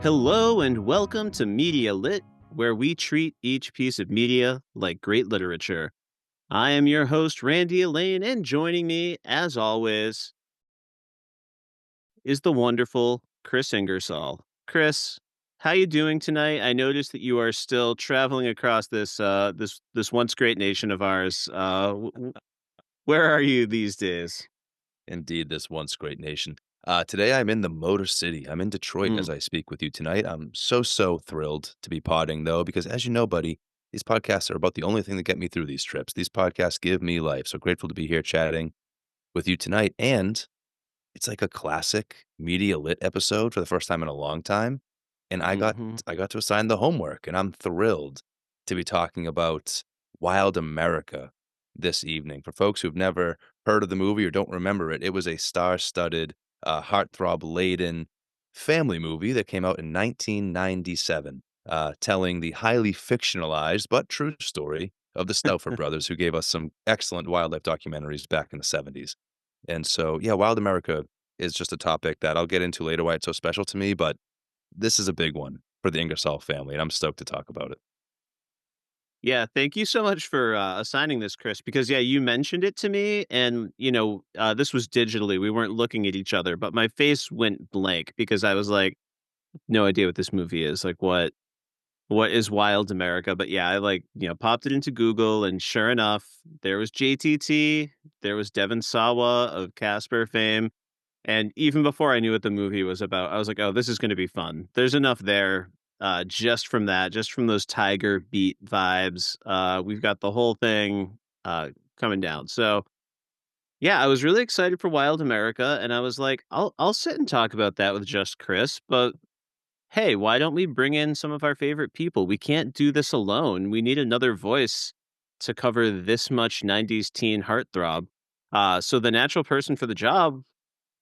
Hello and welcome to Media Lit, where we treat each piece of media like great literature. I am your host, Randy Elaine, and joining me, as always, is the wonderful Kris Ingersoll. Kris, how you doing tonight? I noticed that you are still traveling across this once great nation of ours. Where are you these days? Indeed, this once great nation. Today I'm in the Motor City. I'm in Detroit as Mm. I speak with you tonight. I'm so thrilled to be podding though, because as you know, buddy, these podcasts are about the only thing that get me through these trips. These podcasts give me life. So grateful to be here chatting with you tonight. And it's like a classic media lit episode for the first time in a long time. And Hmm. I got to assign the homework, and I'm thrilled to be talking about Wild America this evening. For folks who've never heard of the movie or don't remember it, it was a star-studded, heartthrob-laden family movie that came out in 1997, telling the highly fictionalized but true story of the Stouffer brothers, who gave us some excellent wildlife documentaries back in the '70s. And so, yeah, Wild America is just a topic that I'll get into later why it's so special to me, but this is a big one for the Ingersoll family, and I'm stoked to talk about it. Yeah, thank you so much for assigning this, Kris. Because yeah, you mentioned it to me, and this was digitally. We weren't looking at each other, but my face went blank because I was like, no idea what this movie is. Like, what is Wild America? But yeah, I popped it into Google, and sure enough, there was JTT, there was Devon Sawa of Casper fame, and even before I knew what the movie was about, I was like, "Oh, this is gonna be fun." There's enough there, just from that, just from those Tiger Beat vibes. We've got the whole thing, coming down. So, yeah, I was really excited for Wild America, and I was like, "I'll sit and talk about that with just Kris, but hey, why don't we bring in some of our favorite people? We can't do this alone. We need another voice to cover this much 90s teen heartthrob." So the natural person for the job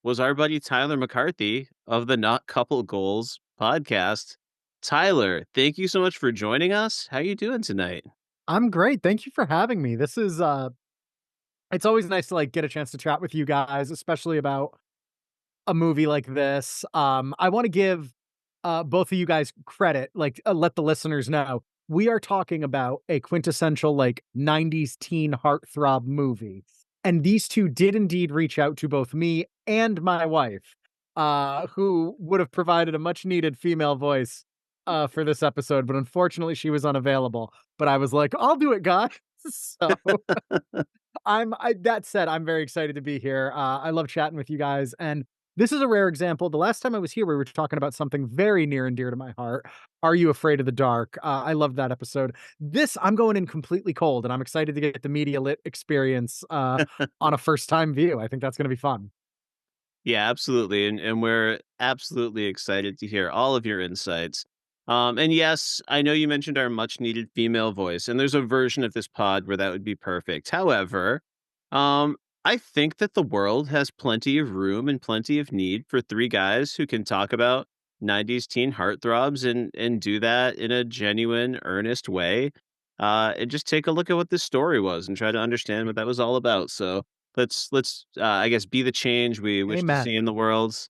was our buddy Tyler McCarthy of the Not Couple Goals podcast. Tyler, thank you so much for joining us. How you doing tonight? I'm great. Thank you for having me. This is it's always nice to get a chance to chat with you guys, especially about a movie like this. I want to give both of you guys credit, let the listeners know. We are talking about a quintessential 90s teen heartthrob movie. And these two did indeed reach out to both me and my wife, who would have provided a much needed female voice for this episode, but unfortunately she was unavailable. But I was like, I'll do it, guys. So that said, I'm very excited to be here. I love chatting with you guys, and this is a rare example. The last time I was here, we were talking about something very near and dear to my heart. Are You Afraid of the Dark? I loved that episode. This, I'm going in completely cold, and I'm excited to get the media lit experience on a first time view. I think that's going to be fun. Yeah, absolutely. And we're absolutely excited to hear all of your insights. And yes, I know you mentioned our much needed female voice, and there's a version of this pod where that would be perfect. However, um, I think that the world has plenty of room and plenty of need for three guys who can talk about 90s teen heartthrobs and do that in a genuine, earnest way. And just take a look at what this story was and try to understand what that was all about. So let's I guess be the change we wish to see Amen. in the world.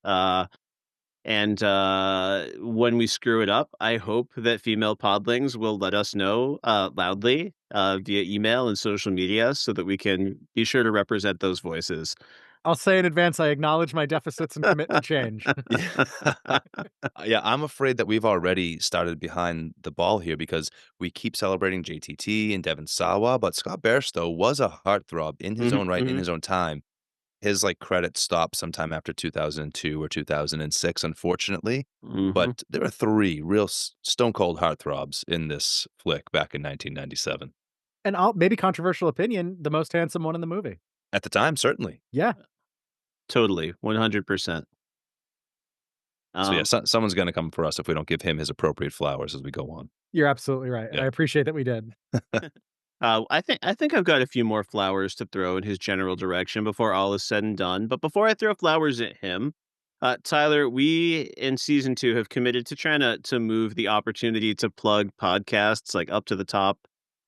And when we screw it up, I hope that female podlings will let us know loudly via email and social media so that we can be sure to represent those voices. I'll say in advance, I acknowledge my deficits and commit to change. Yeah. Yeah, I'm afraid that we've already started behind the ball here because we keep celebrating JTT and Devon Sawa, but Scott Bairstow was a heartthrob in his Hmm. own right, in Hmm. his own time. His, credits stopped sometime after 2002 or 2006, unfortunately, Hmm. but there are 3 real stone cold heartthrobs in this flick back in 1997. And I'll maybe controversial opinion, the most handsome one in the movie. At the time, certainly. Yeah, Totally, 100%. So, yeah, Um, someone's gonna come for us if we don't give him his appropriate flowers as we go on. you're absolutely right. And Yeah. I appreciate that we did. I think I've got a few more flowers to throw in his general direction before all is said and done. But before I throw flowers at him, Tyler, we in season 2 have committed to trying to move the opportunity to plug podcasts like up to the top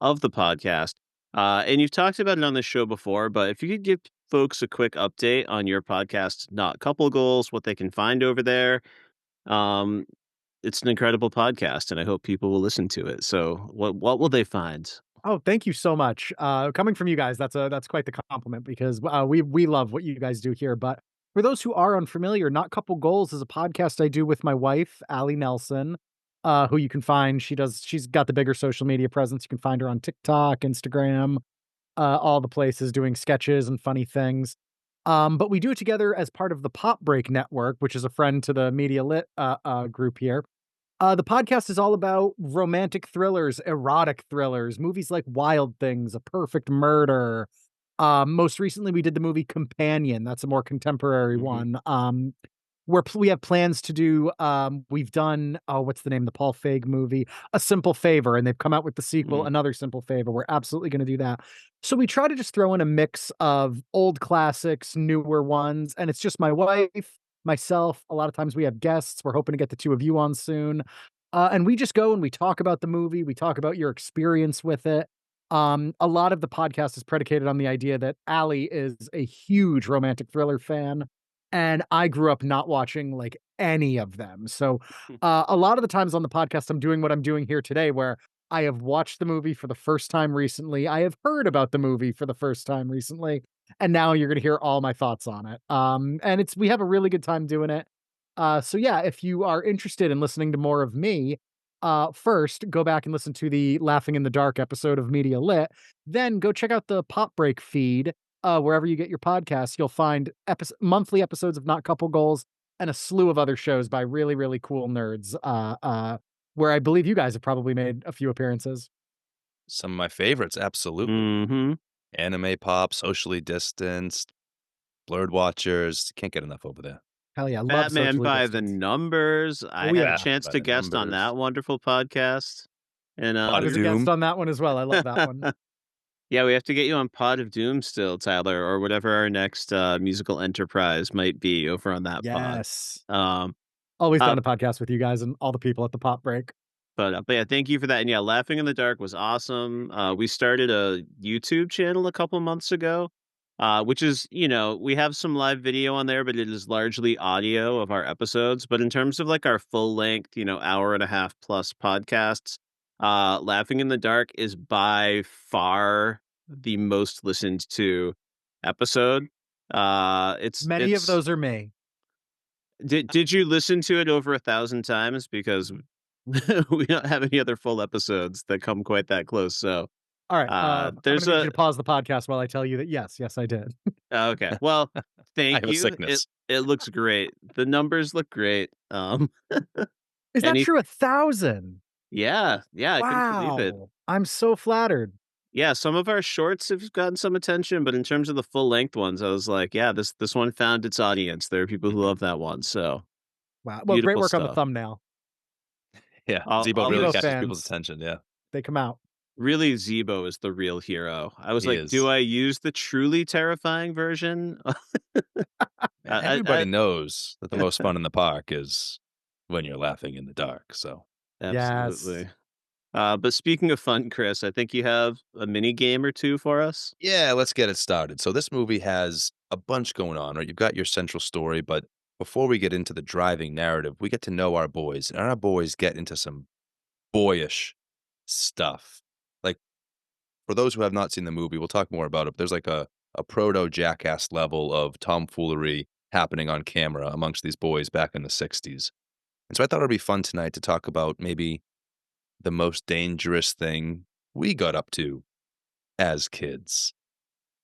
of the podcast. And you've talked about it on the show before, but if you could give folks a quick update on your podcast, Not Couple Goals, what they can find over there, um, it's an incredible podcast, and I hope people will listen to it. So, what will they find? Oh, thank you so much. Coming from you guys, that's quite the compliment because we love what you guys do here. But for those who are unfamiliar, Not Couple Goals is a podcast I do with my wife, Allie Nelson, who you can find. She's got the bigger social media presence. You can find her on TikTok, Instagram, all the places doing sketches and funny things. But we do it together as part of the Pop Break Network, which is a friend to the Media Lit group here. The podcast is all about romantic thrillers, erotic thrillers, movies like Wild Things, A Perfect Murder. Most recently, we did the movie Companion. That's a more contemporary Mhm, one. We have plans to do. We've done. Oh, what's the name of the Paul Feig movie? A Simple Favor, and they've come out with the sequel, mhm, Another Simple Favor. We're absolutely going to do that. So we try to just throw in a mix of old classics, newer ones, and it's just my wife, myself. A lot of times we have guests. We're hoping to get the two of you on soon. And we just go and we talk about the movie. We talk about your experience with it. A lot of the podcast is predicated on the idea that Allie is a huge romantic thriller fan, and I grew up not watching like any of them. So, a lot of the times on the podcast, I'm doing what I'm doing here today, where I have watched the movie for the first time recently. I have heard about the movie for the first time recently, and now you're going to hear all my thoughts on it. And we have a really good time doing it. So yeah, if you are interested in listening to more of me, first go back and listen to the Laughing in the Dark episode of Media Lit. Then go check out the Pop Break feed wherever you get your podcasts. You'll find monthly episodes of Not Couple Goals and a slew of other shows by really really cool nerds. Where I believe you guys have probably made a few appearances. Some of my favorites, absolutely. mhm. Anime pop, socially distanced, blurred watchers. Can't get enough over there. Hell yeah, love Batman socially by the distanced. Numbers. I Oh had a yeah, Batman chance by to the guest on numbers. that wonderful podcast, and, I Pot of was a guest Doom. on that one as well. I love that one. yeah, we have to get you on Pod of Doom still, Tyler, or whatever our next, musical enterprise might be over on that pod. Yes, Um, always uh down to podcast with you guys and all the people at the Pop Break. but yeah, thank you for that, and yeah, Laughing in the Dark was awesome. We started a YouTube channel a couple months ago, which is, we have some live video on there, but it is largely audio of our episodes. But in terms of like our full length, hour and a half plus podcasts, Laughing in the Dark is by far the most listened to episode. Many of those are me. Did you listen to it over 1,000 times? Because we don't have any other full episodes that come quite that close. So, All right, I'm there's gonna need you a to pause the podcast while I tell you that yes, I did. okay. Well, I thank have a you. It sickness. it looks great. The numbers look great. Is that Any true? 1,000? yeah, yeah, I couldn't believe it. Wow, I'm so flattered. Yeah, some of our shorts have gotten some attention, but in terms of the full length ones, I was like, yeah, this one found its audience. There are people who love that one. So Wow, well, great beautiful work on the stuff. thumbnail. Yeah, Zebo I'll really Devo catches people's fans, attention, yeah. they come out. really, Zebo is the real hero. I was He like, do is. I use the truly terrifying version? Everybody knows that the most fun in the park is when you're laughing in the dark, so Yes. Absolutely. But speaking of fun, Chris, I think you have a mini game or two for us. yeah, let's get it started. So this movie has a bunch going on, right? You've got your central story, but before we get into the driving narrative, we get to know our boys, and our boys get into some boyish stuff. Like, for those who have not seen the movie, we'll talk more about it. But there's like a proto jackass level of tomfoolery happening on camera amongst these boys back in the 60s. And so I thought it'd be fun tonight to talk about maybe the most dangerous thing we got up to as kids.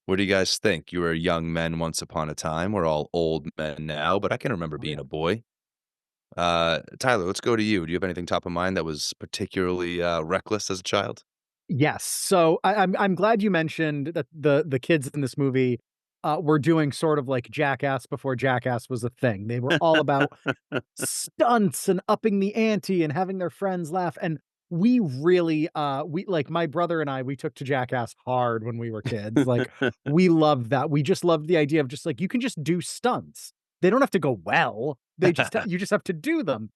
What do you guys think? You were young men once upon a time. We're all old men now, but I can remember Oh, being yeah. a boy. Tyler, let's go to you. Do you have anything top of mind that was particularly reckless as a child? Yes. So I'm glad you mentioned that the kids in this movie were doing sort of like Jackass before Jackass was a thing. They were all about stunts and upping the ante and having their friends laugh. And we really we like my brother and I, we took to Jackass hard when we were kids. Like we loved that. We just loved the idea of just like you can just do stunts. They don't have to go well. They just you just have to do them.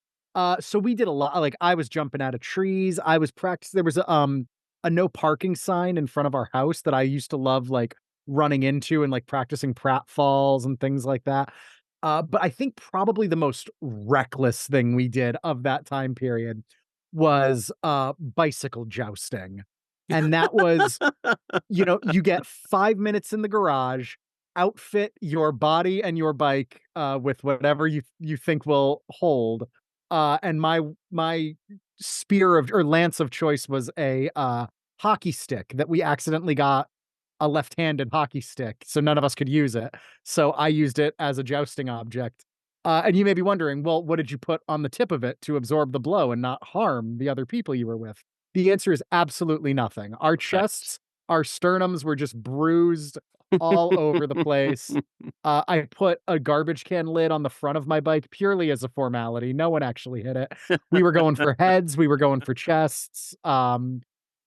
So we did a lot. Like I was jumping out of trees. I was practicing. There was a no parking sign in front of our house that I used to love, like, running into and, like, practicing pratfalls and things like that. But I think probably the most reckless thing we did of that time period was, bicycle jousting. And that was, you get 5 minutes in the garage, outfit your body and your bike, with whatever you think will hold, and my spear of or lance of choice was a, hockey stick that we accidentally got a left-handed hockey stick, so none of us could use it. So I used it as a jousting object. And you may be wondering, well, what did you put on the tip of it to absorb the blow and not harm the other people you were with? The answer is absolutely nothing. Our Nice. chests, our sternums were just bruised all over the place. I put a garbage can lid on the front of my bike purely as a formality. No one actually hit it. We were going for heads, we were going for chests.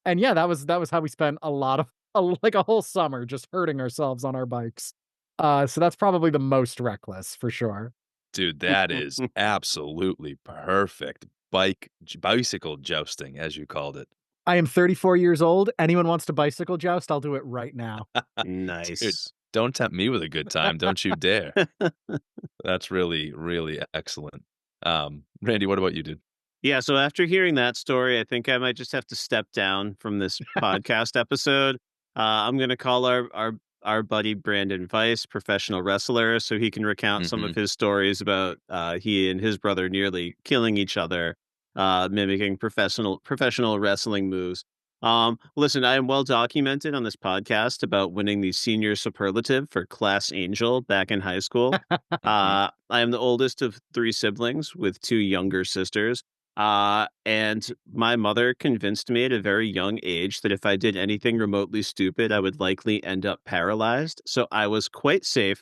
And yeah, that was how we spent a lot of like a whole summer just hurting ourselves on our bikes. So that's probably the most reckless for sure. Dude, that is absolutely perfect. Bicycle jousting, as you called it. I am 34 years old. Anyone wants to bicycle joust, I'll do it right now. Dude, Nice. don't tempt me with a good time, don't you dare. That's really, really excellent. Randy, what about you, dude? Yeah, so after hearing that story, I think I might just have to step down from this podcast episode. I'm gonna call our buddy Brandon Weiss, professional wrestler, so he can recount some of Mhm. his stories about he and his brother nearly killing each other, mimicking professional wrestling moves. Listen, I am well documented on this podcast about winning the senior superlative for class angel back in high school. Mhm. I am the oldest of three siblings with two younger sisters. And my mother convinced me at a very young age that if I did anything remotely stupid, I would likely end up paralyzed. So I was quite safe.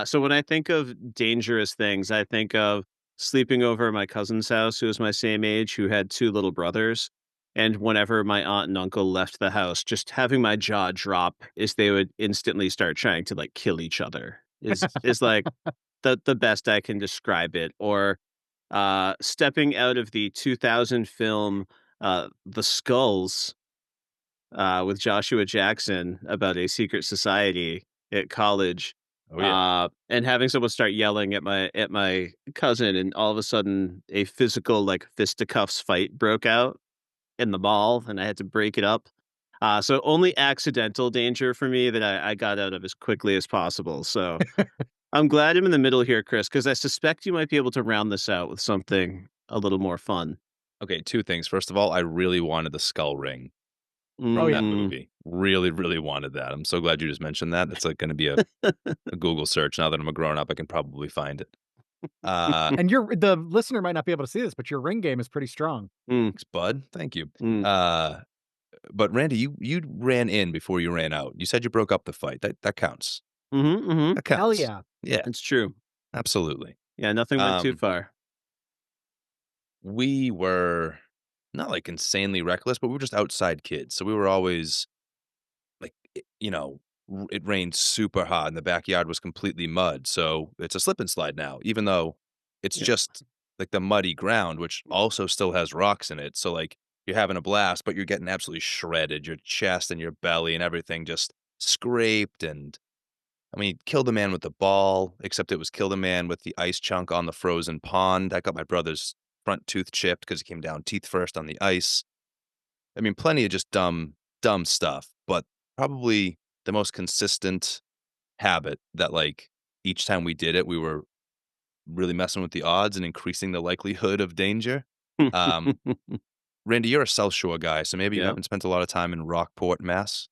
So when I think of dangerous things, I think of sleeping over at my cousin's house, who was my same age, who had two little brothers. And whenever my aunt and uncle left the house, just having my jaw drop as they would instantly start trying to like kill each other is like the best I can describe it. Or stepping out of the 2000 film, The Skulls, with Joshua Jackson about a secret society at college, Oh, yeah. and having someone start yelling at my cousin, and all of a sudden a physical, like, fisticuffs fight broke out in the mall, and I had to break it up. So only accidental danger for me that I got out of as quickly as possible, so I'm glad I'm in the middle here, Chris, because I suspect you might be able to round this out with something a little more fun. Okay, 2 things. First of all, I really wanted the skull ring Oh, from yeah. that Mm. movie. Really, really wanted that. I'm so glad you just mentioned that. It's, like, gonna be a Google search now that I'm a grown up, I can probably find it. Uh, And the listener might not be able to see this, but your ring game is pretty strong. Mm, Thanks, bud. Thank you. mm. Uh, but Randy, you ran in before you ran out. You said you broke up the fight. That counts. Mhm, mhm. That Hell counts. yeah. Yeah, It's true. absolutely. Yeah, nothing went too Um, far. we were not, like, insanely reckless, but we were just outside kids, so we were always, like, it rained super hard and the backyard was completely mud, so it's a slip and slide now, even though it's Yeah. just, like, the muddy ground, which also still has rocks in it, so, like, you're having a blast, but you're getting absolutely shredded, your chest and your belly and everything just scraped, and I mean, killed a man with the ball, except it was killed a man with the ice chunk on the frozen pond. I got my brother's front tooth chipped because he came down teeth first on the ice. I mean, plenty of just dumb stuff, but probably the most consistent habit that, like, each time we did it, we were really messing with the odds and increasing the likelihood of danger. Um, Randy, you're a South Shore guy, so maybe you Yeah. haven't spent a lot of time in Rockport, Mass.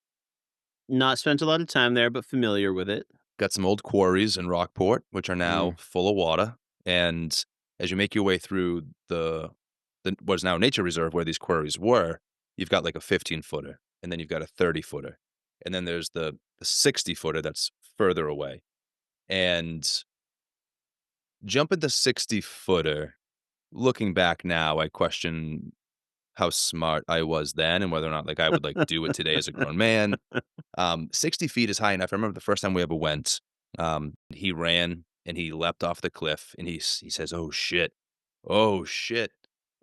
Not spent a lot of time there, but familiar with it. Got some old quarries in Rockport, which are now Mm. full of water, and as you make your way through the what is now a nature reserve where these quarries were, you've got, like, a 15-footer, and then you've got a 30-footer, and then there's the 60-footer that's further away, and jumping the 60-footer, looking back now, I question how smart I was then and whether or not, like, I would, like, do it today as a grown man. 60 feet is high enough. I remember the first time we ever went, he ran and he leapt off the cliff and he says, "Oh shit. Oh shit.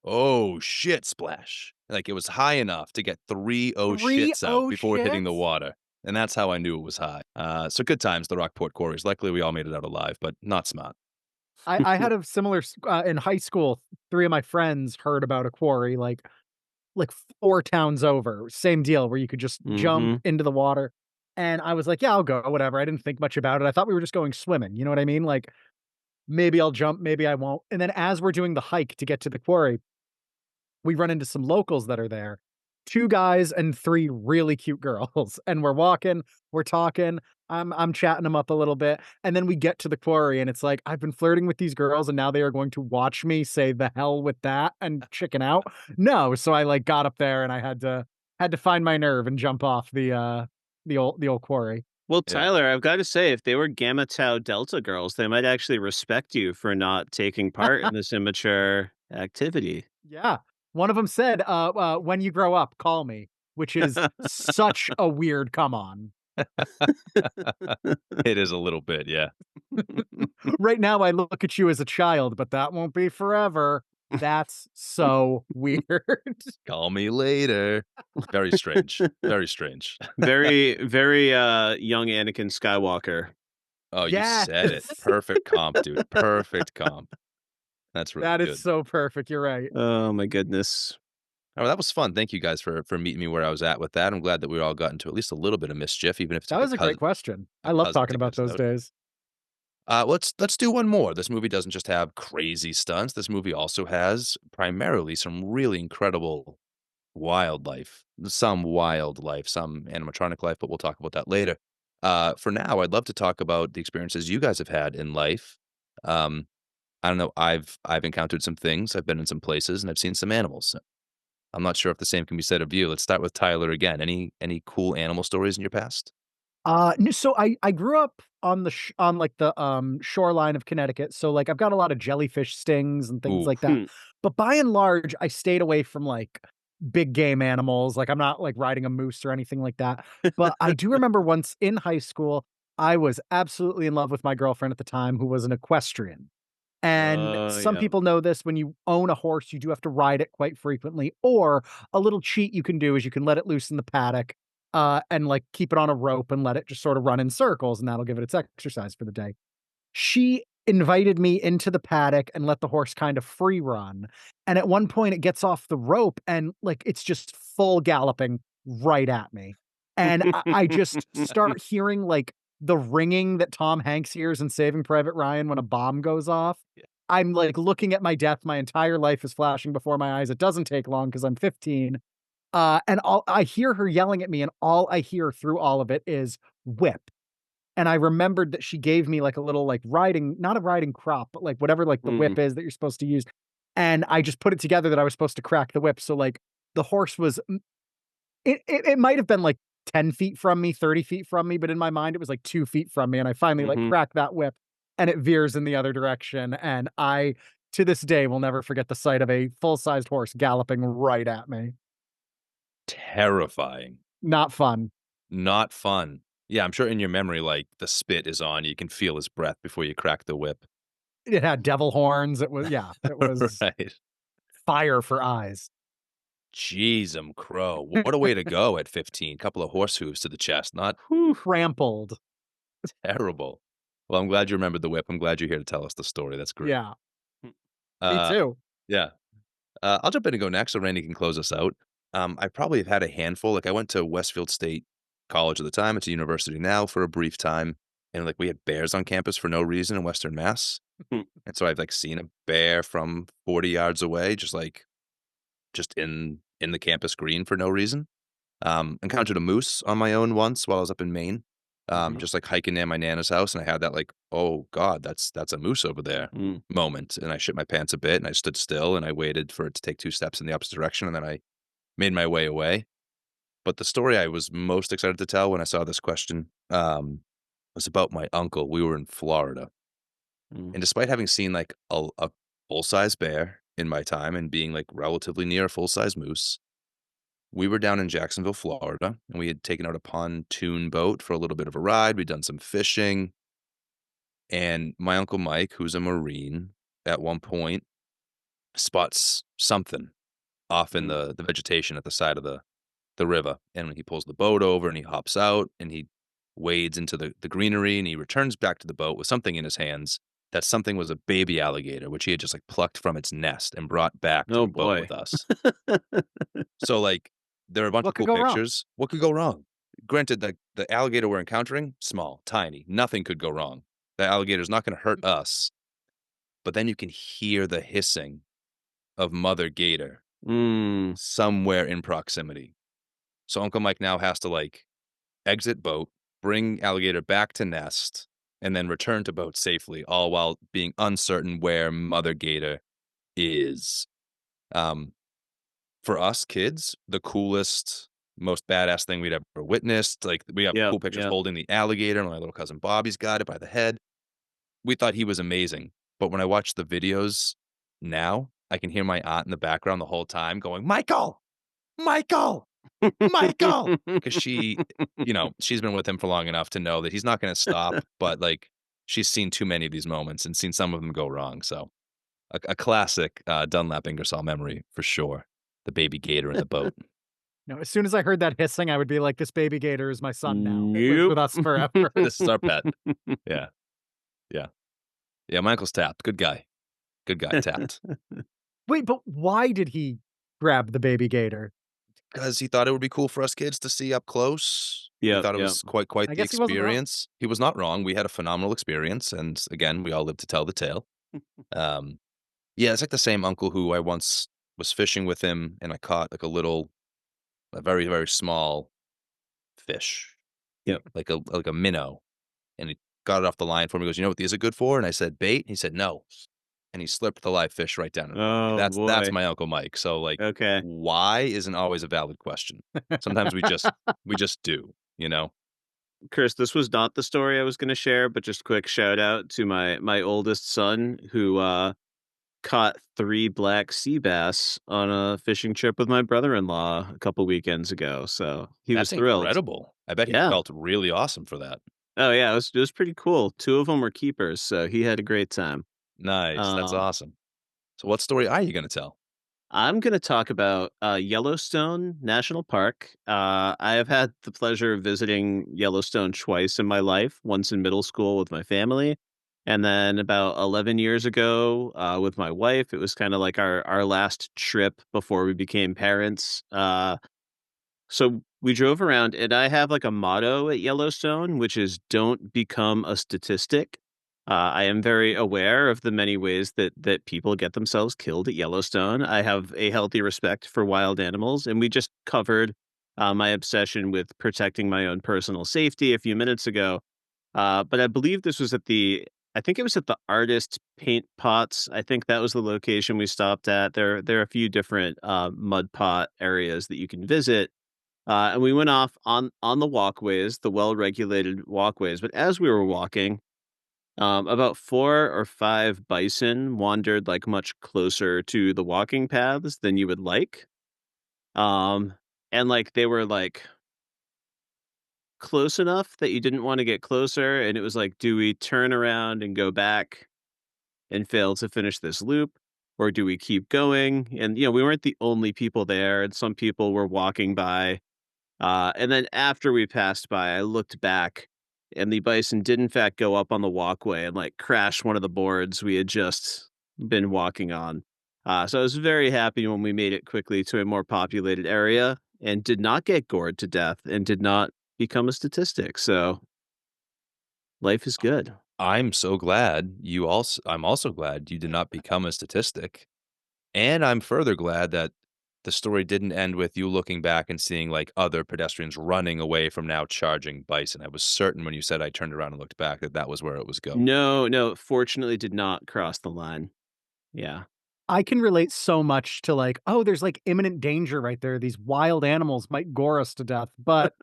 Oh shit, splash." Like it was high enough to get 3 oh 3 shits out oh before hitting the shits? water. and that's how I knew it was high. So good times, the Rockport quarries. Luckily, we all made it out alive, but not smart. I had a similar in high school, 3 of my friends heard about a quarry, like 4 towns over, same deal where you could just jump Mhm. into the water, and I was like, "Yeah, I'll go, whatever." I didn't think much about it. I thought we were just going swimming, you know what I mean? Like, maybe I'll jump, maybe I won't, and then as we're doing the hike to get to the quarry, we run into some locals that are there. 2 guys and 3 really cute girls, and we're walking, we're talking, I'm chatting them up a little bit, and then we get to the quarry, and it's like, I've been flirting with these girls, and now they are going to watch me say, "The hell with that," and chicken out. No, so I, like, got up there, and I had to find my nerve and jump off the old quarry. Well, Yeah. Tyler, I've gotta say, if they were Gamma Tau Delta girls, they might actually respect you for not taking part in this immature activity. Yeah. One of them said, "When you grow up, call me," which is such a weird come on. It is a little bit, yeah. Right now, I look at you as a child, but that won't be forever. That's so weird. Call me later. Very strange, very strange. Very, very, young Anakin Skywalker. Oh, you Yes. said it. Perfect comp, dude. Perfect comp. That's really That is good. so perfect, you're right. Oh my goodness. Oh, that was fun. Thank you guys for meeting me where I was at with that. I'm glad that we all got into at least a little bit of mischief, even if it That took was a great question. a I love cousin talking to get about us those out. days. Let's do one more. This movie doesn't just have crazy stunts. This movie also has primarily some really incredible wildlife, some wildlife, some animatronic life, but we'll talk about that later. For now, I'd love to talk about the experiences you guys have had in life. Um, I don't know. I've encountered some things. I've been in some places, and I've seen some animals. I'm not sure if the same can be said of you. Let's start with Tyler again. Any cool animal stories in your past? No, so I grew up on on, like, the shoreline of Connecticut, so, like, I've got a lot of jellyfish stings and things Ooh, like that, Hmm. but by and large, I stayed away from, like, big game animals, like, I'm not, like, riding a moose or anything like that, but I do remember once in high school, I was absolutely in love with my girlfriend at the time who was an equestrian. And Oh, some yeah. people know this, when you own a horse, you do have to ride it quite frequently, or a little cheat you can do is you can let it loose in the paddock, and, like, keep it on a rope and let it just sort of run in circles, and that'll give it its exercise for the day. She invited me into the paddock and let the horse kind of free run, and at one point, it gets off the rope and, like, it's just full galloping right at me, and I just start hearing, like, the ringing that Tom Hanks hears in Saving Private Ryan when a bomb goes off. I'm, like, looking at my death, my entire life is flashing before my eyes, it doesn't take long because 'cause I'm 15, and all I hear her yelling at me, and all I hear through all of it is "whip." And I remembered that she gave me, like, a little, like, riding not a riding crop, but, like, whatever, like, the Mm, whip is that you're supposed to use, and I just put it together that I was supposed to crack the whip, so, like, the horse was it might have been, like, 10 feet from me, 30 feet from me, but in my mind, it was, like, 2 feet from me, and I finally, like, mhm. crack that whip, and it veers in the other direction, and I, to this day, will never forget the sight of a full-sized horse galloping right at me. terrifying. Not fun. Not fun. Yeah, I'm sure in your memory, like, the spit is on, you can feel his breath before you crack the whip. It had devil horns, it was yeah, it was Right. fire for eyes. Jeez, crow. What a way to go at 15. Couple of horse hooves to the chest. Not Whew. Trampled. terrible. Well, I'm glad you remembered the whip. I'm glad you're here to tell us the story. That's great. Yeah, me Uh, too. yeah. I'll jump in and go next so Randy can close us out. I probably have had a handful. Like, I went to Westfield State College at the time. It's a university now for a brief time. And, like, we had bears on campus for no reason in Western Mass. And so I've, like, seen a bear from 40 yards away, just in the campus green for no reason. Encountered a moose on my own once while I was up in Maine, Mhm. just, like, hiking near my nana's house, and I had that, like, "Oh god, that's a moose over there," Mm. moment, and I shit my pants a bit, and I stood still, and I waited for it to take 2 steps in the opposite direction, and then I made my way away. But the story I was most excited to tell when I saw this question, was about my uncle. We were in Florida, Mm. and despite having seen, like, a full-size bear in my time and being, like, relatively near a full-size moose, we were down in Jacksonville, Florida, and we had taken out a pontoon boat for a little bit of a ride. We'd done some fishing, and my uncle Mike, who's a Marine, at one point spots something off in Mm. the vegetation at the side of the river, and he pulls the boat over, and he hops out, and he wades into the greenery, and he returns back to the boat with something in his hands. That something was a baby alligator, which he had just, like, plucked from its nest and brought back to Oh the boat boy. with us. So, like, there are a bunch of What could cool go wrong? pictures. What could go wrong? Granted, the alligator we're encountering, small, tiny, nothing could go wrong. The alligator's not gonna hurt us, but then you can hear the hissing of mother gator Mm. somewhere in proximity. So Uncle Mike now has to, like, exit boat, bring alligator back to nest, and then return to boat safely, all while being uncertain where mother gator is. Um, for us kids, the coolest, most badass thing we'd ever witnessed, like, we have Yep, cool pictures yep. holding the alligator, my little cousin Bobby's got it by the head. We thought he was amazing, but when I watch the videos now, I can hear my aunt in the background the whole time going, "Michael! Michael! Michael!" 'Cause she she's been with him for long enough to know that he's not gonna stop, but, like, she's seen too many of these moments and seen some of them go wrong, so a classic, Dunlap Ingersoll memory for sure. The baby gator in the boat. No, as soon as I heard that hissing, I would be like, "This baby gator is my son now. It lives Nope. with us forever." This is our pet. Yeah, yeah. Yeah, my uncle's tapped. Good guy. Good guy, tapped. Wait, but why did he grab the baby gator? 'Cause he thought it would be cool for us kids to see up close. He Yep, thought it yep. was quite I the guess he wasn't wrong. experience. He was not wrong. We had a phenomenal experience, and again, we all live to tell the tale. Um, yeah, it's like the same uncle who I once was fishing with him, and I caught, like, a very, very small fish, Yep. like a minnow, and he got it off the line for me. He goes, "You know what these are good for?" And I said, "Bait?" He said, "No." And he slipped the live fish right down in front of me. Oh That's boy. my Uncle Mike. So, like, Okay. why isn't always a valid question. Sometimes we just do, you know? Chris, this was not the story I was gonna share, but just quick shout out to my oldest son who, caught 3 black sea bass on a fishing trip with my brother-in-law a couple weekends ago, so he was That's thrilled. incredible. I bet he Yeah. felt really awesome for that. Oh, yeah, it was pretty cool. 2 of them were keepers, so he had a great time. Nice, that's Um, awesome. So what story are you gonna tell? I'm gonna talk about, Yellowstone National Park. I have had the pleasure of visiting Yellowstone twice in my life, once in middle school with my family, and then about 11 years ago, with my wife. It was kinda like our last trip before we became parents. So we drove around, and I have like a motto at Yellowstone, which is "Don't become a statistic." I am very aware of the many ways that people get themselves killed at Yellowstone. I have a healthy respect for wild animals, and we just covered my obsession with protecting my own personal safety a few minutes ago. But I believe this was I think it was at the Artist Paint Pots. I think that was the location we stopped at. There are a few different mud pot areas that you can visit, and we went off on the walkways, the well-regulated walkways. But as we were walking, about 4 or 5 bison wandered like much closer to the walking paths than you would like. Um, and like they were like close enough that you didn't want to get closer. And it was like, do we turn around and go back and fail to finish this loop? Or do we keep going? And, we weren't the only people there. And some people were walking by. And then after we passed by, I looked back, and the bison did in fact go up on the walkway and like crash one of the boards we had just been walking on. So I was very happy when we made it quickly to a more populated area and did not get gored to death and did not become a statistic. So life is good. I'm also glad you did not become a statistic, and I'm further glad that the story didn't end with you looking back and seeing, like, other pedestrians running away from now charging bison. I was certain when you said I turned around and looked back that that was where it was going. No, no, fortunately did not cross the line. Yeah. I can relate so much to like, "Oh, there's, like, imminent danger right there. These wild animals might gore us to death," but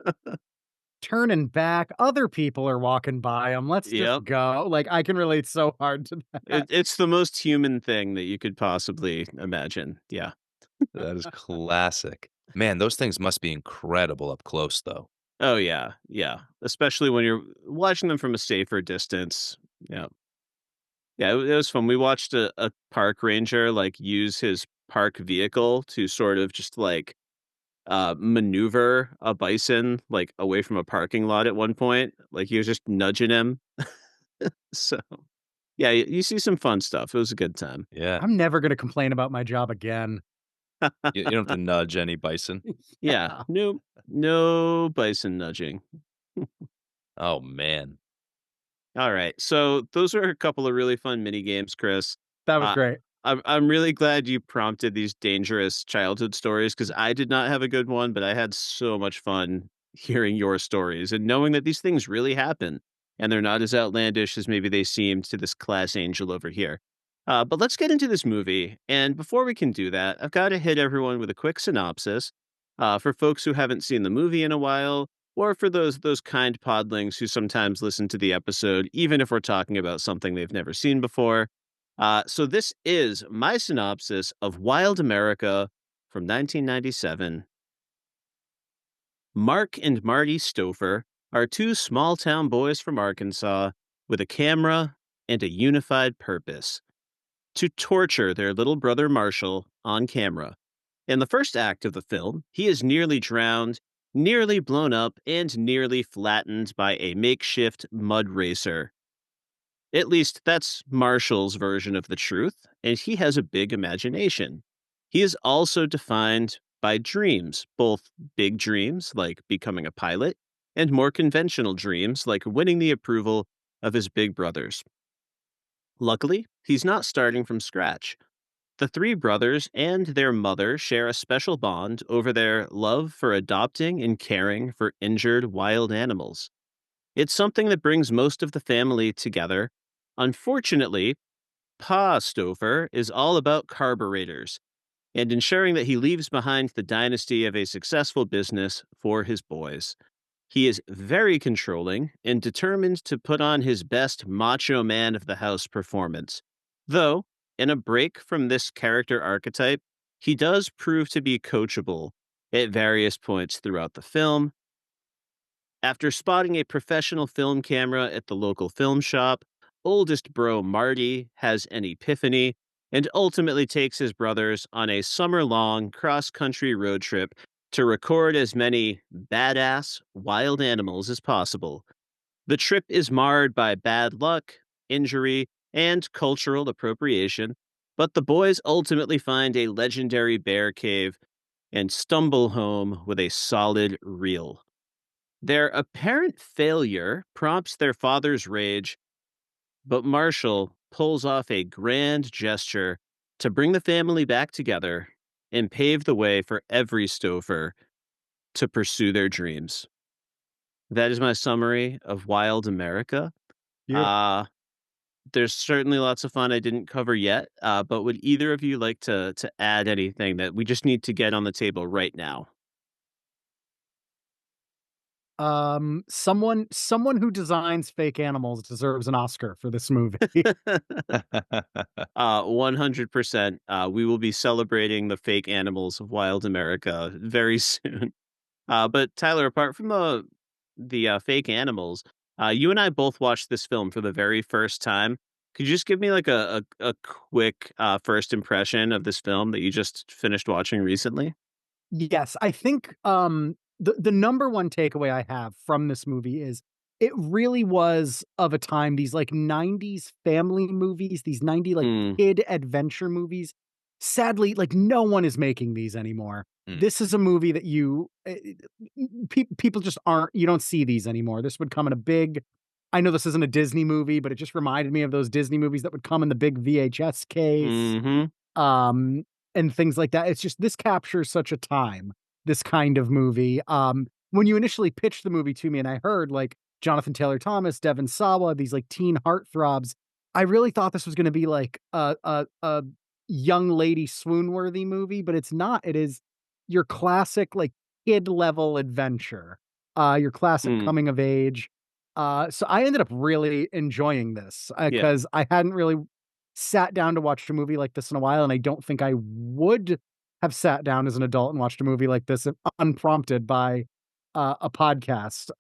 turning back, other people are walking by them. 'Em, let's just Yep. go. Like, I can relate so hard to that. It's the most human thing that you could possibly imagine. Yeah. That is classic. Man, those things must be incredible up close, though. Oh, yeah, yeah, especially when you're watching them from a safer distance. Yeah. Yeah, it was fun. We watched a park ranger, like, use his park vehicle to sort of just, like, maneuver a bison, like, away from a parking lot at one point. Like, he was just nudging him. So, yeah, you see some fun stuff. It was a good time. Yeah. I'm never gonna complain about my job again. You don't have to nudge any bison. Yeah, Yeah, nope, no bison nudging. Oh, man. Alright, so those are a couple of really fun mini games, Chris. that was Uh, great. I'm really glad you prompted these dangerous childhood stories because I did not have a good one, but I had so much fun hearing your stories and knowing that these things really happen, and they're not as outlandish as maybe they seemed to this class angel over here. But let's get into this movie, and before we can do that, I've gotta hit everyone with a quick synopsis, for folks who haven't seen the movie in a while, or for those kind podlings who sometimes listen to the episode, even if we're talking about something they've never seen before. So this is my synopsis of Wild America from 1997. Mark and Marty Stouffer are two small town boys from Arkansas with a camera and a unified purpose: to torture their little brother Marshall on camera. In the first act of the film, he is nearly drowned, nearly blown up, and nearly flattened by a makeshift mud racer. At least that's Marshall's version of the truth, and he has a big imagination. He is also defined by dreams, both big dreams like becoming a pilot, and more conventional dreams like winning the approval of his big brothers. Luckily, he's not starting from scratch. The three brothers and their mother share a special bond over their love for adopting and caring for injured wild animals. It's something that brings most of the family together. Unfortunately, Pa Stouffer is all about carburetors and ensuring that he leaves behind the dynasty of a successful business for his boys. He is very controlling and determined to put on his best macho man of the house performance. Though, in a break from this character archetype, he does prove to be coachable at various points throughout the film. After spotting a professional film camera at the local film shop, oldest bro Marty has an epiphany and ultimately takes his brothers on a summer long cross country road trip to record as many badass wild animals as possible. The trip is marred by bad luck, injury, and cultural appropriation, but the boys ultimately find a legendary bear cave and stumble home with a solid reel. Their apparent failure prompts their father's rage, but Marshall pulls off a grand gesture to bring the family back together and pave the way for every Stouffer to pursue their dreams. That is my summary of Wild America. Beautiful. Uh, there's certainly lots of fun I didn't cover yet, but would either of you like to add anything that we just need to get on the table right now? Someone who designs fake animals deserves an Oscar for this movie. 100%. We will be celebrating the fake animals of Wild America very soon. But Tyler, apart from the fake animals, you and I both watched this film for the very first time. Could you just give me like a quick first impression of this film that you just finished watching recently? Yes, I think, the number one takeaway I have from this movie is it really was of a time, these, like, '90s family movies, these like, Mm, kid adventure movies. Sadly, like, no one is making these anymore. Mm, This is a movie that people just aren't you don't see these anymore. This would come in a big I know this isn't a Disney movie, but it just reminded me of those Disney movies that would come in the big VHS case. mhm, um, and things like that. It's just this captures such a time, this kind of movie. When you initially pitched the movie to me and I heard like Jonathan Taylor Thomas, Devon Sawa, these like teen heartthrobs, I really thought this was going to be like a young lady swoon worthy movie, but it's not. It is your classic like kid level adventure, your classic mm, coming of age. So I ended up really enjoying this yeah. because I hadn't really sat down to watch a movie like this in a while, and I don't think I would have sat down as an adult and watched a movie like this unprompted by, a podcast.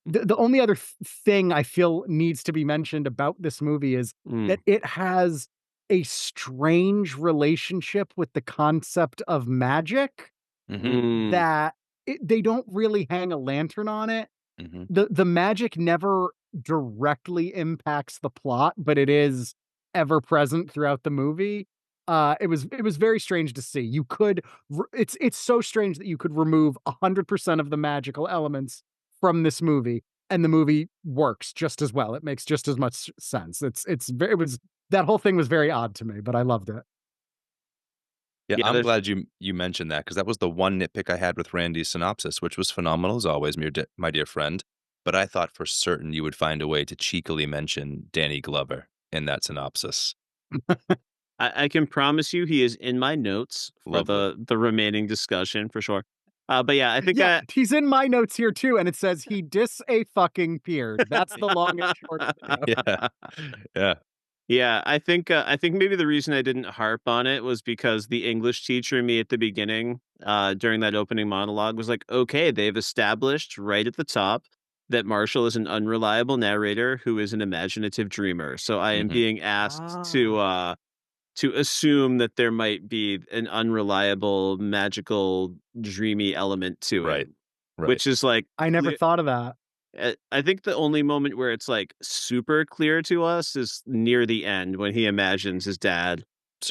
The only other thing I feel needs to be mentioned about this movie is Mm, that it has a strange relationship with the concept of magic. Mhm, Mm. that they don't really hang a lantern on it. mhm. The magic never directly impacts the plot, but it is ever present throughout the movie. It was very strange to see. You could it's so strange that you could remove 100% of the magical elements from this movie, and the movie works just as well. It makes just as much sense. It was that whole thing was very odd to me, but I loved it. Yeah, Yeah, I'm there's glad you mentioned that because that was the one nitpick I had with Randy's synopsis, which was phenomenal as always, my dear friend, but I thought for certain you would find a way to cheekily mention Danny Glover in that synopsis. I can promise you he is in my notes for Lovely. the remaining discussion for sure. But yeah, I think Yeah, he's in my notes here too, and it says he dis a fucking peered. That's the long and short of it. Yeah. Yeah. Yeah, I think maybe the reason I didn't harp on it was because the English teacher in me at the beginning, during that opening monologue was like, "Okay, they've established right at the top that Marshall is an unreliable narrator who is an imaginative dreamer. So I am Mhm. being asked Ah. to assume that there might be an unreliable, magical, dreamy element to it, Right. Right. which is like I never thought of that. I think the only moment where it's, like, super clear to us is near the end when he imagines his dad in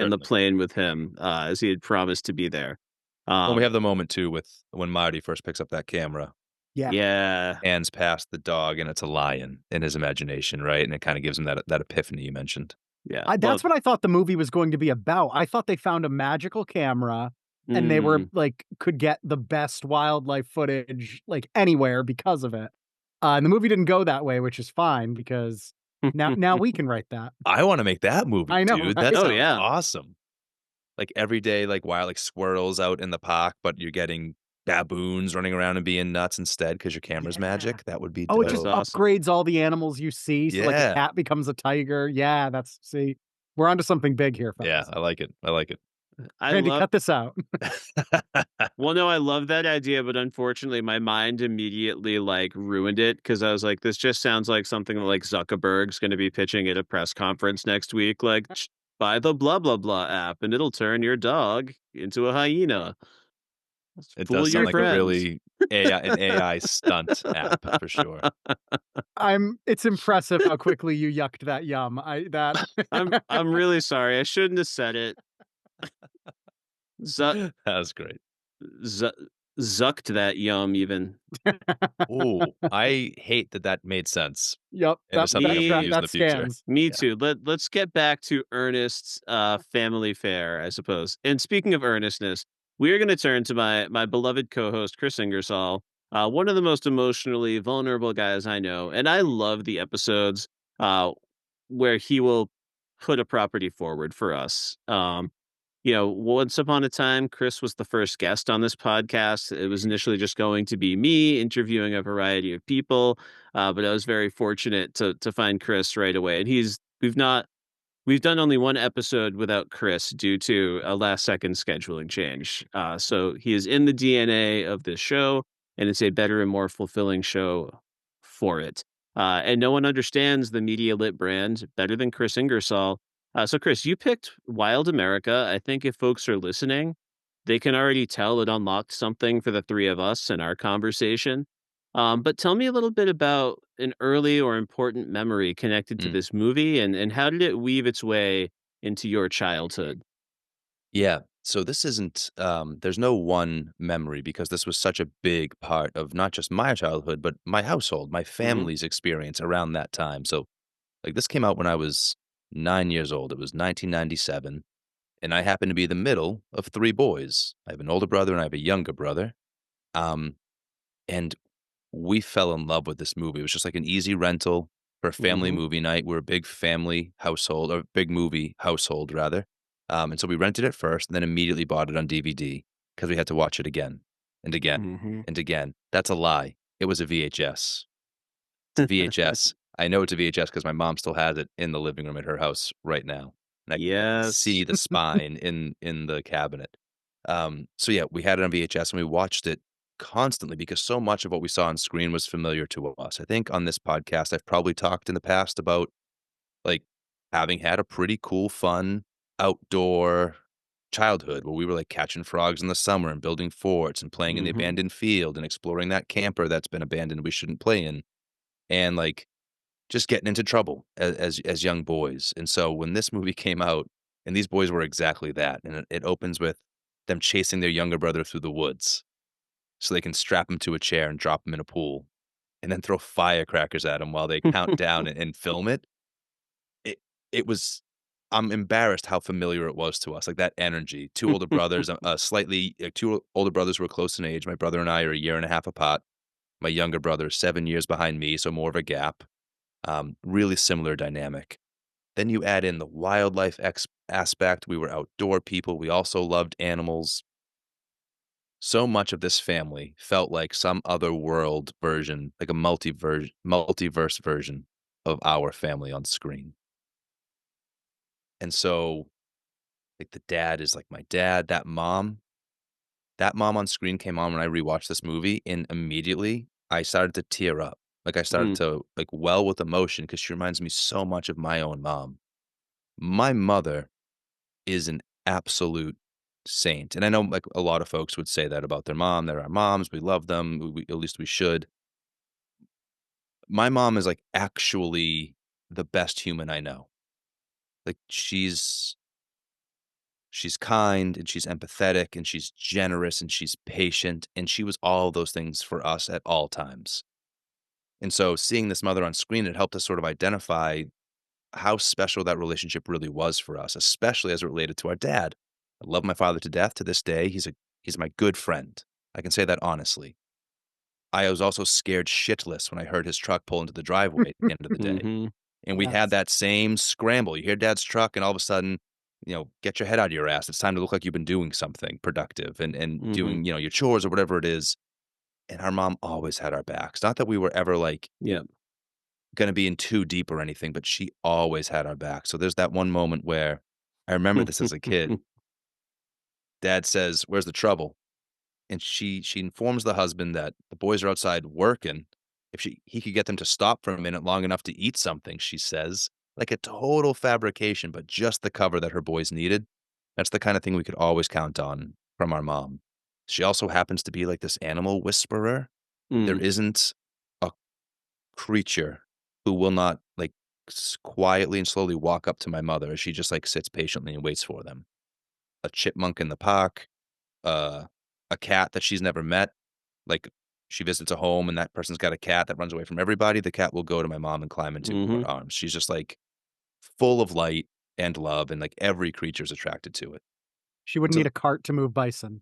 the Certainly. plane with him, as he had promised to be there. Well, we Um, have the moment too with when Marty first picks up that camera, Yeah. yeah, hands past the dog, and it's a lion in his imagination, right? And it kinda gives him that epiphany you mentioned. yeah, That's what I thought the movie was going to be about. I thought they found a magical camera and they were mm. like could get the best wildlife footage like anywhere because of it. And the movie didn't go that way, which is fine because now we can write that. I wanna make that movie, I know, dude. That right? Oh, sounds yeah. awesome. Like, every day, like, wild, like, squirrels out in the park, but you're getting baboons running around and being nuts instead because your camera's Yeah. magic. That would be Oh, it That is just dope. awesome. upgrades all the animals you see. So like a Yeah. cat becomes a tiger. Yeah, that's see, we're onto something big here, Yeah, fellas. I like it. I like it. I Randy, love cut this out. well, no, I love that idea, but unfortunately, my mind immediately, like, ruined it because I was like, "This just sounds like something that, like, Zuckerberg's gonna be pitching at a press conference next week, like, buy the blah, blah, blah app, and it'll turn your dog into a hyena. It Fool does your sound like a friends." really AI stunt app for sure. It's impressive how quickly you yucked that yum. I that I'm really sorry, I shouldn't have said it. Zu That was great. zu zucked that yum even. Ooh, I hate that that made sense Yep, into something I'm gonna Me use in that the future. scans. Me Yeah. too. Let's get back to Ernest's family fare, I suppose. And speaking of earnestness, we are going to turn to my beloved co-host Chris Ingersoll, one of the most emotionally vulnerable guys I know, and I love the episodes uh, where he will put a property forward for us. Once upon a time, Chris was the first guest on this podcast. It was initially just going to be me interviewing a variety of people, but I was very fortunate to find Chris right away. And we've done only one episode without Chris due to a last second scheduling change. So he is in the DNA of this show, and it's a better and more fulfilling show for it. And no one understands the media lit brand better than Chris Ingersoll. So, Chris, you picked Wild America. I think if folks are listening, they can already tell it unlocked something for the three of us in our conversation. But tell me a little bit about an early or important memory connected to Mm. this movie and how did it weave its way into your childhood? Yeah. So this isn't there's no one memory because this was such a big part of not just my childhood, but my household, my Hmm. family's experience around that time. So like this came out when I was 9 years old. It was 1997, and I happen to be the middle of 3 boys. I have an older brother and I have a younger brother. Um and we fell in love with this movie. It was just like an easy rental for a family Hmm. movie night. We're a big family household, or big movie household rather. And so we rented it first and then immediately bought it on DVD because we had to watch it again and again Hmm. and again. That's a lie. It was a VHS. It's a VHS. I know it's a VHS because my mom still has it in the living room at her house right now, and I can see Yes. the spine in the cabinet. So yeah, we had it on VHS and we watched it constantly because so much of what we saw on screen was familiar to us. I think on this podcast, I've probably talked in the past about like having had a pretty cool, fun outdoor childhood where we were, like, catching frogs in the summer and building forts and playing in the Mhm. abandoned field and exploring that camper that's been abandoned we shouldn't play in, and, like, just getting into trouble as young boys, and so when this movie came out and these boys were exactly that, and it opens with them chasing their younger brother through the woods so they can strap him to a chair and drop him in a pool, and then throw firecrackers at him while they count down and film it. It it was I'm embarrassed how familiar it was to us, like, that energy. 2 older brothers, slightly 2 older brothers who were close in age. My brother and I are a year and a half apart. My younger brother is 7 years behind me, so more of a gap. Really similar dynamic. Then you add in the wildlife aspect. We were outdoor people. We also loved animals. So much of this family felt like some other world version, like a multiverse version of our family on screen. And so, like, the dad is like my dad, that mom on screen came on when I rewatched this movie, and immediately I started to tear up. Like, I started Mm. to, like, well with emotion because she reminds me so much of my own mom. My mother is an absolute saint, and I know, like, a lot of folks would say that about their mom. They're our moms, we love them, we at least we should. My mom is, like, actually the best human I know. Like, she's kind, and she's empathetic, and she's generous, and she's patient, and she was all those things for us at all times. And so seeing this mother on screen, it helped us sort of identify how special that relationship really was for us, especially as it related to our dad. I love my father to death to this day. He's my good friend. I can say that honestly. I was also scared shitless when I heard his truck pull into the driveway at the end of the day. Mhm. And we had Yes. that same scramble. You hear dad's truck and all of a sudden, get your head out of your ass. It's time to look like you've been doing something productive and Mhm. doing, your chores or whatever it is. And our mom always had our backs. Not that we were ever like Yeah. gonna be in too deep or anything, but she always had our back. So there's that one moment where I remember this as a kid. Dad says, "Where's the trouble?" And she informs the husband that the boys are outside working. If he could get them to stop for a minute long enough to eat something, she says, like a total fabrication, but just the cover that her boys needed. That's the kind of thing we could always count on from our mom. She also happens to be like this animal whisperer. There Mm. isn't a creature who will not like quietly and slowly walk up to my mother as she just like sits patiently and waits for them. A chipmunk in the park, uh, a cat that she's never met. Like, she visits a home and that person's got a cat that runs away from everybody, the cat will go to my mom and climb into her Mhm. arms. She's just, like, full of light and love, and, like, every creature's attracted to it. She wouldn't So need a cart to move bison.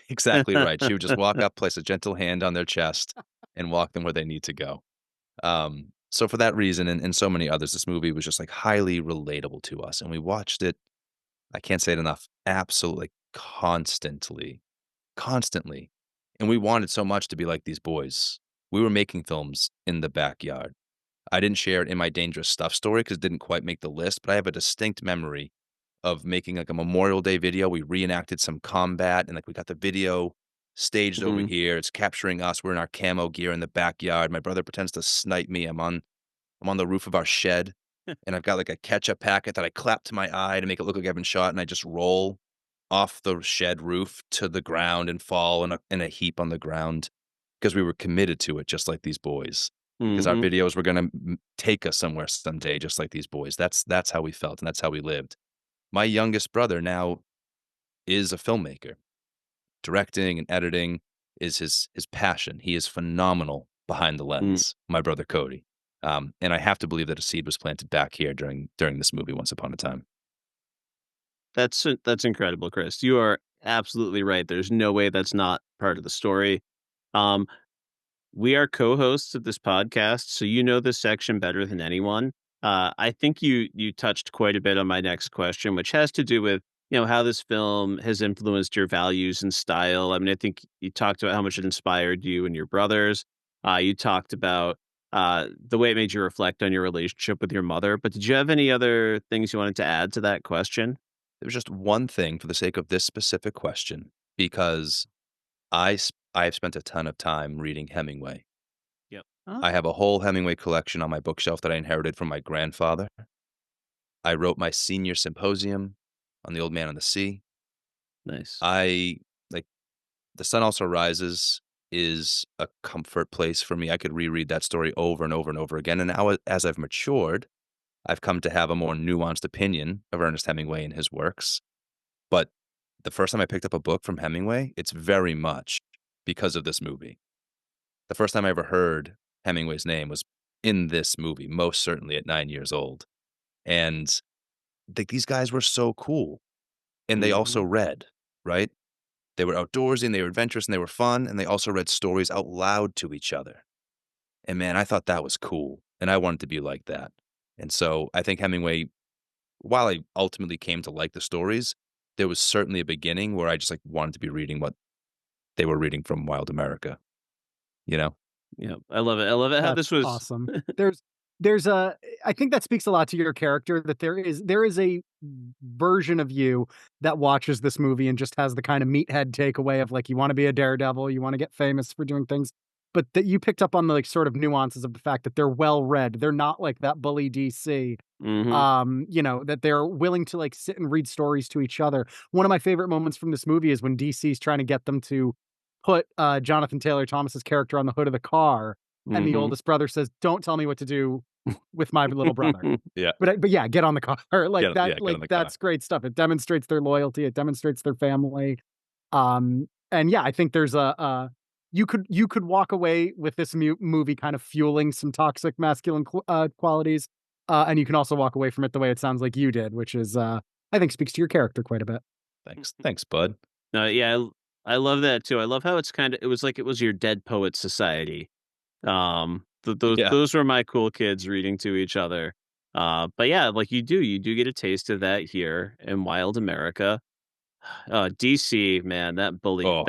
exactly right. She would just walk up, place a gentle hand on their chest, and walk them where they need to go. So for that reason and so many others, this movie was just, like, highly relatable to us, and we watched it, I can't say it enough, absolutely constantly. Constantly. And we wanted so much to be like these boys. We were making films in the backyard. I didn't share it in my Dangerous Stuff story because it didn't quite make the list, but I have a distinct memory of making, like, a Memorial Day video. We reenacted some combat, and, like, we got the video staged over Mhm. here. It's capturing us. We're in our camo gear in the backyard. My brother pretends to snipe me. I'm on the roof of our shed, and I've got, like, a ketchup packet that I clap to my eye to make it look like I've been shot, and I just roll off the shed roof to the ground and fall in a heap on the ground because we were committed to it just like these boys, because our Mhm. videos were gonna take us somewhere someday just like these boys. That's how we felt, and that's how we lived. My youngest brother now is a filmmaker. Directing and editing is his passion. He is phenomenal behind the Mm. lens, my brother Cody. And I have to believe that a seed was planted back here during this movie Once Upon a Time. That's incredible, Chris. You are absolutely right. There's no way that's not part of the story. Um, we are co-hosts of this podcast, so you know this section better than anyone. I think you touched quite a bit on my next question, which has to do with how this film has influenced your values and style. I mean, I think you talked about how much it inspired you and your brothers. You talked about the way it made you reflect on your relationship with your mother. But did you have any other things you wanted to add to that question? There's just one thing for the sake of this specific question, because I've spent a ton of time reading Hemingway. Yep. I have a whole Hemingway collection on my bookshelf that I inherited from my grandfather. I wrote my senior symposium on The Old Man and the Sea. Nice. I like, The Sun Also Rises is a comfort place for me. I could reread that story over and over and over again, and now as I've matured, I've come to have a more nuanced opinion of Ernest Hemingway and his works, but the first time I picked up a book from Hemingway, it's very much because of this movie. The first time I ever heard Hemingway's name was in this movie, most certainly at 9 years old, and, these guys were so cool, and they also Mhm. read, right? They were outdoorsy, and they were adventurous, and they were fun, and they also read stories out loud to each other, and man, I thought that was cool, and I wanted to be like that, and so I think Hemingway, while I ultimately came to like the stories, there was certainly a beginning where I just, wanted to be reading what they were reading from Wild America, you know? Yeah, I love it. I love it how That's this was. awesome. There's a I think that speaks a lot to your character that there is a version of you that watches this movie and just has the kind of meathead takeaway of, like, you wanna be a daredevil, you wanna get famous for doing things, but that you picked up on the, like, sort of nuances of the fact that they're well-read. They're not like that bully DC, Mhm. that they're willing to, like, sit and read stories to each other. One of my favorite moments from this movie is when DC's trying to get them to put, Jonathan Taylor Thomas's character on the hood of the car, and the Mhm. oldest brother says, "Don't tell me what to do with my little brother." Yeah. But yeah, get on the car. Get in the car. That's great stuff. It demonstrates their loyalty, it demonstrates their family. And yeah, I think there's you could walk away with this movie kind of fueling some toxic masculine qualities, and you can also walk away from it the way it sounds like you did, which is, I think speaks to your character quite a bit. Thanks, bud. No, yeah, I love that too. I love how it's kinda it was like it was your Dead Poets Society. Yeah. Those were my cool kids reading to each other. But yeah, like you do get a taste of that here in Wild America. DC, man, that bully, Oh,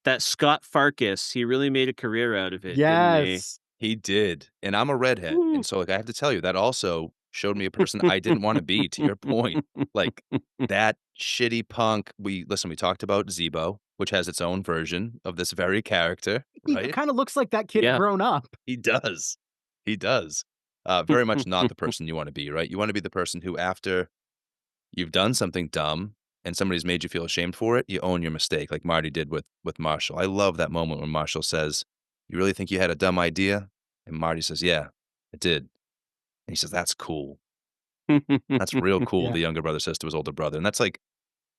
that Scott Farkas, he really made a career out of it, didn't he? Yes. he did, and I'm a redhead, Woo. and so, I have to tell you, that also showed me a person I didn't wanna be, to your point. Like, that shitty punk we talked about Zebo, which has its own version of this very character, He right? kinda looks like that kid Yeah. grown up. He does. He does. Very much not the person you wanna be, right? You wanna be the person who, after you've done something dumb and somebody's made you feel ashamed for it, you own your mistake, like Marty did with Marshall. I love that moment when Marshall says, "You really think you had a dumb idea?" And Marty says, "Yeah, I did." And he says, "That's cool. That's real cool," the Yeah. younger brother says to his older brother, and that's like,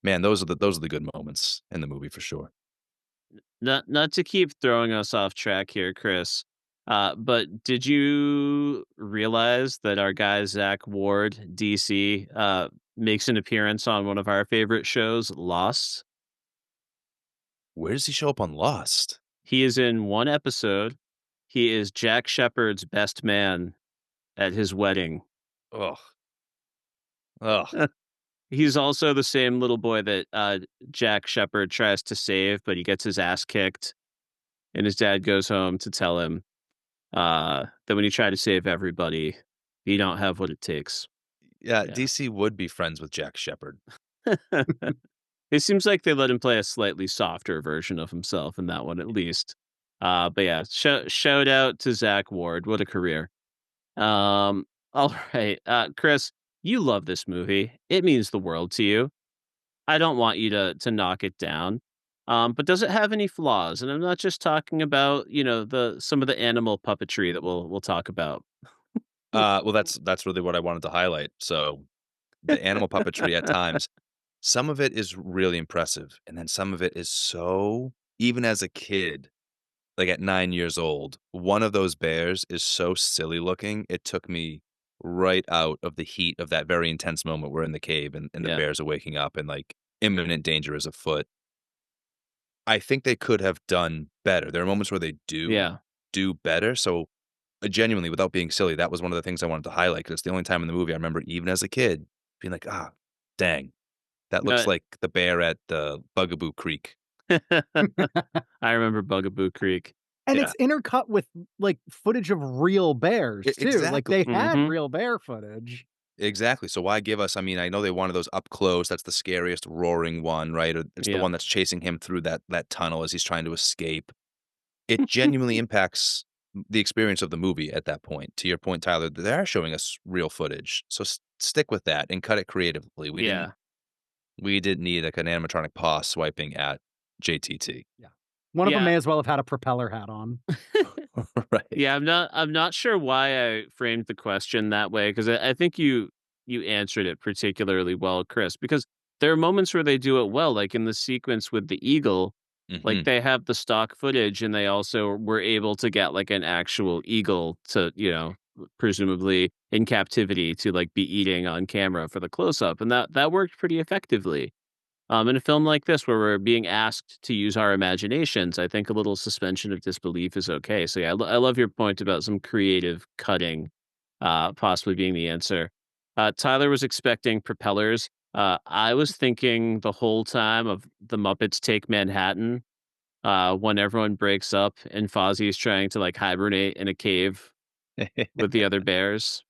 man, those are the good moments in the movie for sure. Not to keep throwing us off track here, Chris, but did you realize that our guy Zach Ward, DC, makes an appearance on one of our favorite shows, Lost? Where does he show up on Lost? He is in one episode. He is Jack Shepherd's best man at his wedding. Ugh. Ugh. He's also the same little boy that Jack Shepherd tries to save, but he gets his ass kicked, and his dad goes home to tell him that when you try to save everybody, you don't have what it takes. Yeah, Yeah. DC would be friends with Jack Shepherd. It seems like they let him play a slightly softer version of himself in that one, at least. But yeah, shout out to Zach Ward. What a career. All right, Chris, you love this movie. It means the world to you. I don't want you to knock it down. But does it have any flaws? And I'm not just talking about, the some of the animal puppetry that we'll talk about. Well, that's really what I wanted to highlight. So, the animal puppetry at times, some of it is really impressive, and then some of it is so, even as a kid, like at 9 years old, one of those bears is so silly looking, it took me right out of the heat of that very intense moment we're in the cave and the Yeah. bears are waking up and, like, imminent danger is afoot. I think they could have done better. There are moments where they Yeah. do better, so, genuinely, without being silly, that was one of the things I wanted to highlight because it's the only time in the movie I remember, even as a kid, being like, "Ah, dang, that looks No. like the bear at the Bugaboo Creek." I remember Bugaboo Creek. And Yeah. it's intercut with, like, footage of real E bears too, like, exactly. they had Mhm. real bear footage. Exactly, so why give us, I mean, I know they wanted those up close, that's the scariest roaring one, right? Or it's the Yeah. one that's chasing him through that tunnel as he's trying to escape. It genuinely impacts the experience of the movie at that point. To your point, Tyler, they are showing us real footage, so stick with that and cut it creatively. We didn't Yeah. We didn't need, like, an animatronic paw swiping at JTT. Yeah. One of them Yeah. may as well have had a propeller hat on. Right. Yeah, I'm not sure why I framed the question that way, 'cause I think you answered it particularly well, Chris, because there are moments where they do it well, like in the sequence with the eagle, like, Mhm. they have the stock footage, and they also were able to get, like, an actual eagle to, presumably in captivity to, like, be eating on camera for the close-up, and that worked pretty effectively. In a film like this, where we're being asked to use our imaginations, I think a little suspension of disbelief is okay. So yeah, I love your point about some creative cutting, possibly being the answer. Tyler was expecting propellers. I was thinking the whole time of the Muppets Take Manhattan, when everyone breaks up and Fozzie is trying to like hibernate in a cave with the other bears,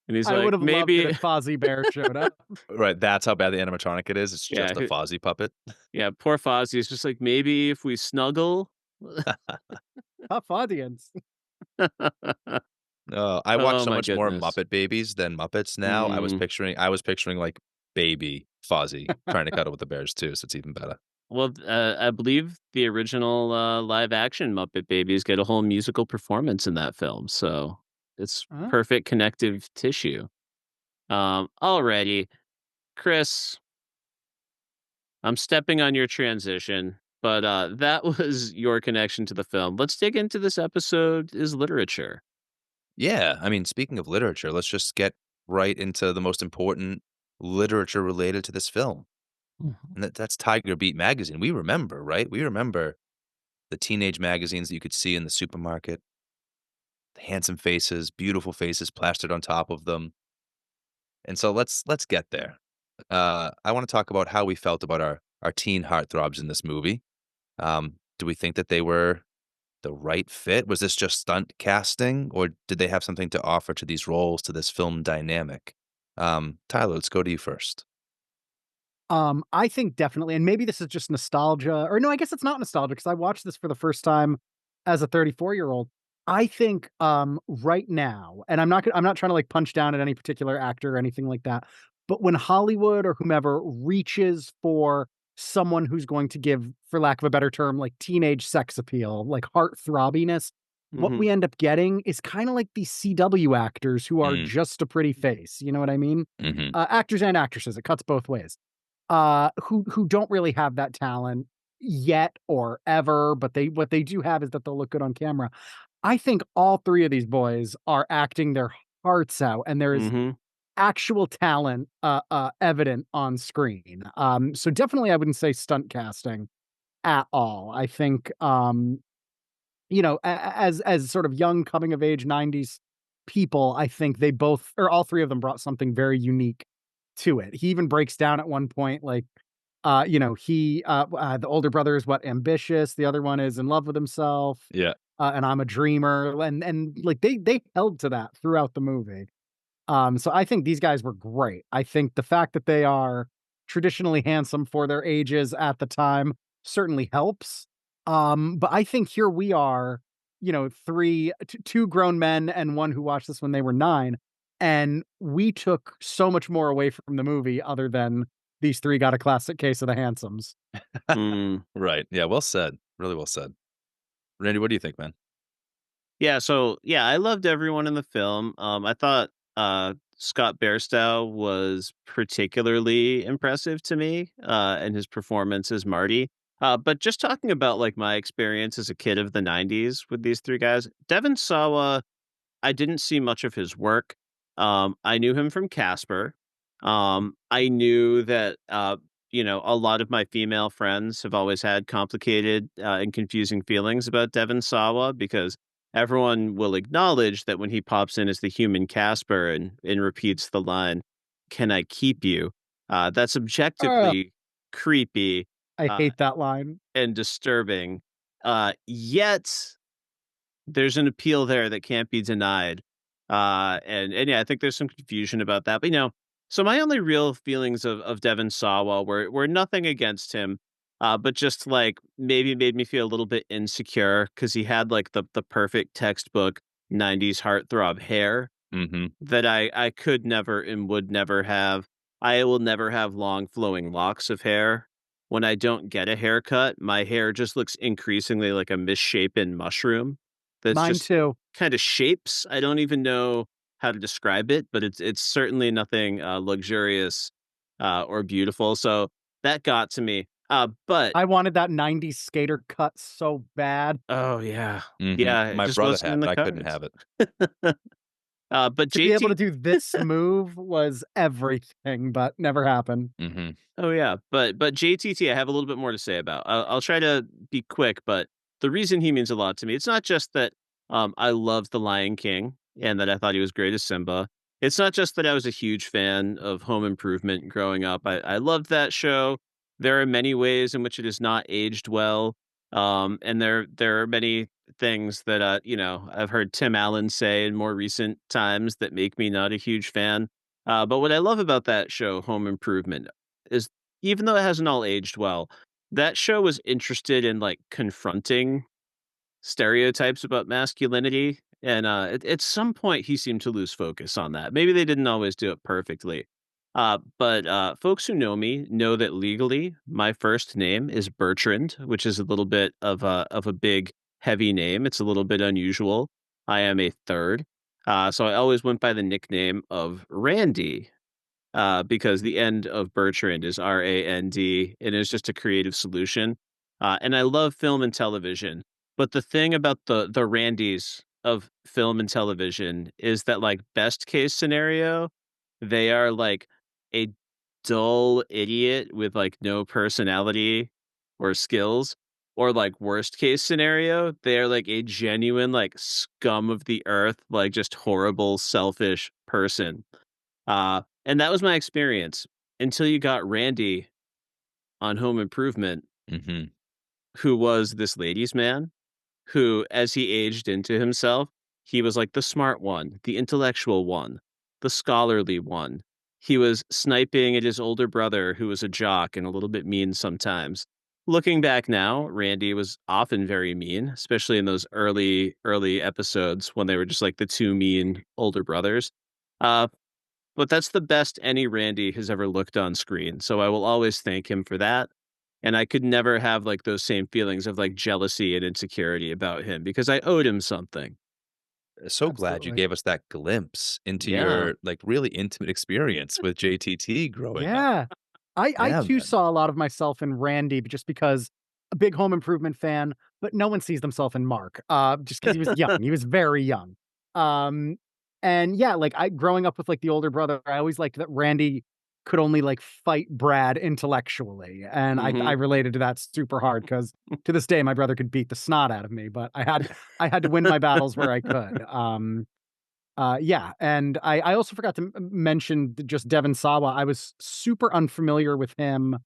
and he's I like, would have loved it maybe, if Fozzie Bear showed up. Right, that's how bad the animatronic it is, it's yeah, just a Fozzie puppet. yeah, poor Fozzie is just like, maybe if we snuggle. Tough audience. I watch Oh so my much more goodness. Muppet Babies than Muppets now, Mm. I was picturing, like, baby Fozzie trying to cuddle with the bears too, so it's even better. Well, I believe the original, live action Muppet Babies get a whole musical performance in that film, so it's Huh? perfect connective tissue. Alrighty, Chris, I'm stepping on your transition, but, that was your connection to the film. Let's dig into this episode is literature. Yeah, I mean, speaking of literature, let's just get right into the most important literature related to this film, Mhm. and that's Tiger Beat magazine. We remember, right? We remember the teenage magazines that you could see in the supermarket, the handsome faces, beautiful faces plastered on top of them. And so let's get there. I want to talk about how we felt about our teen heartthrobs in this movie. Do we think that they were the right fit? Was this just stunt casting, or did they have something to offer to these roles, to this film dynamic? Tyler, let's go to you first. I think definitely, and maybe this is just nostalgia, or no, I guess it's not nostalgia because I watched this for the first time as a 34-year-old. I think, right now, and I'm not trying to like punch down at any particular actor or anything like that, but when Hollywood or whomever reaches for someone who's going to give, for lack of a better term, like teenage sex appeal, like heart throbbiness, what Mhm, we end up getting is kind of like these CW actors who are Mm, just a pretty face. You know what I mean? mhm, Actors and actresses. It cuts both ways, who don't really have that talent yet or ever, but they what they do have is that they'll look good on camera. I think all 3 of these boys are acting their hearts out, and there is mhm, actual talent, evident on screen. So definitely I wouldn't say stunt casting at all. I think, as sort of young coming of age '90s people, I think they both or all 3 of them brought something very unique to it. He even breaks down at one point, like, the older brother is what, ambitious, the other one is in love with himself, yeah. and I'm a dreamer, and, like, they held to that throughout the movie. So I think these guys were great. I think the fact that they are traditionally handsome for their ages at the time certainly helps. But I think here we are, 2 grown men and one who watched this when they were 9, and we took so much more away from the movie other than these 3 got a classic case of the handsomes. mm. Right. Yeah, well said. Really well said. Randy, what do you think, man? Yeah, so, yeah, I loved everyone in the film. I thought, Scott Bairstow was particularly impressive to me, and his performance as Marty. But just talking about, like, my experience as a kid of the '90s with these 3 guys, Devon Sawa, I didn't see much of his work. I knew him from Casper. I knew that, a lot of my female friends have always had complicated and confusing feelings about Devon Sawa because everyone will acknowledge that when he pops in as the human Casper and repeats the line, "Can I keep you?" That's Ugh, objectively creepy I uh, hate that line. and disturbing. Yet there's an appeal there that can't be denied. And yeah, I think there's some confusion about that. But so my only real feelings of Devon Sawa were nothing against him, but just like maybe made me feel a little bit insecure because he had like the perfect textbook '90s heartthrob hair Mhm. that I could never and would never have. I will never have long flowing locks of hair. When I don't get a haircut, my hair just looks increasingly like a misshapen mushroom that's Mine just too. kind of shapes. I don't even know how to describe it, but it's certainly nothing luxurious or beautiful. So that got to me. But I wanted that '90s skater cut so bad. oh yeah, Mhm. yeah, it My just brother wasn't had in it, the I couldn't cards. have it. But To be able to JT do this move was everything, but never happened. Mhm. Oh yeah, but JTT, I have a little bit more to say about. I'll try to be quick, but the reason he means a lot to me, it's not just that I love The Lion King and that I thought he was great as Simba. It's not just that I was a huge fan of Home Improvement growing up. I loved that show. There are many ways in which it has not aged well, and there are many things that I've heard Tim Allen say in more recent times that make me not a huge fan. But what I love about that show, Home Improvement, is even though it hasn't all aged well, that show was interested in, like, confronting stereotypes about masculinity, and, at some point, he seemed to lose focus on that. Maybe they didn't always do it perfectly. But folks who know me know that legally, my first name is Bertrand, which is a little bit of a big, heavy name. It's a little bit unusual. I am a third, so I always went by the nickname of Randy, because the end of Bertrand is Rand, and it's just a creative solution. And I love film and television, but the thing about the Randys of film and television is that, like, best case scenario, they are like a dull idiot with like no personality or skills. Or like worst case scenario, they're like a genuine like scum of the earth, like just horrible, selfish person. And that was my experience until you got Randy on Home Improvement, Mhm. who was this ladies' man, who, as he aged into himself, he was like the smart one, the intellectual one, the scholarly one. He was sniping at his older brother, who was a jock and a little bit mean sometimes. Looking back now, Randy was often very mean, especially in those early episodes when they were just like the two mean older brothers. Uh, But that's the best any Randy has ever looked on screen, so I will always thank him for that, and I could never have, like, those same feelings of, like, jealousy and insecurity about him because I owed him something. So glad you Absolutely. gave us that glimpse into Yeah. your, like, really intimate experience with JTT growing up. Yeah. I Yeah, too man. saw a lot of myself in Randy just because a big Home Improvement fan, but no one sees themselves in Mark, just because he was young, he was very young. Um, and yeah, like, I growing up with, like, the older brother, I always liked that Randy could only, like, fight Brad intellectually, and I Mhm. related to that super hard because to this day, my brother could beat the snot out of me, but I had to win my battles where I could. Yeah, and I also forgot to mention just Devon Sawa. I was super unfamiliar with him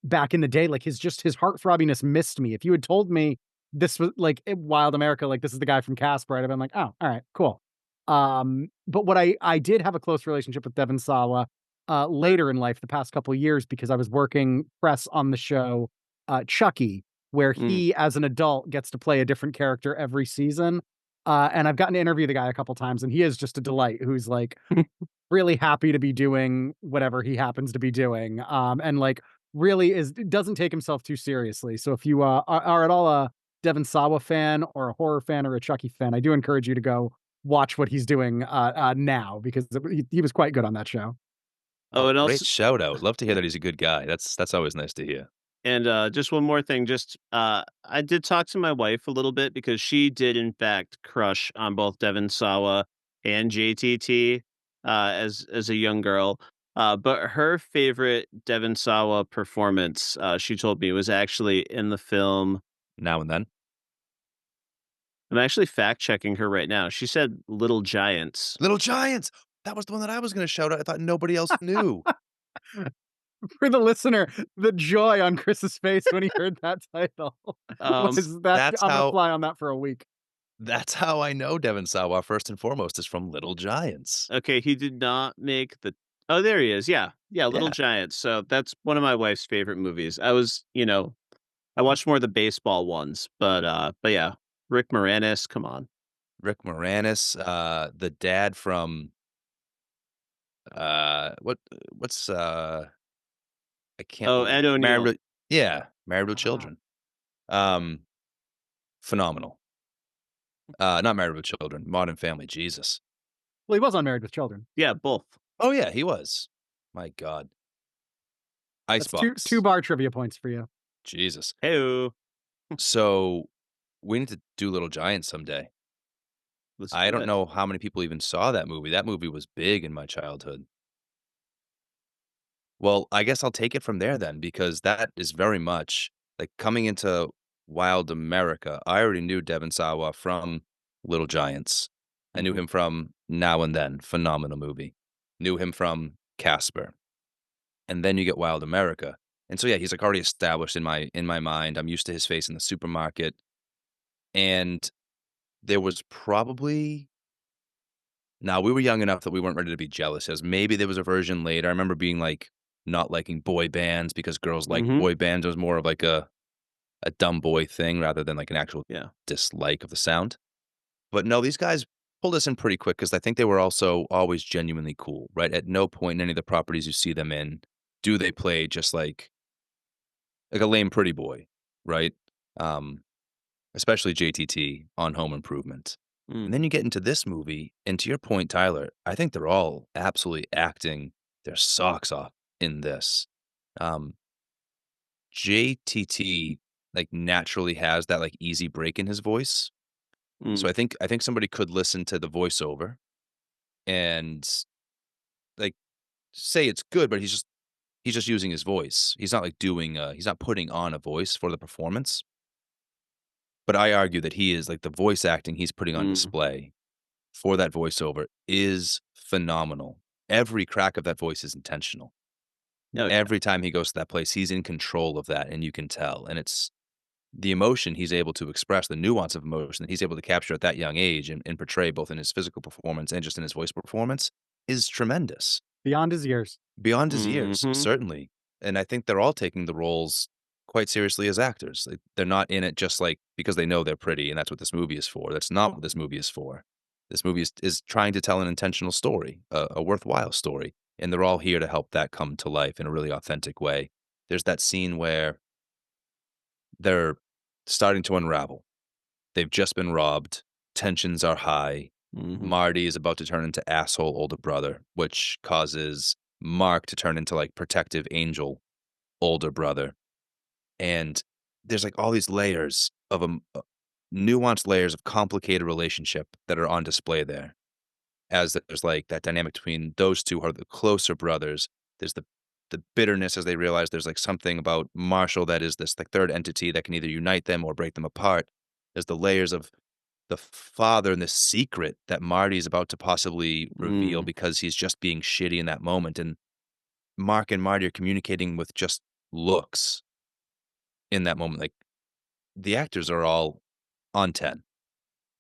back in the day. Like his heartthrobiness missed me. If you had told me this was like Wild America, like this is the guy from Casper, I'd have been like, oh, all right, cool. But what I did have a close relationship with Devon Sawa later in life, the past couple of years, because I was working press on the show Chucky, where Mm. he, as an adult, gets to play a different character every season. And I've gotten to interview the guy a couple times, and he is just a delight who's like really happy to be doing whatever he happens to be doing. And like really doesn't take himself too seriously. So if you are at all a Devon Sawa fan or a horror fan or a Chucky fan, I do encourage you to go watch what he's doing now because he was quite good on that show. Oh, Oh, and great also shout out. Love to hear that he's a good guy. That's always nice to hear. and, just one more thing, just, I did talk to my wife a little bit because she did in fact crush on both Devon Sawa and JTT, as a young girl, but her favorite Devon Sawa performance, she told me was actually in the film. Now and then. I'm actually fact checking her right now. She said Little Giants. Little Giants! That was the one that I was gonna shout out. I thought nobody else knew. For the listener, the joy on Chris's face when he heard that title Um, was that That's I'm gonna how fly on that for a week. that's how I know Devon Sawa first and foremost is from Little Giants. okay, he did not make the. Oh, there he is. Yeah, yeah, Little Yeah. Giants. So that's one of my wife's favorite movies. I watched more of the baseball ones, but yeah, Rick Moranis. Come on. Rick Moranis, the dad from What's, I can't Oh, believe Ed Married O'Neill. with yeah, Married with Ah. Children. Um, phenomenal. Not Married with Children, Modern Family, Jesus. Well, he was on Married with Children. Yeah, both. Oh, yeah, he was. My god. That's two Icebox, bar trivia points for you. Jesus. Heyo. So, we need to do Little Giants someday. Let's I do don't it. know how many people even saw that movie. That movie was big in my childhood. Well, I guess I'll take it from there then, because that is very much like coming into Wild America. I already knew Devon Sawa from Little Giants. I knew Mhm. him from Now and Then, phenomenal movie. Knew him from Casper. And then you get Wild America. And so yeah, he's like already established in my mind. I'm used to his face in the supermarket. And there was probably now, we were young enough that we weren't ready to be jealous, as maybe there was a version later. I remember being, like, not liking boy bands because girls liked Mhm. boy bands. It was more of, like, a dumb boy thing rather than, like, an actual Yeah. dislike of the sound. But no, these guys pulled us in pretty quick because I think they were also always genuinely cool, right? At no point in any of the properties you see them in do they play just like a lame pretty boy, right? Um Especially JTT on Home Improvement. And Mm. then you get into this movie, and to your point, Tyler, I think they're all absolutely acting their socks off in this. Um, JTT, like, naturally has that, like, easy break in his voice. So Mm. I think somebody could listen to the voiceover and, like, say it's good, but he's just using his voice. He's not, like, doing, he's not putting on a voice for the performance. But I argue that he is like, the voice acting he's putting on Mm. display for that voiceover is phenomenal. Every crack of that voice is intentional. Oh, yeah. Every time he goes to that place, he's in control of that, and you can tell, and it's the emotion he's able to express, the nuance of emotion that he's able to capture at that young age and portray both in his physical performance and just in his voice performance is tremendous. Beyond his years. Beyond his years, Mhm. certainly, and I think they're all taking the roles quite seriously as actors. Like, they're not in it just, like, because they know they're pretty and that's what this movie is for. That's not what this movie is for. This movie is trying to tell an intentional story, a worthwhile story, and they're all here to help that come to life in a really authentic way. There's that scene where they're starting to unravel. They've just been robbed, tensions are high. Mhm. Marty is about to turn into asshole older brother, which causes Mark to turn into, like, protective angel older brother, and there's, like, all these layers of, nuanced layers of complicated relationship that are on display there, as there's, like, that dynamic between those 2 are the closer brothers. There's the bitterness as they realize there's, like, something about Marshall that is this, like, 3rd entity that can either unite them or break them apart. There's the layers of the father and the secret that Marty's about to possibly reveal Mm. because he's just being shitty in that moment, and Mark and Marty are communicating with just looks in that moment. Like, the actors are all on 10.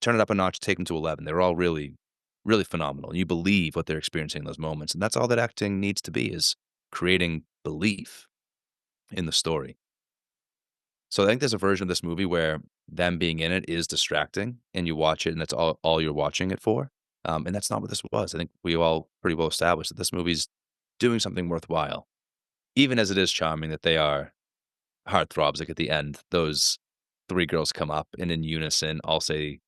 Turn it up a notch, take them to 11. They're all really, really phenomenal. You believe what they're experiencing in those moments, and that's all that acting needs to be is creating belief in the story. So I think there's a version of this movie where them being in it is distracting, and you watch it, and that's all you're watching it for. And that's not what this was. I think we all pretty well established that this movie's doing something worthwhile, even as it is charming that they are heartthrobs. Like, at the end, those 3 girls come up and in unison all say,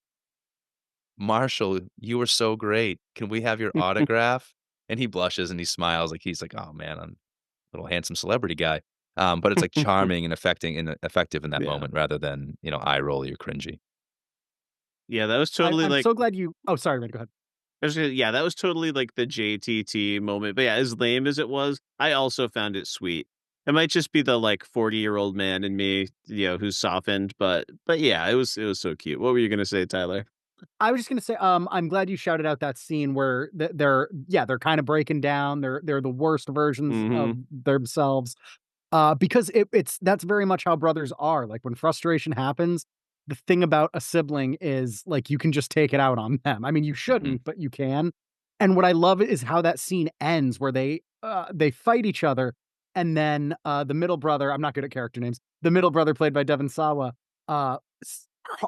"Marshall, you were so great. Can we have your autograph?" And he blushes and he smiles like he's like, "Oh, man, I'm a little handsome celebrity guy." But it's, like, charming and affecting and effective in that Yeah. moment rather than, eye rolly or cringy. Yeah, that was I totally I'm like so glad you oh, sorry, Red, go ahead. yeah, that was totally like the JTT moment, but yeah, as lame as it was, I also found it sweet. It might just be the, like, 40-year-old man in me, who's softened, but yeah, it was so cute. What were you gonna say, Tyler? I was just gonna say, I'm glad you shouted out that scene where they're yeah, they're kinda breaking down, they're the worst versions of Mhm. themselves. Because it's that's very much how brothers are. Like, when frustration happens, the thing about a sibling is, like, you can just take it out on them. I mean, you Mhm. shouldn't, but you can. And what I love is how that scene ends where they fight each other, and then, the middle brother I'm not good at character names. The middle brother played by Devon Sawa, uh,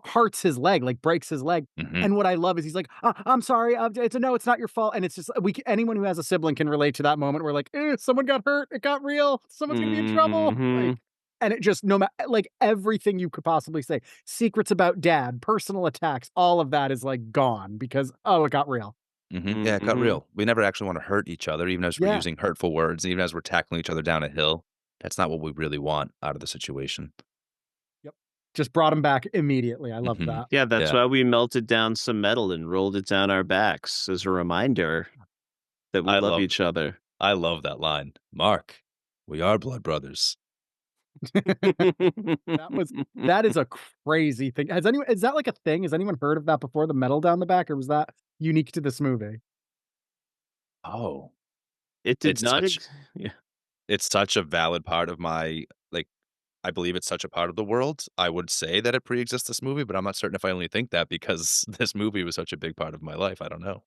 hearts his leg, like breaks his leg. Mhm, And what I love is he's like, "I'm sorry, it's a no, it's not your fault." And it's just anyone who has a sibling can relate to that moment where like, someone got hurt, it got real, someone's gonna be in trouble, like, Mhm. and it just no matter like everything you could possibly say, secrets about dad, personal attacks, all of that is like gone because it got real. mhm. Yeah, it got Mhm. real. We never actually wanna hurt each other, even as we're Yeah, using hurtful words, even as we're tackling each other down a hill. That's not what we really want out of the situation. yep, just brought him back immediately. I love Mhm. that. Yeah, that's Yeah, why we melted down some metal and rolled it down our backs as a reminder that we I love love each other. I love that line. "Mark, we are blood brothers." That was that is a crazy thing. Has anyone is that like a thing? Has anyone heard of that before, the metal down the back, or was that unique to this movie? Oh, It did it's not such ex yeah. it's such a valid part of my like, I believe it's such a part of the world. I would say that it preexists this movie, but I'm not certain if I only think that because this movie was such a big part of my life. I don't know.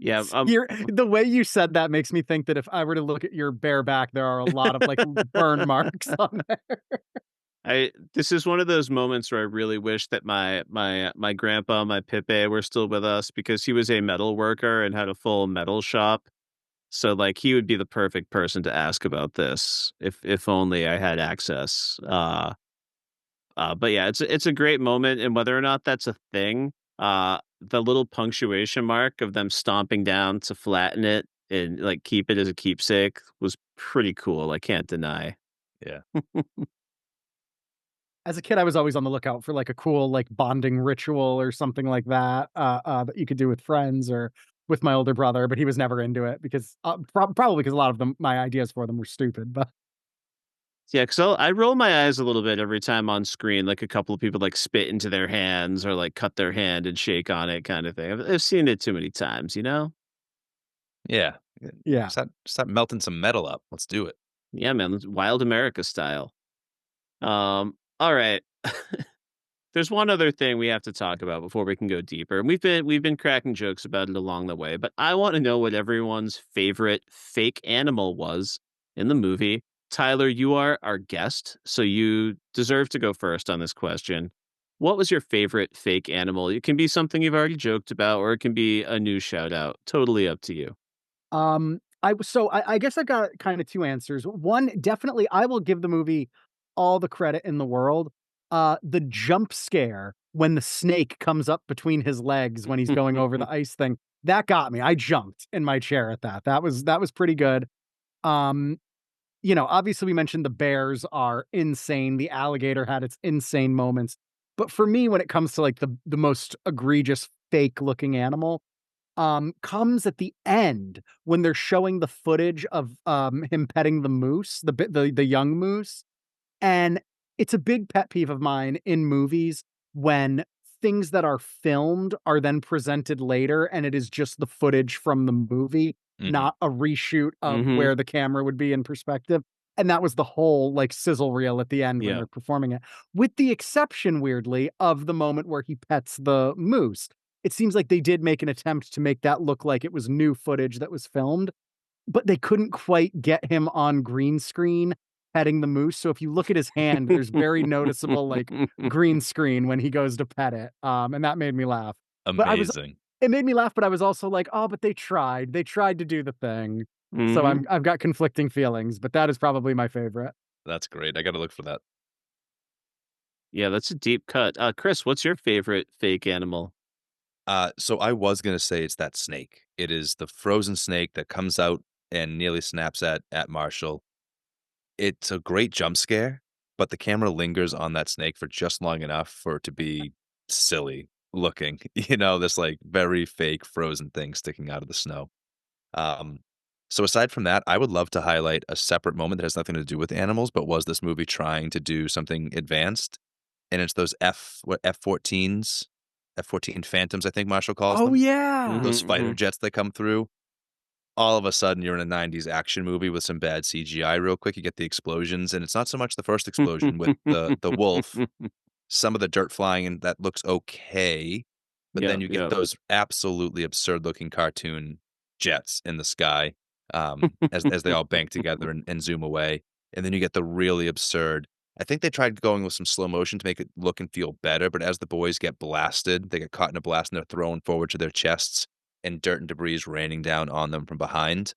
Yeah, You're the way you said that makes me think that if I were to look at your bare back, there are a lot of, like, burn marks on there. I this is one of those moments where I really wish that my grandpa, my Pepe were still with us because he was a metal worker and had a full metal shop. So, like, he would be the perfect person to ask about this if only I had access. But yeah, it's a great moment, and whether or not that's a thing, the little punctuation mark of them stomping down to flatten it and, like, keep it as a keepsake was pretty cool, I can't deny. Yeah. As a kid, I was always on the lookout for, like, a cool, like, bonding ritual or something like that, that you could do with friends or with my older brother, but he was never into it because, probably because a lot of them my ideas for them were stupid, but Yeah, 'cause I roll my eyes a little bit every time on screen, like, a couple of people, like, spit into their hands or, like, cut their hand and shake on it kinda thing. I've seen it too many times, you know? Yeah. yeah. Stop melting some metal up. Let's do it. Yeah, man, it's wild America style. Alright. There's one other thing we have to talk about before we can go deeper, and we've been cracking jokes about it along the way, but I wanna know what everyone's favorite fake animal was in the movie. Tyler, you are our guest, so you deserve to go first on this question. What was your favorite fake animal? It can be something you've already joked about, or it can be a new shout out. Totally up to you. I guess I got kind of 2 answers. One, definitely, I will give the movie all the credit in the world. The jump scare when the snake comes up between his legs when he's going over the ice thing, that got me. I jumped in my chair at that. That was pretty good. Um, obviously we mentioned the bears are insane. The alligator had its insane moments. But for me, when it comes to like the most egregious fake looking animal, comes at the end when they're showing the footage of, him petting the moose, the young moose, and it's a big pet peeve of mine in movies when things that are filmed are then presented later and it is just the footage from the movie, Mhm. not a reshoot of Mhm. where the camera would be in perspective, and that was the whole, like, sizzle reel at the end when Yeah. they're performing it, with the exception, weirdly, of the moment where he pets the moose. It seems like they did make an attempt to make that look like it was new footage that was filmed, but they couldn't quite get him on green screen petting the moose, so if you look at his hand, there's very noticeable, like, green screen when he goes to pet it, and that made me laugh. But I was Amazing. it made me laugh, but I was also like, "Oh, but they tried to do the thing." So Mhm. I've got conflicting feelings, but that is probably my favorite. That's great. I gotta look for that. Yeah, that's a deep cut. Chris, what's your favorite fake animal? So I was gonna say it's that snake. It is the frozen snake that comes out and nearly snaps at Marshall. It's a great jump scare, but the camera lingers on that snake for just long enough for it to be silly looking. This like very fake frozen thing sticking out of the snow. Um, so aside from that, I would love to highlight a separate moment that has nothing to do with animals, but was this movie trying to do something advanced? And it's those F-14s, F-14 Phantoms, I think Marshall calls Oh, them. yeah! Those Mhm, fighter mhm. jets that come through. All of a sudden, you're in a '90s action movie with some bad CGI real quick. You get the explosions, and it's not so much the first explosion with the wolf, some of the dirt flying and that looks okay, but then Yep, you get yep. those absolutely absurd looking cartoon jets in the sky, as they all bank together and zoom away, and then you get the really absurd, I think they tried going with some slow motion to make it look and feel better, but as the boys get blasted, they get caught in a blast and they're thrown forward to their chests, and dirt and debris is raining down on them from behind.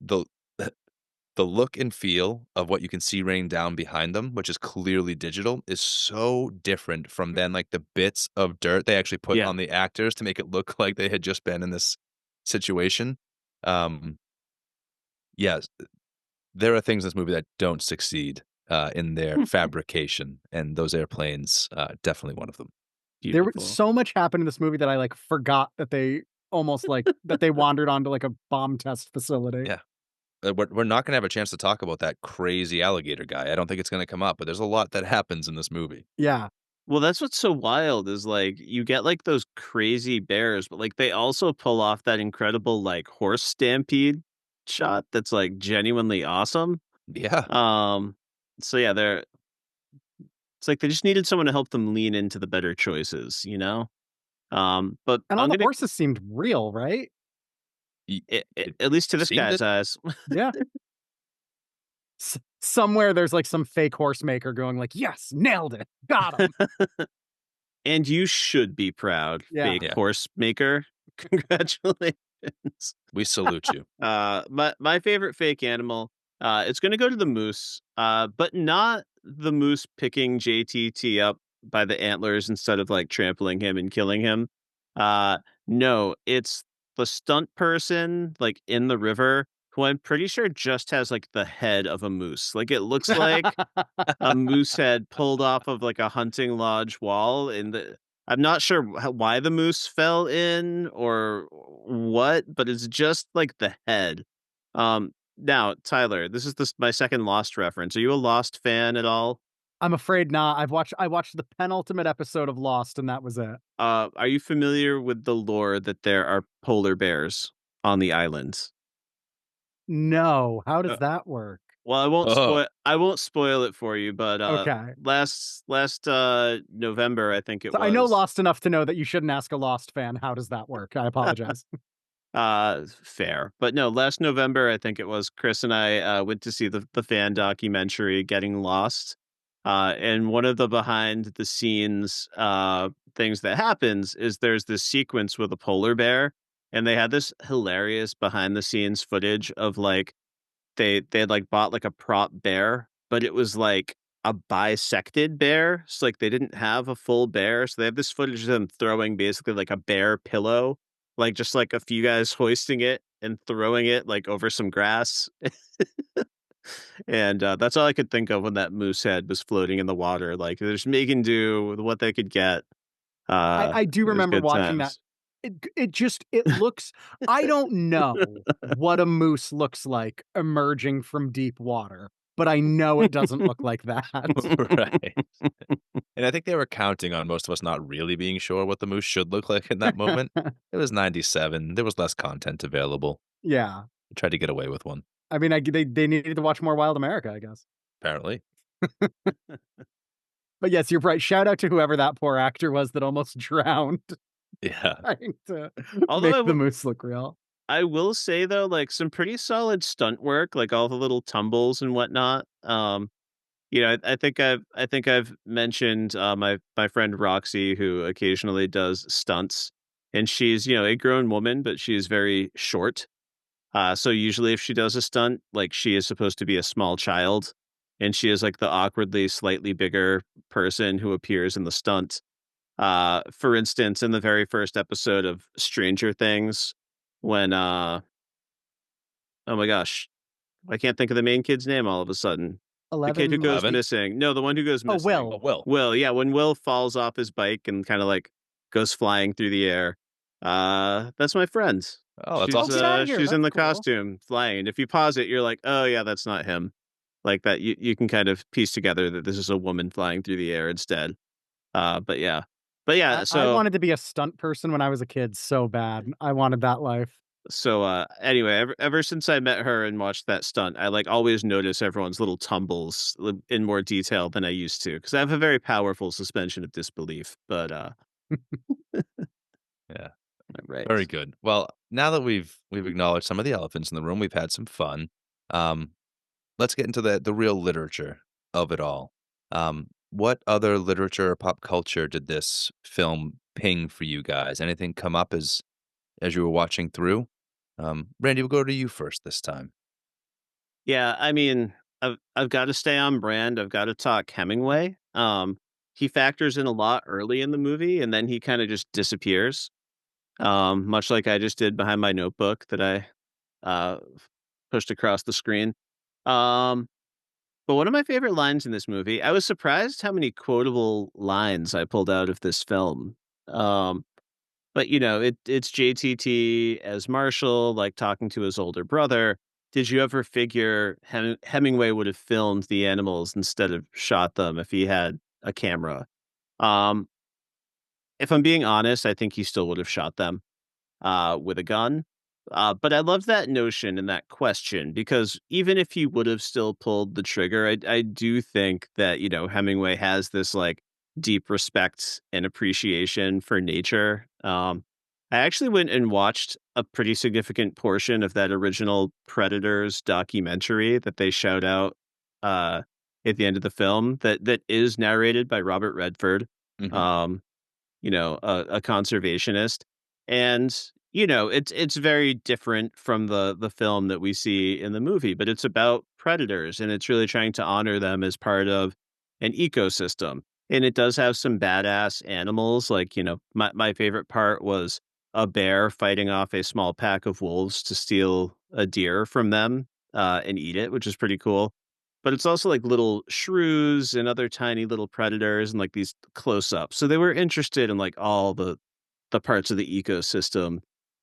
The the look and feel of what you can see raining down behind them, which is clearly digital, is so different from then, like, the bits of dirt they actually put Yeah. on the actors to make it look like they had just been in this situation. Um, yes, there are things in this movie that don't succeed, in their fabrication, and those airplanes, definitely one of them. There was Beautiful. so much happened in this movie that I, like, forgot that they almost, like that they wandered onto, like, a bomb test facility. Yeah. We're not gonna have a chance to talk about that crazy alligator guy. I don't think it's gonna come up, but there's a lot that happens in this movie. Yeah. Well, that's what's so wild is, like, you get, like, those crazy bears, but, like, they also pull off that incredible, like, horse stampede shot that's, like, genuinely awesome. Yeah. Um, so yeah, it's like they just needed someone to help them lean into the better choices, you know? But And all I'm the gonna horses seemed real, right? Y at least to it this seemed guy's it. eyes. Yeah. Somewhere there's, like, some fake horse maker going like, "Yes, nailed it. Got him." And you should be proud, Yeah. fake Yeah. horse maker. Congratulations. We salute you. My favorite fake animal, it's gonna go to the moose, but not the moose picking JTT up by the antlers instead of, like, trampling him and killing him. Uh, no, it's the stunt person, like, in the river who I'm pretty sure just has, like, the head of a moose. Like, it looks like a moose head pulled off of, like, a hunting lodge wall, and I'm not sure why the moose fell in or what, but it's just, like, the head. Now, Tyler, this is my second Lost reference. Are you a Lost fan at all? I'm afraid not. I watched the penultimate episode of Lost, and that was it. Are you familiar with the lore that there are polar bears on the island? No, how Uh, does that work? well, Oh, I won't spoil it for you, but, Okay. last November, I think it So I know was. Lost enough to know that you shouldn't ask a Lost fan, how does that work? I apologize. Fair. But no, last November, I think it was, Kris and I went to see the fan documentary Getting Lost. And one of the behind the scenes things that happens is there's this sequence with a polar bear, and they had this hilarious behind the scenes footage of, like, they had, like, bought, like, a prop bear, but it was, like, a bisected bear, so, like, they didn't have a full bear, so they have this footage of them throwing basically, like, a bear pillow, like, just, like, a few guys hoisting it and throwing it, like, over some grass, and, that's all I could think of when that moose head was floating in the water, like, they're just making do with what they could get. I do It was remember good watching that. times. It just it looks I don't know what a moose looks like emerging from deep water, but I know it doesn't look like that. right. And I think they were counting on most of us not really being sure what the moose should look like in that moment. It was '97, there was less content available. Yeah. We tried to get away with one, I mean, they needed to watch more Wild America, I guess. apparently. But yes, you're right. Shout out to whoever that poor actor was that almost drowned Yeah. trying to Although make the moose look real. I will say though, like, some pretty solid stunt work, like all the little tumbles and whatnot. I think I've mentioned my friend Roxy, who occasionally does stunts, and she's, a grown woman, but she's very short. So usually if she does a stunt, like, she is supposed to be a small child, and she is like the awkwardly slightly bigger person who appears in the stunt. For instance, in the very first episode of Stranger Things, when oh my gosh, I can't think of the main kid's name all of a sudden. The kid who 11 goes 11? missing. No, the one who goes Oh, missing. Oh, Will. Will. Will, yeah, when Will falls off his bike and kinda, like, goes flying through the air. That's my friend. Oh, that's Oh, get awesome. out of here. She's in That's the cool. costume flying, and if you pause it, you're like, "Oh, yeah, that's not him." Like that, you can kind of piece together that this is a woman flying through the air instead. But yeah. But yeah, I wanted to be a stunt person when I was a kid so bad. I wanted that life. anyway, ever since I met her and watched that stunt, I, like, always notice everyone's little tumbles in more detail than I used to, because I have a very powerful suspension of disbelief, but, Yeah. Very right. good. Well, now that we've acknowledged some of the elephants in the room, we've had some fun. Um, let's get into the real literature of it all. What other literature or pop culture did this film ping for you guys? Anything come up as you were watching through? Randy, we'll go to you first this time. Yeah, I mean, I've gotta stay on brand, I've gotta talk Hemingway. He factors in a lot early in the movie, and then he kinda just disappears, much like I just did behind my notebook that I, pushed across the screen. Um, but one of my favorite lines in this movie, I was surprised how many quotable lines I pulled out of this film. Um But, it's JTT as Marshall, like, talking to his older brother. Did you ever figure Hemingway would have filmed the animals instead of shot them if he had a camera? Um, if I'm being honest, I think he still would have shot them with a gun. But I love that notion and that question because even if he would have still pulled the trigger, I do think that, Hemingway has this like deep respect and appreciation for nature. I actually went and watched a pretty significant portion of that original Predators documentary that they shout out uh, at the end of the film that is narrated by Robert Redford. Mhm. Um, a conservationist. And, it's very different from the film that we see in the movie, but it's about predators and it's really trying to honor them as part of an ecosystem. And it does have some badass animals. Like, my favorite part was a bear fighting off a small pack of wolves to steal a deer from them and eat it, which is pretty cool. But it's also like little shrews and other tiny little predators and like these close ups. So they were interested in like all the parts of the ecosystem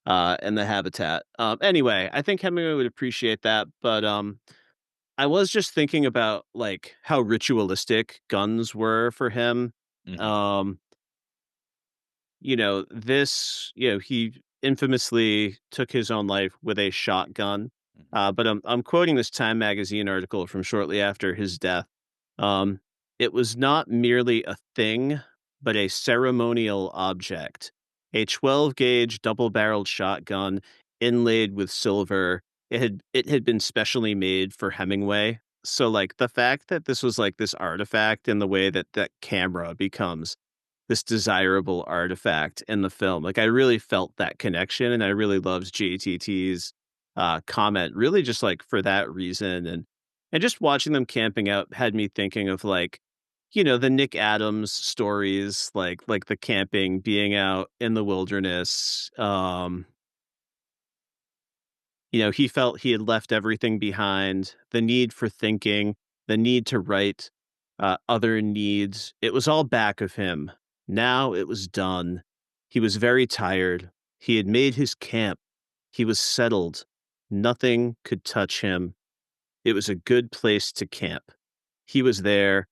and the habitat. Anyway, I think Hemingway would appreciate that. But I was just thinking about like how ritualistic guns were for him. Mhm. Um, he infamously took his own life with a shotgun. Mhm. But I'm quoting this Time magazine article from shortly after his death. Um, it was not merely a thing, but a ceremonial object. A 12 gauge double barreled shotgun inlaid with silver. It had been specially made for Hemingway. So like the fact that this was like this artifact and the way that that camera becomes this desirable artifact in the film. Like I really felt that connection and I really loved JTT's comment really just like for that reason and just watching them camping out had me thinking of like the Nick Adams stories like the camping being out in the wilderness. He felt he had left everything behind, the need for thinking, the need to write, other needs. It was all back of him. Now it was done. He was very tired. He had made his camp. He was settled. Nothing could touch him. It was a good place to camp. He was there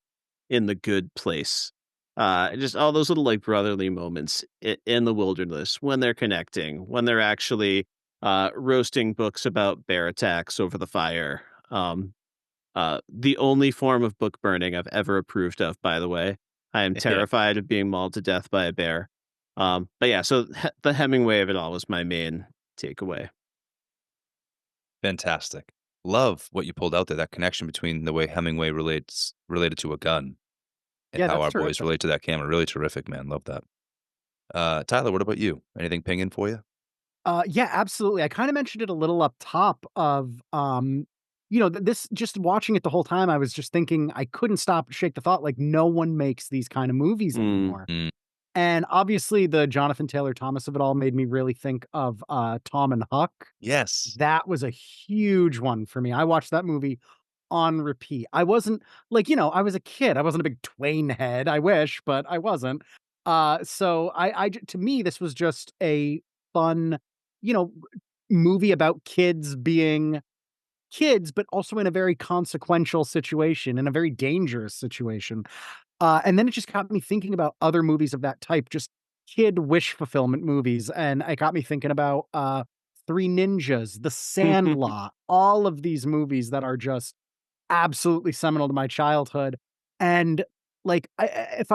in the good place. Just all those little like brotherly moments in the wilderness when they're connecting, when they're actually roasting books about bear attacks over the fire. The only form of book burning I've ever approved of, by the way. I am Yeah, terrified of being mauled to death by a bear. But yeah, so the Hemingway of it all was my main takeaway. fantastic. Love what you pulled out there, that connection between the way Hemingway related to a gun and Yeah, how that's our boys terrific. relate to that camera. Really terrific, man. Love that. Tyler, what about you? Anything pinging for you? Yeah, absolutely. I kinda mentioned it a little up top of, this just watching it the whole time, I was just thinking I couldn't stop shake the thought, like, no one makes these kind of movies Mm. anymore. Mm, And obviously, the Jonathan Taylor Thomas of it all made me really think of, Tom and Huck. yes. That was a huge one for me. I watched that movie on repeat. I wasn't like, I was a kid. I wasn't a big Twain head. I wish, but I wasn't. So to me, this was just a fun, you know, movie about kids being kids, but also in a very consequential situation, in a very dangerous situation. And then it just got me thinking about other movies of that type, just kid wish fulfillment movies, and it got me thinking about, Three Ninjas, The Sandlot, all of these movies that are just absolutely seminal to my childhood, and, like, if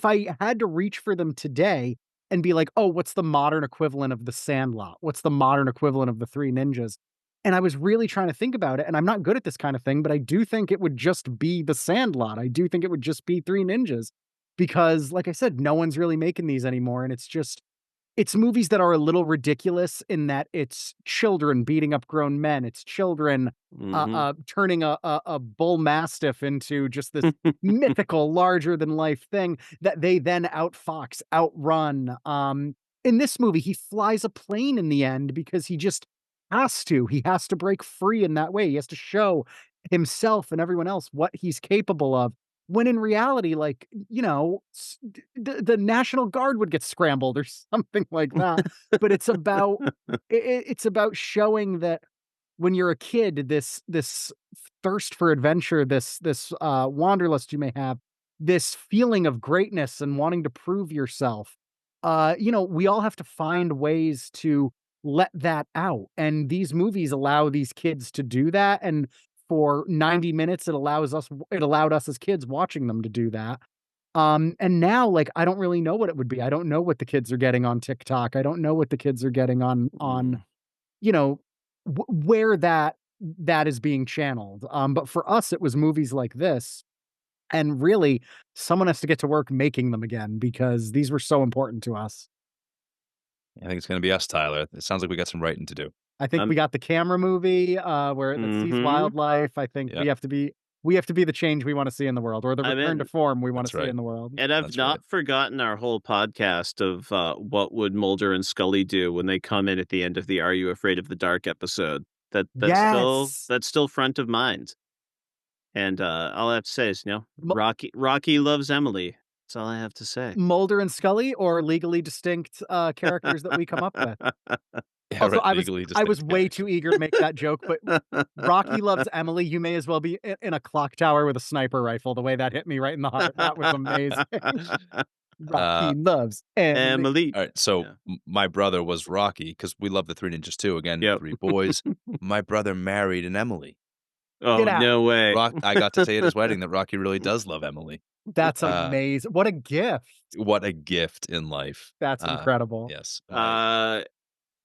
I had to reach for them today and be like, "Oh, what's the modern equivalent of The Sandlot? What's the modern equivalent of The Three Ninjas?" And I was really trying to think about it, and I'm not good at this kind of thing, but I do think it would just be The Sandlot. I do think it would just be Three Ninjas because, like I said, no one's really making these anymore, and it's movies that are a little ridiculous in that it's children beating up grown men. It's children, Mhm. turning a bull mastiff into just this mythical, larger than life thing that they then outfox, outrun. In this movie, he flies a plane in the end because he just has to. He has to break free in that way. He has to show himself and everyone else what he's capable of. When in reality, like, the National Guard would get scrambled or something like that. But it's about showing that when you're a kid, this thirst for adventure, this wanderlust you may have, this feeling of greatness and wanting to prove yourself, we all have to find ways to let that out, and these movies allow these kids to do that, and for 90 minutes, it allowed us as kids watching them to do that. And now, like, I don't really know what it would be. I don't know what the kids are getting on TikTok. I don't know what the kids are getting on, Mm. you know, where that is being channeled. But for us, it was movies like this, and really, someone has to get to work making them again because these were so important to us. I think it's gonna be us, Tyler. It sounds like we got some writing to do. I think I'm we got the camera movie, where that sees Mhm. wildlife. I think Yep, we have to be the change we wanna see in the world, or the I'm return to in. form we wanna that's see right. in the world. And I've That's right. not forgotten our whole podcast of, what would Mulder and Scully do when they come in at the end of the "Are You Afraid of the Dark" episode. Yes! That's still front of mind. And, all I have to say is, Mu Rocky loves Emily. That's all I have to say. Mulder and Scully or legally distinct, characters that we come up with. Yeah, Also, right, I legally was distinct way too character. eager to make that joke, but Rocky Loves Emily, you may as well be in a clock tower with a sniper rifle, the way that hit me right in the heart. That was amazing. Uh, Rocky Loves Emily. Emily. alright, so Yeah. my brother was Rocky because we love the Three Ninjas too, again, Yep. 3 boys. My brother married an Emily. Get Oh, out. no way. I got to say at his wedding that Rocky really does love Emily. That's Uh, amazing. What a gift. what a gift in life. That's incredible. Yes, Uh,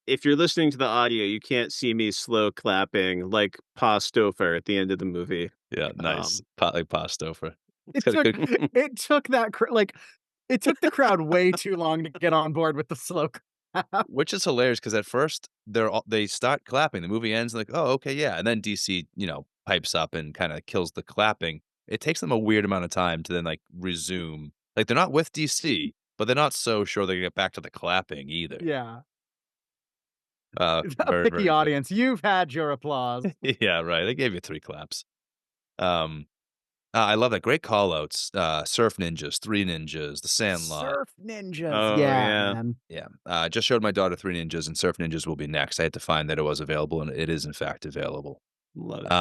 if you're listening to the audio, you can't see me slow clapping like Pa Stouffer at the end of the movie. yeah, nice. Um, Pot like pasta for it's It got a took good it took that cr like, it took the crowd way too long to get on board with the slow clap. which is hilarious because at first, they start clapping, the movie ends, like, "Oh, okay, yeah," and then DC, pipes up and kinda kills the clapping. It takes them a weird amount of time to then, like, resume. Like, they're not with DC, but they're not so sure they get back to the clapping either. Yeah. A Very, picky very good. audience. You've had your applause. Yeah, right, they gave you 3 claps. Um, I love that, great call outs, Surf Ninjas, Three Ninjas, The Sandlot. Surf ninjas. oh, Yeah, yeah. man. Yeah, just showed my daughter Three Ninjas, and Surf Ninjas will be next. I had to find that it was available, and it is in fact available. Love it.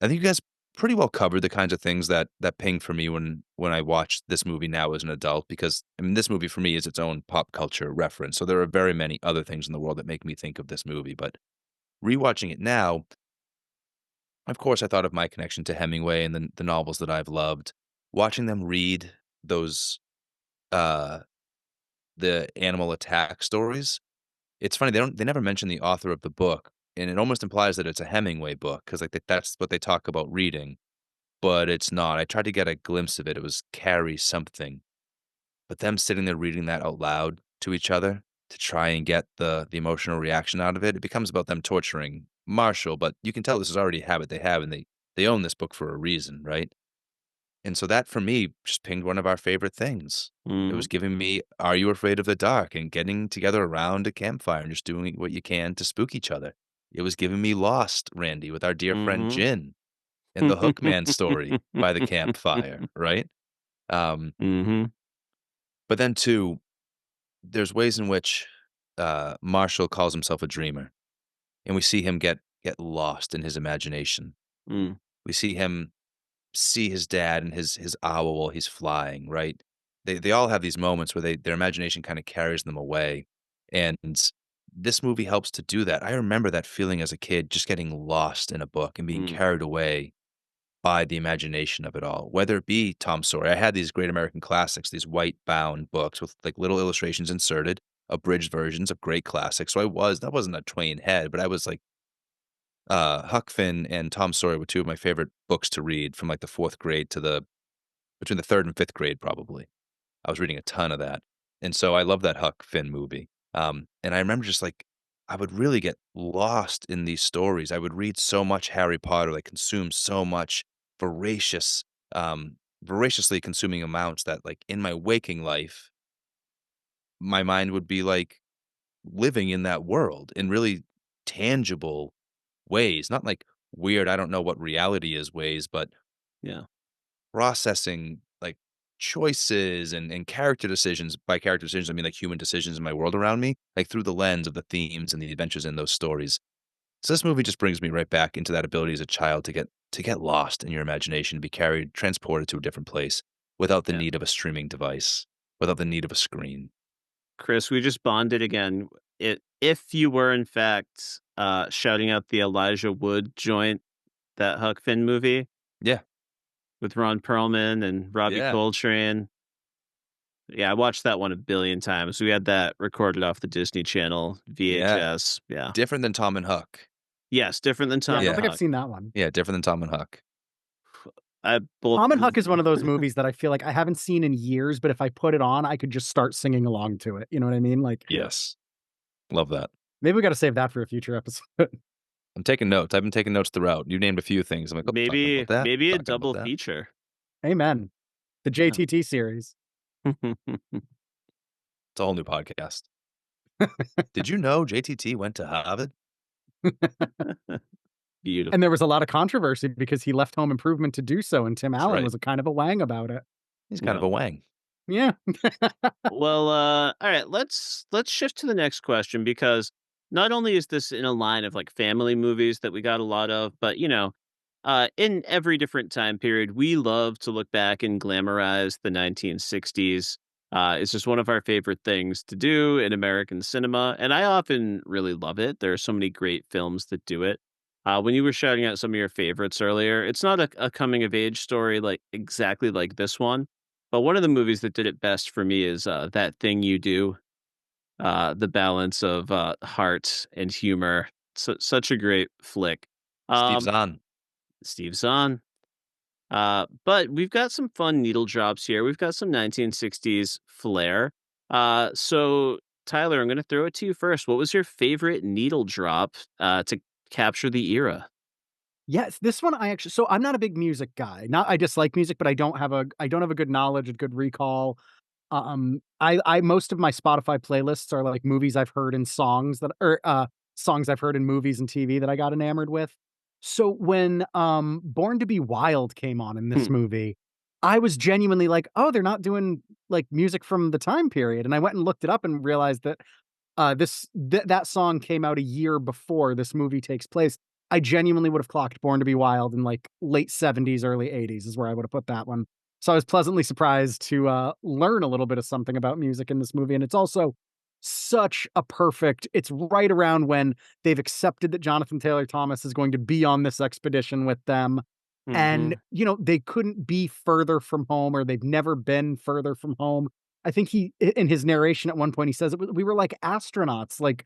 I think you guys pretty well covered the kinds of things that ping for me when I watch this movie now as an adult, because, I mean, this movie for me is its own pop culture reference, so there are very many other things in the world that make me think of this movie, but rewatching it now, of course, I thought of my connection to Hemingway and the novels that I've loved. Watching them read those, uh, the animal attack stories. It's funny, they never mention the author of the book, and it almost implies that it's a Hemingway book because, like, that's what they talk about reading, but it's not. I tried to get a glimpse of it. It was Carrie something, but them sitting there reading that out loud to each other to try and get the emotional reaction out of it, it becomes about them torturing Marshall, but you can tell this is already a habit they have, and they own this book for a reason, right? And so that for me just pinged one of our favorite things. It was Mhm. giving me Are You Afraid of the Dark and getting together around a campfire and just doing what you can to spook each other. It was giving me Lost, Randy, with our dear friend Mhm. Jin and the Hookman story by the campfire, right? Um, Mhm. but then too, there's ways in which Marshall calls himself a dreamer, and we see him get lost in his imagination. Mm. We see him see his dad and his owl while he's flying, right? They all have these moments where their imagination kinda carries them away, and this movie helps to do that. I remember that feeling as a kid, just getting lost in a book and being Mm. carried away by the imagination of it all, whether it be Tom Sawyer. I had these great American classics, these white bound books with, like, little illustrations inserted, abridged versions of great classics, so that wasn't a Twain head, but I was, like, Huck Finn and Tom Sawyer were two of my favorite books to read from, like, the 4th grade to the between the 3rd and 5th grade, probably. I was reading a ton of that, and so I love that Huck Finn movie, and I remember just, like, I would really get lost in these stories. I would read so much Harry Potter, like, consume so much voracious, voraciously consuming amounts that, like, in my waking life, my mind would be, like, living in that world in really tangible ways, not like weird, I don't know what reality is ways, but Yeah. processing, like, choices and character decisions. By character decisions, I mean, like, human decisions in my world around me, like, through the lens of the themes and the adventures in those stories. So this movie just brings me right back into that ability as a child to get lost in your imagination, be carried, transported to a different place without the Yeah. need of a streaming device, without the need of a screen. Chris, we just bonded again. If you were in fact shouting out the Elijah Wood joint, that Huck Finn movie Yeah, with Ron Perlman and Robbie yeah, Coltrane. Yeah, I watched that one a billion times. We had that recorded off the Disney Channel yeah. VHS. Yeah. Different than Tom and Huck. Yes, different than Yeah, I Tom don't and Yeah, think I've Huck. seen that one. yeah, different than Tom and Huck. I both Tom and Huck is one of those movies that I feel like I haven't seen in years, but if I put it on, I could just start singing along to it. You know what I mean? Like, yeah. Yes. Love that. maybe we got to save that for a future episode. I'm taking notes. I've been taking notes throughout. You named a few things. I'm like, "Oh, talking about that, Maybe a talking about double that." feature. Amen. The Yeah. JTT series. It's a whole new podcast. Did you know JTT went to Harvard? And there Beautiful. was a lot of controversy because he left Home Improvement to do so, and Tim That's Allen right. was a kind of a wang about it. He's kind of Yeah. a wang. Yeah. Well, all right, let's shift to the next question because not only is this in a line of like family movies that we got a lot of, but in every different time period, we love to look back and glamorize the 1960s. It's just one of our favorite things to do in American cinema, and I often really love it. There are so many great films that do it. When you were shouting out some of your favorites earlier, it's not a coming of age story like exactly like this one, but one of the movies that did it best for me is, That Thing You Do, the balance of, heart and humor. Such a great flick. Steve Um, Zahn. Steve Zahn. But we've got some fun needle drops here. We've got some 1960s flair. So Tyler, I'm gonna throw it to you first. What was your favorite needle drop, to capture the era? Yes, this one I actually so I'm not a big music guy. Not I dislike music, but I don't have a good knowledge, a good recall. I most of my Spotify playlists are like movies I've heard in songs that or songs I've heard in movies and TV that I got enamored with. So when Born to Be Wild came on in this Hmm, movie, I was genuinely like, "Oh, they're not doing like music from the time period." And I went and looked it up and realized that that song came out a year before this movie takes place. I genuinely would have clocked Born to Be Wild in, like, late '70s, early '80s is where I would have put that one. So I was pleasantly surprised to, learn a little bit of something about music in this movie, and it's also such a perfect it's right around when they've accepted that Jonathan Taylor Thomas is going to be on this expedition with them, and, mhm. they couldn't be further from home, or they've never been further from home. I think in his narration at one point, he says we were like astronauts, like,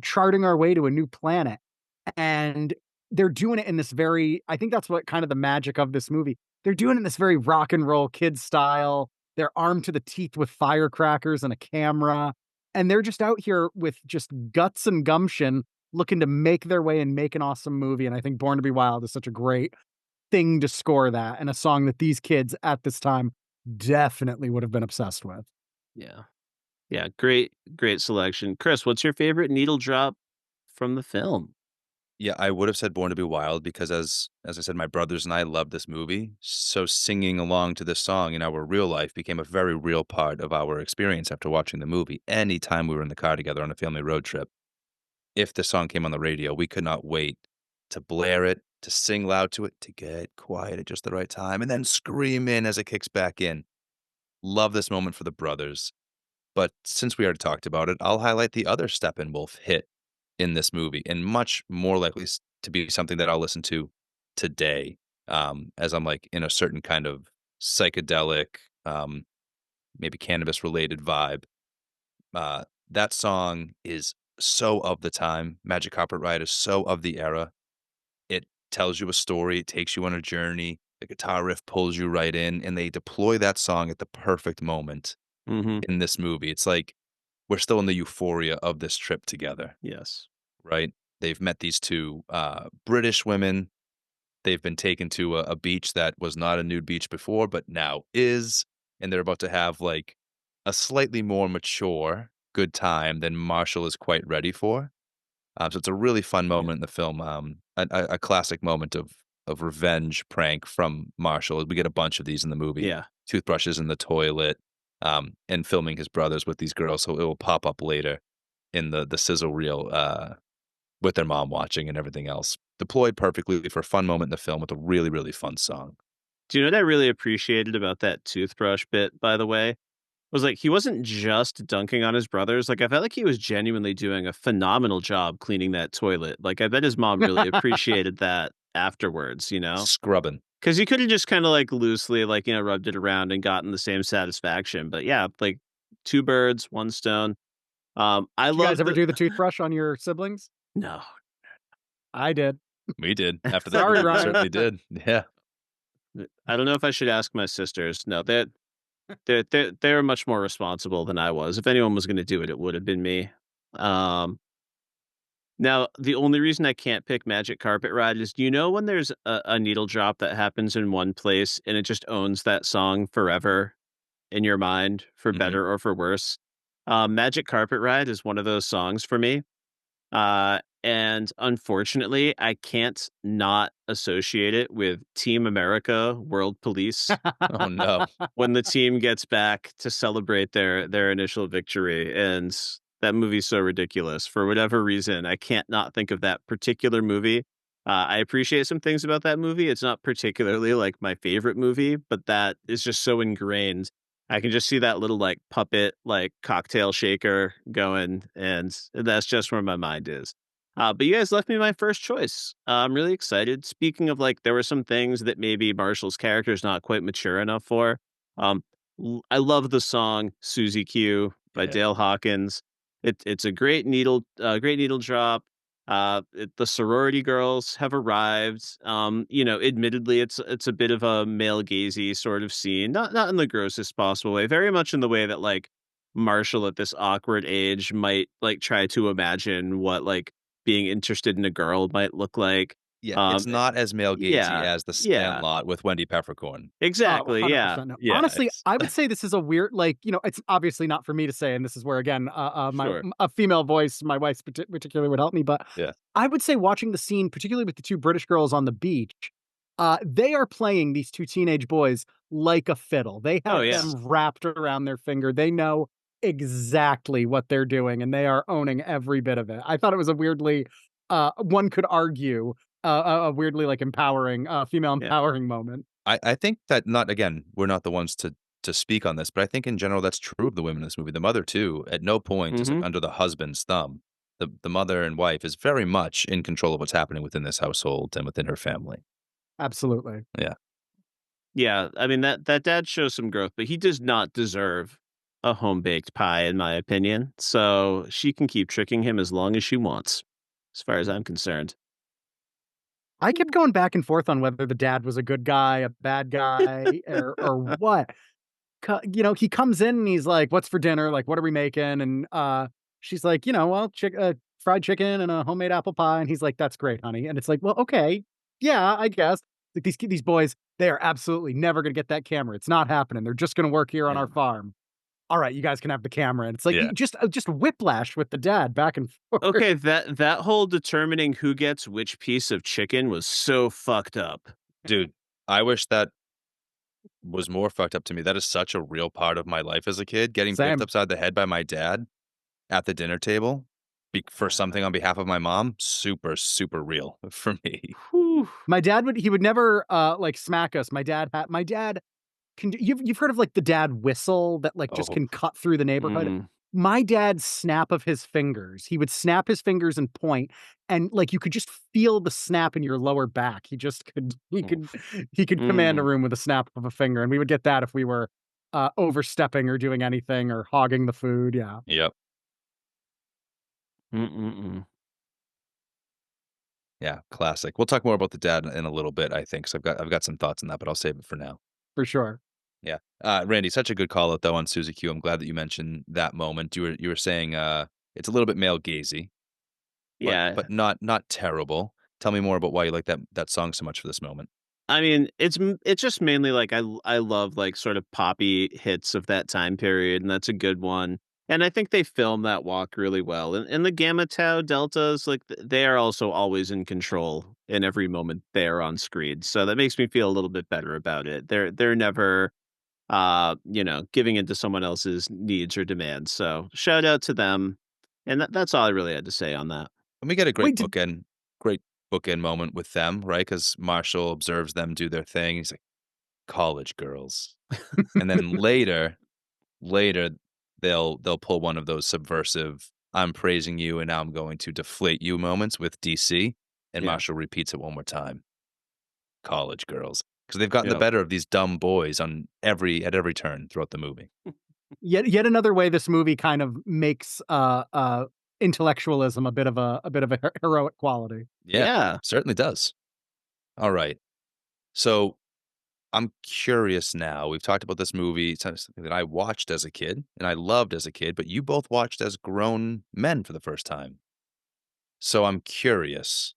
charting our way to a new planet, and they're doing it in this very I think that's what kind of the magic of this movie. They're doing it in this very rock and roll kid style. They're armed to the teeth with firecrackers and a camera, and they're just out here with just guts and gumption looking to make their way and make an awesome movie, and I think Born to Be Wild is such a great thing to score that, and a song that these kids at this time definitely would have been obsessed with. Yeah. Yeah, great selection. Chris, what's your favorite needle drop from the film? Yeah, I would have said Born to Be Wild because as I said, my brothers and I love this movie, so singing along to this song in our real life became a very real part of our experience after watching the movie. Anytime we were in the car together on a family road trip, if the song came on the radio, we could not wait to blare it, to sing loud to it, to get quiet at just the right time, and then scream in as it kicks back in. Love this moment for the brothers. But since we already talked about it, I'll highlight the other Steppenwolf hit in this movie, and much more likely to be something that I'll listen to today, as I'm like in a certain kind of psychedelic, maybe cannabis related vibe. That song is so of the time. Magic Carpet Ride is so of the era. tells you a story, it takes you on a journey, the guitar riff pulls you right in, and they deploy that song at the perfect moment Mhm. in this movie. It's like we're still in the euphoria of this trip together, Yes. right? They've met these 2, British women. They've been taken to a beach that was not a nude beach before, but now is, and they're about to have, like, a slightly more mature good time than Marshall is quite ready for. So it's a really fun Yeah. moment in the film, a classic moment of revenge prank from Marshall. We get a bunch of these in the movie. Yeah. Toothbrushes in the toilet, and filming his brothers with these girls, so it will pop up later in the sizzle reel, with their mom watching and everything else. Deployed perfectly for a fun moment in the film with a really, really fun song. Do you know what I really appreciated about that toothbrush bit, by the way? Was like he wasn't just dunking on his brothers. Like I felt like he was genuinely doing a phenomenal job cleaning that toilet. Like I bet his mom really appreciated that afterwards, you know? Scrubbing. Because he could have just kind of like loosely, like, you know, rubbed it around and gotten the same satisfaction. But yeah, like two birds, one stone. I Did you guys love ever the do the toothbrush on your siblings? no. I did. We did. After that Sorry, movie, we Ryan. certainly did. Yeah. I don't know if I should ask my sisters. No, they're much more responsible than I was. If anyone was going to do it, it would have been me. Um, Now, the only reason I can't pick Magic Carpet Ride is, you know, when there's a needle drop that happens in one place and it just owns that song forever in your mind, for Mhm. better or for worse. Magic Carpet Ride is one of those songs for me. And unfortunately, I can't not associate it with Team America World Police Oh, no. when the team gets back to celebrate their initial victory, and that movie's so ridiculous. For whatever reason, I can't not think of that particular movie. I appreciate some things about that movie. It's not particularly like my favorite movie, but that is just so ingrained. I can just see that little like puppet, like cocktail shaker going, and that's just where my mind is. But you guys left me my first choice. I'm really excited. Speaking of like, there were some things that maybe Marshall's character is not quite mature enough for. Um, I love the song "Susie Q" by Yeah. Dale Hawkins. It's a great needle drop. The sorority girls have arrived. You know, admittedly, it's a bit of a male gazy sort of scene, not in the grossest possible way, very much in the way that like Marshall at this awkward age might like try to imagine what like being interested in a girl might look like. Yeah, it's Um, eh, not as male gazy yeah, as The yeah, Sandlot with Wendy Peppercorn. Oh, exactly. Yeah, 100% no. Yeah, Honestly, it's I would say this is a weird like, you know, it's obviously not for me to say, and this is where again, sure. a female voice, my wife particularly would help me, but yeah. I would say watching the scene, particularly with the 2 British girls on the beach, they are playing these 2 teenage boys like a fiddle. They Oh have yeah, them wrapped around their finger. They know exactly what they're doing, and they are owning every bit of it. I thought it was a weirdly, one could argue, a weirdly, like, empowering, female yeah. empowering moment. I think that not again, we're not the ones to speak on this, but I think in general that's true of the women in this movie. The mother too, at no point is like Hmm. under the husband's thumb. The mother and wife is very much in control of what's happening within this household and within her family. Absolutely. Yeah. Yeah, I mean that dad shows some growth, but he does not deserve a home baked pie, in my opinion. So she can keep tricking him as long as she wants, as far as I'm concerned. I kept going back and forth on whether the dad was a good guy, a bad guy, or what. You know, he comes in and he's like, "What's for dinner? Like, what are we making?" And, she's like, "You know, well, fried chicken and a homemade apple pie." And he's like, "That's great, honey." And it's like, "Well, okay. Yeah, I guess." Like, these boys, they are absolutely never gonna get that camera. It's not happening. They're just gonna work here on Yeah. our farm. "Alright, you guys can have the camera." And it's like, Yeah. you just whiplash with the dad back and forth. Okay, that whole determining who gets which piece of chicken was so fucked up. Dude, I wish that was more fucked up to me. That is such a real part of my life as a kid, getting biffed Same. upside the head by my dad at the dinner table for something on behalf of my mom, super, super real for me. Whew. My dad would he would never, like, smack us. My dad can do you've heard of, like, the dad whistle that, like, just Oh, can cut through the neighborhood? Mm, My dad's snap of his fingers, he would snap his fingers and point, and, like, you could just feel the snap in your lower back. He just could oof. he could command a Mm, room with a snap of a finger, and we would get that if we were, overstepping or doing anything or hogging the food, yeah. yep. mm, mm, mm. Yeah, classic. We'll talk more about the dad in a little bit, I think. So I've got some thoughts on that, but I'll save it for now. For sure. Yeah. Randy, such a good call out though on Suzy Q. I'm glad that you mentioned that moment. You were saying it's a little bit male gazy, but Yeah. not terrible. Tell me more about why you like that song so much for this moment. I mean, it's just mainly like I love like sort of poppy hits of that time period, and that's a good one. And I think they film that walk really well. And the gamma tau deltas, like they are also always in control in every moment they are on screen. So that makes me feel a little bit better about it. They're never giving into someone else's needs or demands. So shout out to them. And that's all I really had to say on that. And we get a Wait, did great bookend moment with them, right? Because Marshall observes them do their thing. He's like, college girls. And then later they'll pull one of those subversive I'm praising you and now I'm going to deflate you moments with DC, and Yeah. Marshall repeats it one more time. College girls. Because they've gotten the Yeah. better of these dumb boys on every turn throughout the movie. yet another way this movie kind of makes, intellectualism a bit of a heroic quality. Yeah, Yeah. certainly does. All right. So I'm curious now. We've talked about this movie. It's something that I watched as a kid and I loved as a kid, but you both watched as grown men for the first time. So I'm curious,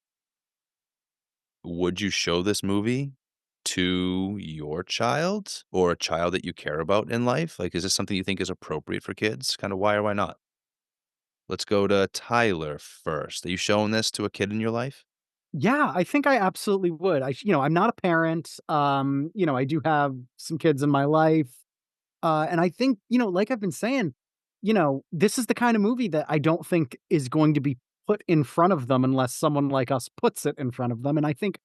would you show this movie to your child or a child that you care about in life? Like, is this something you think is appropriate for kids? Kind of why or why not? Let's go to Tyler first. Are you showing this to a kid in your life? Yeah, I think I absolutely would. I'm not a parent. I do have some kids in my life. And I think, like I've been saying, this is the kind of movie that I don't think is going to be put in front of them unless someone like us puts it in front of them. And I think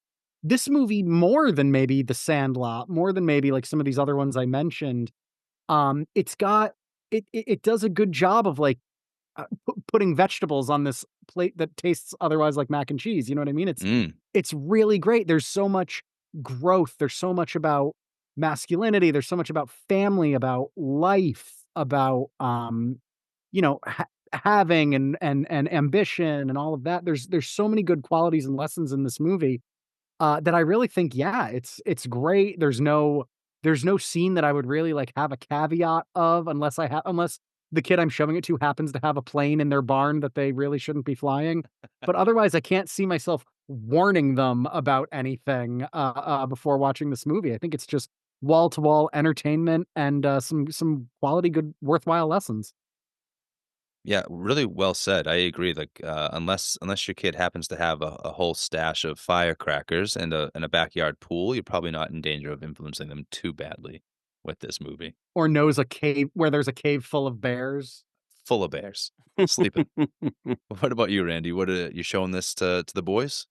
this movie, more than maybe The Sandlot, more than maybe like some of these other ones I mentioned, it's got it does a good job of like putting vegetables on this plate that tastes otherwise like mac and cheese, you know what I mean? Mm, It's really great. There's so much growth, there's so much about masculinity, there's so much about family, about life, about, having and ambition and all of that. There's so many good qualities and lessons in this movie, that I really think, yeah, it's great. There's no scene that I would really, like, have a caveat of unless the kid I'm showing it to happens to have a plane in their barn that they really shouldn't be flying. But otherwise, I can't see myself warning them about anything, before watching this movie. I think it's just wall-to-wall entertainment and, some quality, good, worthwhile lessons. yeah, really well said. I agree. Like, unless your kid happens to have a whole stash of firecrackers and a backyard pool, you're probably not in danger of influencing them too badly with this movie. Or knows a cave where there's a cave full of bears. Full of bears, sleeping. What about you, Randy? What you showing this to the boys?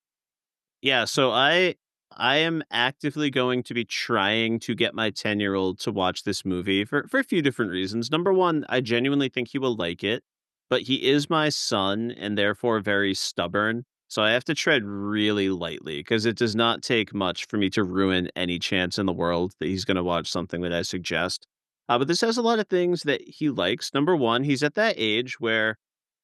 Yeah, so I am actively going to be trying to get my 10-year-old to watch this movie for a few different reasons. Number 1, I genuinely think he will like it, but he is my son and therefore very stubborn. So I have to tread really lightly because it does not take much for me to ruin any chance in the world that he's going to watch something that I suggest. But this has a lot of things that he likes. Number 1, he's at that age where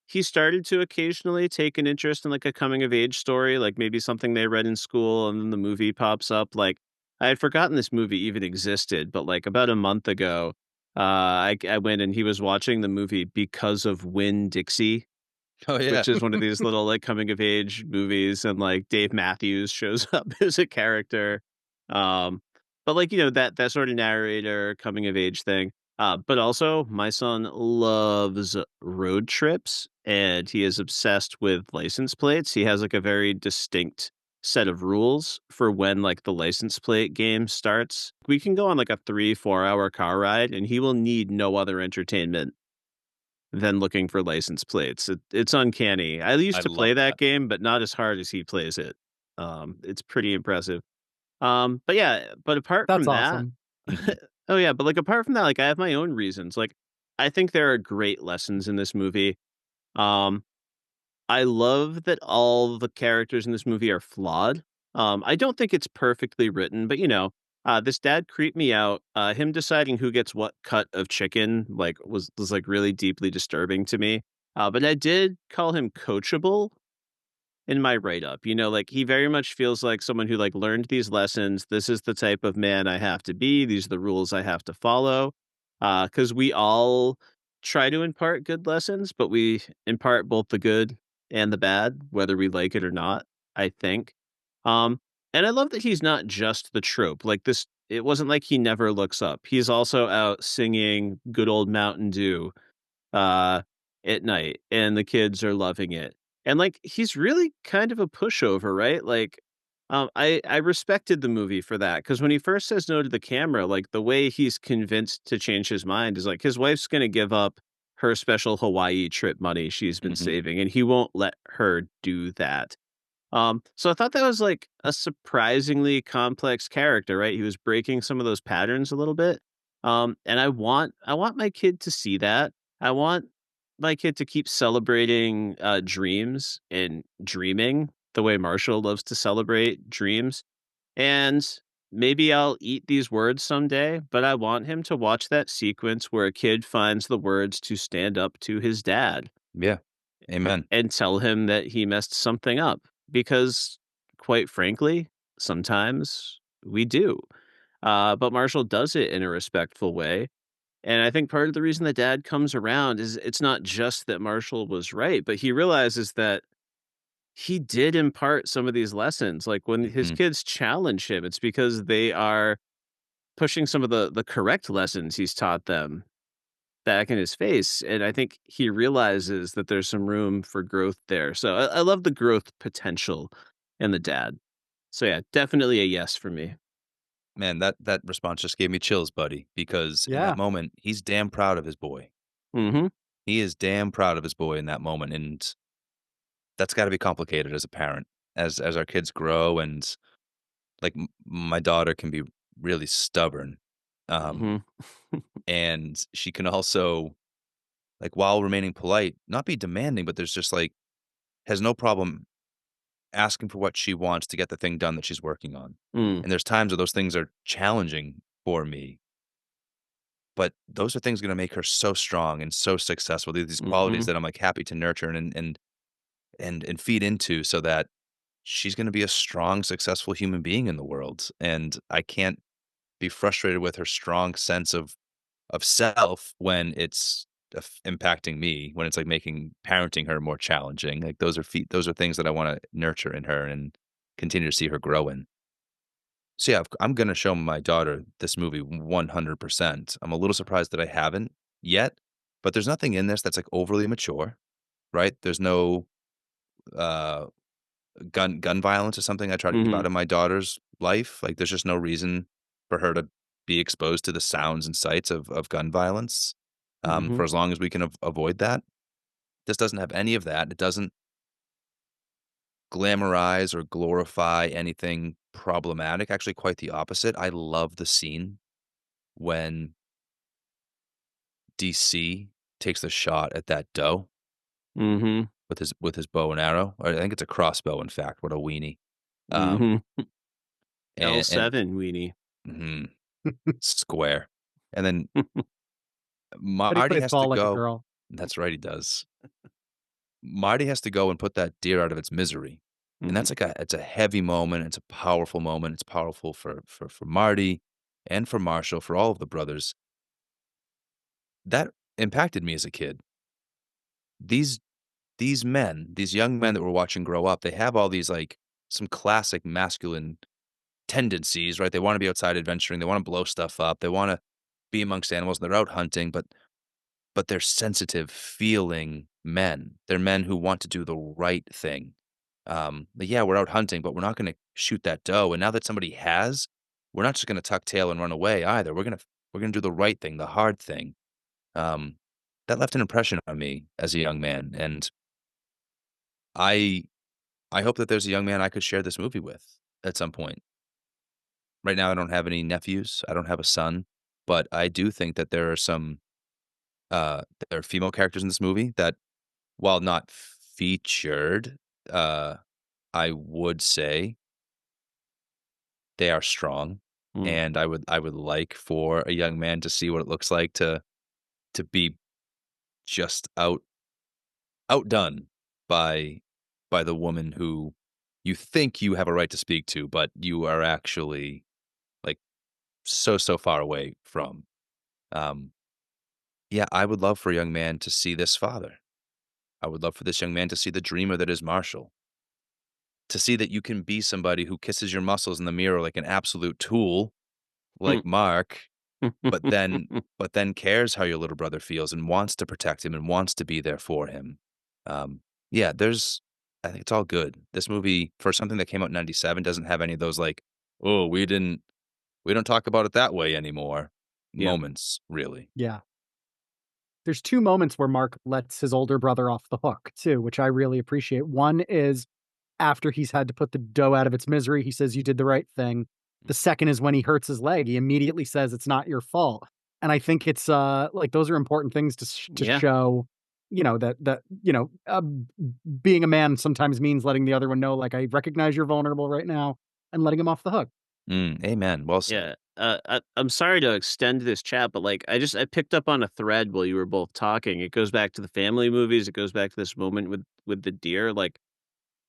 he started to occasionally take an interest in, like, a coming of age story, like, maybe something they read in school, and then the movie pops up, like, I had forgotten this movie even existed, but, like, about a month ago, I went and he was watching the movie Because of Winn-Dixie, Oh yeah. which is one of these little, like, coming of age movies, and, like, Dave Matthews shows up as a character. Um, but, like, that sort of narrator coming of age thing. But also, my son loves road trips, and he is obsessed with license plates. He has, like, a very distinct set of rules for when, like, the license plate game starts. We can go on, like, a 3-4 hour car ride, and he will need no other entertainment than looking for license plates. It's uncanny. I I used to love play that that. game, but not as hard as he plays it. It's pretty impressive. But yeah, but apart That's from that, awesome. Mhm. oh yeah, but like apart from that, like I have my own reasons. Like I think there are great lessons in this movie. Um, I love that all the characters in this movie are flawed. I don't think it's perfectly written, but this dad creeped me out. Him deciding who gets what cut of chicken, like, was like really deeply disturbing to me. But I did call him coachable, in my write-up, like, he very much feels like someone who, like, learned these lessons. This is the type of man I have to be. These are the rules I have to follow. Because we all try to impart good lessons, but we impart both the good and the bad, whether we like it or not, I think. Um, and I love that he's not just the trope. Like, this it wasn't like he never looks up. He's also out singing good old Mountain Dew uh, at night, and the kids are loving it. And, like, he's really kind of a pushover, right? Like, I respected the movie for that because when he first says no to the camera, like, the way he's convinced to change his mind is, like, his wife's gonna give up her special Hawaii trip money she's been Mhm. saving, and he won't let her do that. So I thought that was like a surprisingly complex character, right? He was breaking some of those patterns a little bit. And I want my kid to see that. I want my kid to keep celebrating dreams and dreaming the way Marshall loves to celebrate dreams. And maybe I'll eat these words someday, but I want him to watch that sequence where a kid finds the words to stand up to his dad Yeah. Amen. and tell him that he messed something up because, quite frankly, sometimes we do. But Marshall does it in a respectful way. And I think part of the reason the dad comes around is it's not just that Marshall was right, but he realizes that he did impart some of these lessons. Like when his Mhm. kids challenge him, it's because they are pushing some of the correct lessons he's taught them back in his face, and I think he realizes that there's some room for growth there. So I love the growth potential in the dad. So yeah, definitely a yes for me. Man, that response just gave me chills, buddy, because in that Yeah. moment, he's damn proud of his boy. Mhm. He is damn proud of his boy in that moment, and that's gotta be complicated as a parent. As our kids grow and, like, my daughter can be really stubborn, um, Mhm. and she can also, like, while remaining polite, not be demanding, but there's just, like has no problem asking for what she wants to get the thing done that she's working on. Mm. And there's times where those things are challenging for me, but those are things gonna make her so strong and so successful. These qualities Mhm. that I'm, like, happy to nurture and feed into so that she's gonna be a strong, successful human being in the world, and I can't be frustrated with her strong sense of self when it's impacting me, when it's, like, making parenting her more challenging. Like, those are things that I wanna nurture in her and continue to see her grow in. So, yeah, I'm gonna show my daughter this movie 100%. I'm a little surprised that I haven't yet, but there's nothing in this that's, like, overly mature, right? There's no, uh, gun violence or something I try to keep out Mhm. of my daughter's life. Like, there's just no reason for her to be exposed to the sounds and sights of gun violence, for Mhm. as long as we can avoid that. This doesn't have any of that. It doesn't glamorize or glorify anything problematic, actually quite the opposite. I love the scene when DC takes the shot at that doe Mhm. with his bow and arrow, or I think it's a crossbow, in fact, what a weenie. Um, Mhm. and L7 weenie. mhm, square. And then But he Marty plays has to ball like a go. girl. That's right, he does. Marty has to go and put that deer out of its misery, and Mhm. that's like it's a heavy moment, it's a powerful moment, it's powerful for Marty and for Marshall, for all of the brothers. That impacted me as a kid. These these young men that we're watching grow up, they have all these, like, some classic masculine tendencies, right? They wanna be outside adventuring, they wanna blow stuff up, they wanna be amongst animals, and they're out hunting, but they're sensitive, feeling men. They're men who want to do the right thing. But yeah, we're out hunting, but we're not gonna shoot that doe, and now that somebody has, we're not just gonna tuck tail and run away either. We're gonna do the right thing, the hard thing. Um, that left an impression on me as a young man, and I I hope that there's a young man I could share this movie with at some point. Right now, I don't have any nephews. I don't have a son, but I do think that there are female characters in this movie that, while not featured, uh, I would say they are strong, Mm. and I would like for a young man to see what it looks like to be just outdone by by the woman who you think you have a right to speak to, but you are actually, like, so far away from. Um, yeah, I would love for a young man to see this father. I would love for this young man to see the dreamer that is Marshall, to see that you can be somebody who kisses your muscles in the mirror like an absolute tool, like Mark, but then cares how your little brother feels and wants to protect him and wants to be there for him. Yeah, there's I think it's all good. This movie, for something that came out in '97, doesn't have any of those like, "Oh, we don't talk about it that way anymore," Yep. moments, really. Yeah. There's 2 moments where Mark lets his older brother off the hook too, which I really appreciate. One is after he's had to put the dough out of its misery, he says, "You did the right thing." The second is when he hurts his leg, he immediately says, "It's not your fault." And I think it's, like, those are important things to Yeah. show, being a man sometimes means letting the other one know, like, "I recognize you're vulnerable right now," and letting him off the hook. Amen, well said. Yeah. I'm sorry to extend this chat, but like I picked up on a thread while you were both talking. It goes back to the family movies. It goes back to this moment with the deer. Like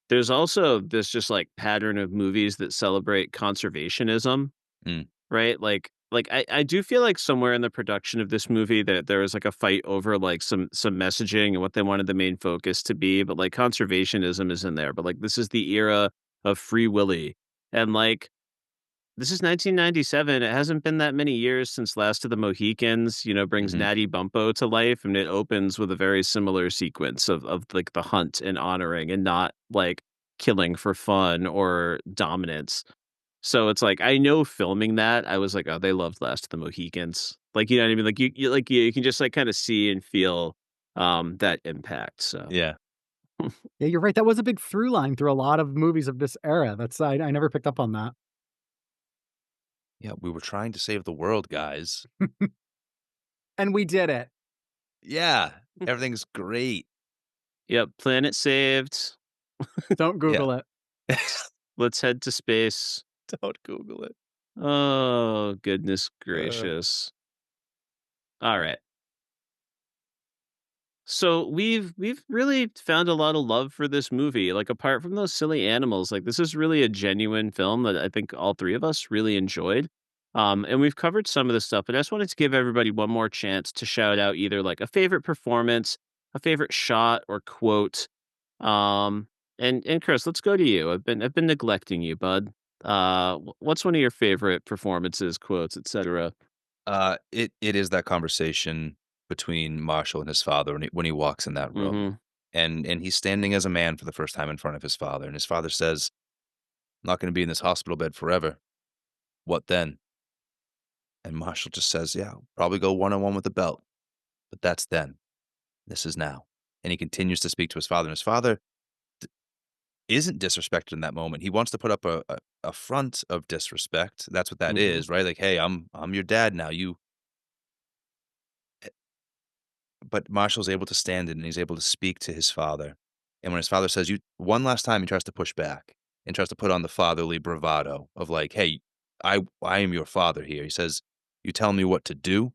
there's also this just like pattern of movies that celebrate conservationism, Mm, right? Like I do feel like somewhere in the production of this movie that there was like a fight over like some messaging and what they wanted the main focus to be, but like conservationism is in there. But like this is the era of Free Willy. And like this is 1997. It hasn't been that many years since Last of the Mohicans, brings mhm, Natty Bumppo to life, and it opens with a very similar sequence of like the hunt and honoring and not like killing for fun or dominance. So it's like I know filming that, I was like, "Oh, they loved Last of the Mohicans." Like, you know what I mean? Like you can just like kind of see and feel that impact. So yeah. Yeah, you're right, that was a big through line through a lot of movies of this era. I never picked up on that. Yeah, we were trying to save the world, guys. And we did it. Yeah, everything's great. yep, planet saved. Don't Yeah. Google it. Let's head to space. Don't Google it. Oh, goodness Uh, gracious. All right. So we've really found a lot of love for this movie. Like apart from those silly animals, like this is really a genuine film that I think all three of us really enjoyed. And we've covered some of the stuff, but I just wanted to give everybody one more chance to shout out either like a favorite performance, a favorite shot or quote. Um, and Chris, let's go to you. I've been neglecting you, bud. What's one of your favorite performances, quotes, etc.? it is that conversation between Marshall and his father when he walks in that room, Mm-hmm. and he's standing as a man for the first time in front of his father, and his father says, "I'm not gonna be in this hospital bed forever. What then?" And Marshall just says, "Yeah, I'll probably go one-on-one with the belt, but that's then. This is now." And he continues to speak to his father, and his father isn't disrespected in that moment. He wants to put up a front of disrespect. That's what that Mm-hmm. is, right? Like, "Hey, I'm your dad now. You." But Marshall's able to stand it, and he's able to speak to his father. And when his father says, "You," one last time, he tries to push back and tries to put on the fatherly bravado of like, "Hey, I am your father here." He says, "You tell me what to do."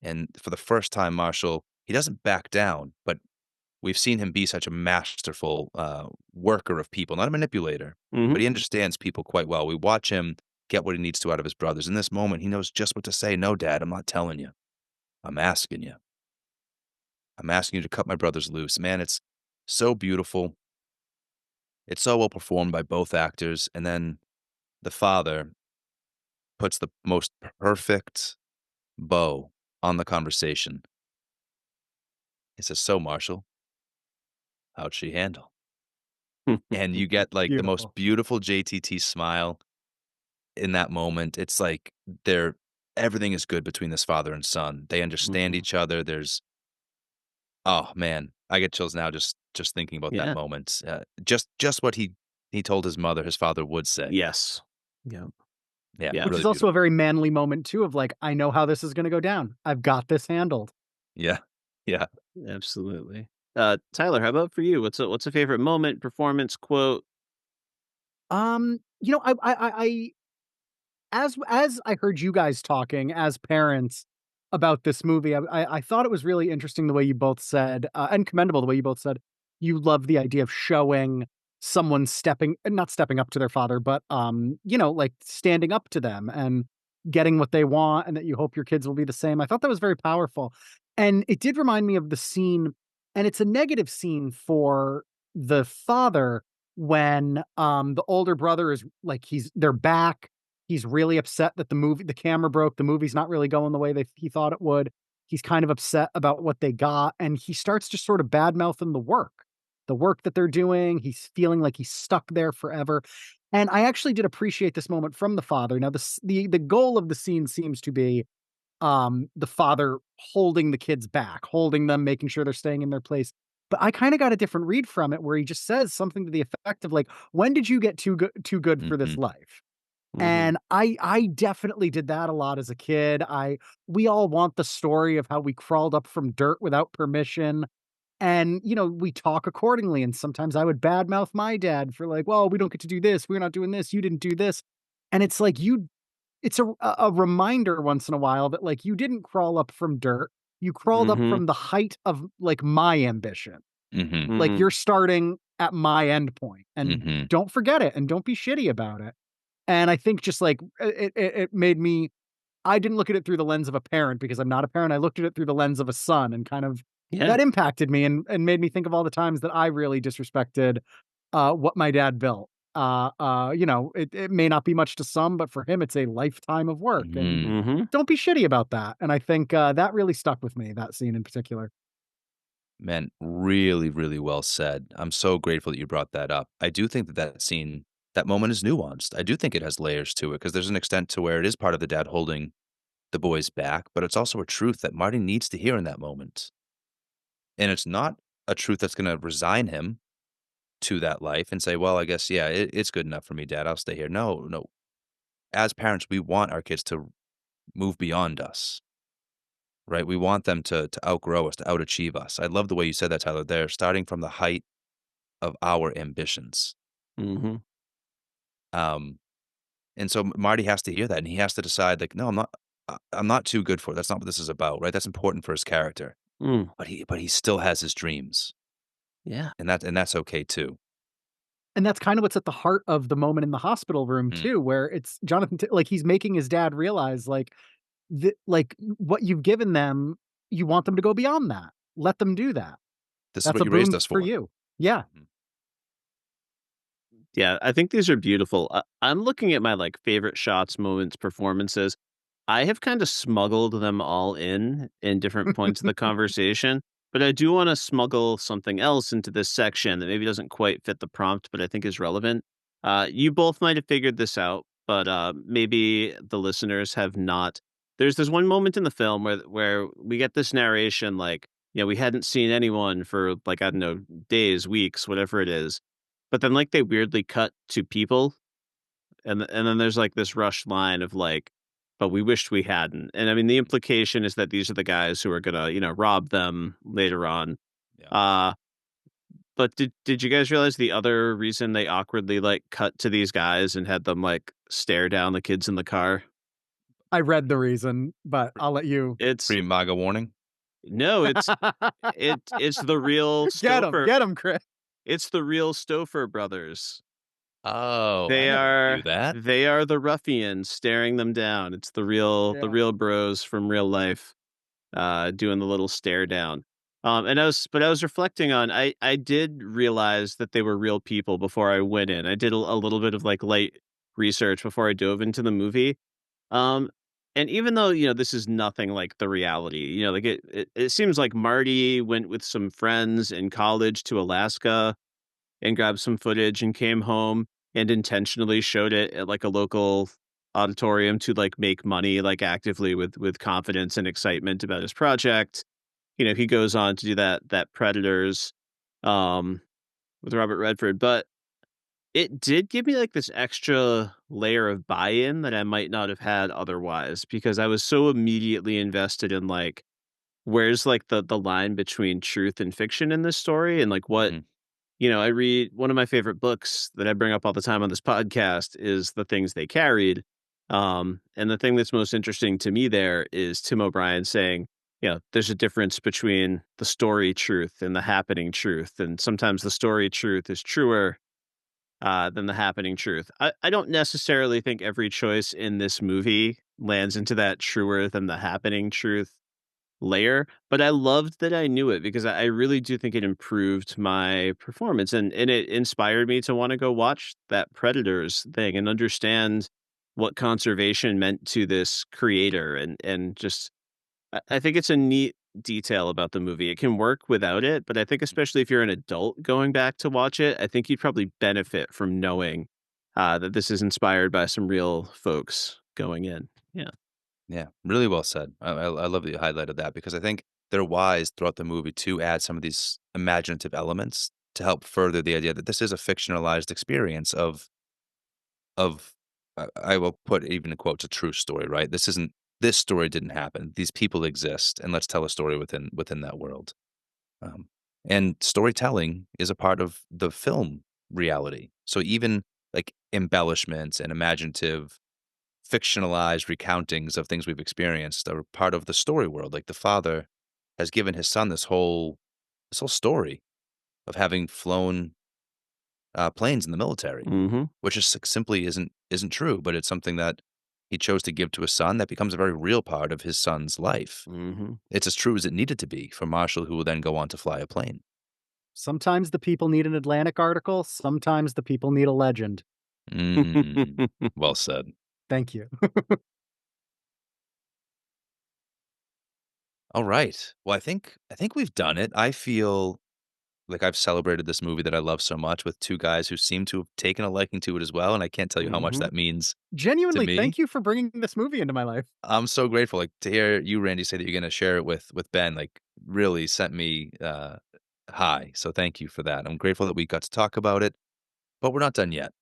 And for the first time, Marshall, he doesn't back down, but we've seen him be such a masterful worker of people, not a manipulator, but Mm-hmm. he understands people quite well. We watch him get what he needs to out of his brothers. In this moment, he knows just what to say. "No, Dad, I'm not telling you. I'm asking you. I'm asking you to cut my brothers loose." Man, it's so beautiful. It's so well performed by both actors. And then the father puts the most perfect bow on the conversation. He says, "So, Marshall, how'd she handle?" And you get like the most Beautiful. beautiful JTT smile in that moment. It's like they're everything is good between this father and son. They understand Mm-hmm. each other. There's oh man, I get chills now just thinking about that Yeah. moment. Just what he told his mother, his father would say. Yes. Yeah. Yeah, Yeah. Which really is also a beautiful. very manly moment too of like, "I know how this is gonna go down. I've got this handled." Yeah, yeah. Absolutely. Tyler, how about for you? What's a favorite moment, performance, quote? I as I heard you guys talking as parents about this movie, I thought it was really interesting the way you both said, and commendable the way you both said, you love the idea of showing someone not stepping up to their father, but, like, standing up to them and getting what they want, and that you hope your kids will be the same. I thought that was very powerful, and it did remind me of the scene, and it's a negative scene for the father when, the older brother is like, they're back. He's really upset that the camera broke, the movie's not really going the way he thought it would. He's kind of upset about what they got, and he starts just sort of bad-mouthing the work that they're doing. He's feeling like he's stuck there forever, and I actually did appreciate this moment from the father. Now, the goal of the scene seems to be, the father holding the kids back, holding them, making sure they're staying in their place. But I kinda got a different read from it where he just says something to the effect of like, "When did you get too good for this Mhm. life?" Mhm. And I definitely did that a lot as a kid. I We all want the story of how we crawled up from dirt without permission, and, we talk accordingly, and sometimes I would badmouth my dad for like, "Well, we don't get to do this, we're not doing this, you didn't do this." And it's like, it's a reminder once in a while that, like, you didn't crawl up from dirt, you crawled up Mhm. from the height of, like, my ambition. Mhm. Like, Mhm. you're starting at my end point, and Mhm. don't forget it, and don't be shitty about it. And I think just, like, it made me I didn't look at it through the lens of a parent because I'm not a parent. I looked at it through the lens of a son, and kind of Yeah. that impacted me and made me think of all the times that I really disrespected, what my dad built. It may not be much to some, but for him, it's a lifetime of work, and Mhm. Mhm. don't be shitty about that. And I think, that really stuck with me, that scene in particular. Man, really, really well said. I'm so grateful that you brought that up. I do think that that scene, that moment is nuanced. I do think it has layers to it because there's an extent to where it is part of the dad holding the boys back, but it's also a truth that Marty needs to hear in that moment. And it's not a truth that's going to resign him to that life and say, well, I guess, yeah, it's good enough for me, dad. I'll stay here. No, no. As parents, we want our kids to move beyond us, right? We want them to outgrow us, to outachieve us. I love the way you said that, Tyler. They're starting from the height of our ambitions. Mhm. Um, and so Marty has to hear that, and he has to decide, like, no, I'm not too good for it. That's not what this is about, right? That's important for his character, Mm. but he still has his dreams, Yeah. and that's okay too. And that's kind of what's at the heart of the moment in the hospital room Mm. too, where it's like, he's making his dad realize, what you've given them, you want them to go beyond that. Let them do that. This is That's what a you raised boon us for for. you. Yeah. Mhm. Yeah, I think these are beautiful. I'm looking at my, like, favorite shots, moments, performances. I have kinda smuggled them all in different points of the conversation, but I do wanna smuggle something else into this section that maybe doesn't quite fit the prompt, but I think is relevant. You both might have figured this out, but, maybe the listeners have not. There's this one moment in the film where we get this narration, like, we hadn't seen anyone for, like, I don't know, days, weeks, whatever it is, but then, like, they weirdly cut to people, and then there's, like, this rushed line of, like, "But we wished we hadn't." And, I mean, the implication is that these are the guys who are gonna, rob them later on. Yeah. Uh, but did you guys realize the other reason they awkwardly, like, cut to these guys and had them, like, stare down the kids in the car? I read the reason, but Pre I'll let you. It's Pre-MAGA warning. no, it's the real Stouffer Get him, Chris. it's the real Stouffer brothers. Oh, I They never knew are that. they are the ruffians staring them down. It's the Yeah. real bros from real life, doing the little stare down. I was reflecting on, I did realize that they were real people before I went in. I did a little bit of, like, light research before I dove into the movie. Um, and even though, this is nothing like the reality, like, it seems like Marty went with some friends in college to Alaska and grabbed some footage and came home and intentionally showed it at, like, a local auditorium to, like, make money, like, actively with confidence and excitement about his project. He goes on to do that Predators, um, with Robert Redford, but it did give me, like, this extra layer of buy-in that I might not have had otherwise, because I was so immediately invested in, like, where's, like, the line between truth and fiction in this story, and, like, what Mhm. I read one of my favorite books that I bring up all the time on this podcast is The Things They Carried. And the thing that's most interesting to me there is Tim O'Brien saying, there's a difference between the story truth and the happening truth, and sometimes the story truth is truer than the happening truth. I don't necessarily think every choice in this movie lands into that truer than the happening truth layer, but I loved that I knew it because I really do think it improved my performance and it inspired me to want to go watch that Predators thing and understand what conservation meant to this creator and just I think it's a neat detail about the movie. It can work without it, but I think especially if you're an adult going back to watch it, I think you'd probably benefit from knowing that this is inspired by some real folks going in. Yeah. Yeah, really well said. I love that you highlighted that because I think they're wise throughout the movie to add some of these imaginative elements to help further the idea that this is a fictionalized experience of I will put even in quotes a true story, right? This story didn't happen. These people exist, and let's tell a story within that world. Um, and storytelling is a part of the film reality. So even like embellishments and imaginative fictionalized recountings of things we've experienced are part of the story world. Like the father has given his son this whole story of having flown planes in the military, Hmm. which is simply isn't true, but it's something that he chose to give to his son that becomes a very real part of his son's life. Hmm. It's as true as it needed to be for Marshall, who will then go on to fly a plane. Sometimes the people need an Atlantic article, sometimes the people need a legend. Mm, well said. Thank you. All right. Well, I think we've done it. I feel like I've celebrated this movie that I love so much with two guys who seem to have taken a liking to it as well, and I can't tell you how much Hmm. that means to Genuinely, me. thank you for bringing this movie into my life. I'm so grateful, like, to hear you, Randy, say that you're gonna share it with Ben, like, really sent me, high, so thank you for that. I'm grateful that we got to talk about it, but we're not done yet.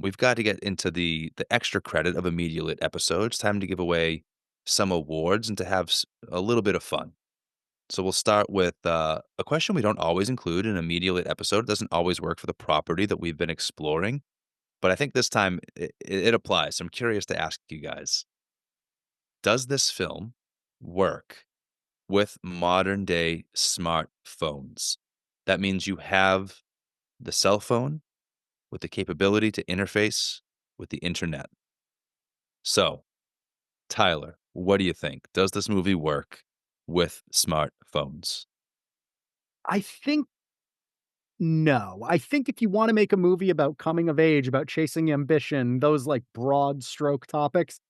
We've got to get into the extra credit of a media lit episode. It's time to give away some awards and to have a little bit of fun. So we'll start with a question we don't always include in a media lit episode. It doesn't always work for the property that we've been exploring, but I think this time it applies. So I'm curious to ask you guys: does this film work with modern day smartphones? That means you have the cell phone with the capability to interface with the internet. So, Tyler, what do you think? Does this movie work with smartphones? I think no. I think if you wanna make a movie about coming of age, about chasing ambition, those, like, broad stroke topics,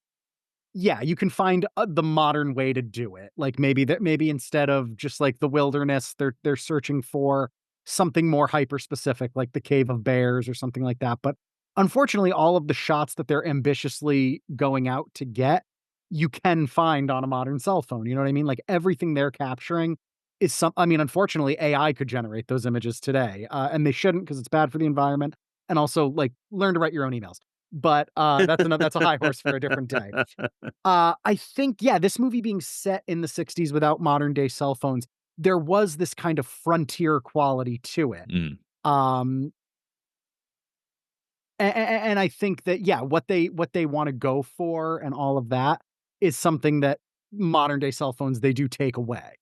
yeah, you can find, the modern way to do it. Like, maybe instead of just, like, the wilderness, they're searching for something more hyper specific, like the Cave of Bears or something like that, but unfortunately, all of the shots that they're ambitiously going out to get, you can find on a modern cell phone, you know what I mean? Like, everything they're capturing is I mean, unfortunately, AI could generate those images today, and they shouldn't not because it's bad for the environment, and also, like, learn to write your own emails. But, that's a high horse for a different day. I think, yeah, this movie being set in the '60s without modern day cell phones, there was this kind of frontier quality to it. Mm, Um, and I think that, yeah, what they wanna go for and all of that is something that modern day cell phones, they do take away.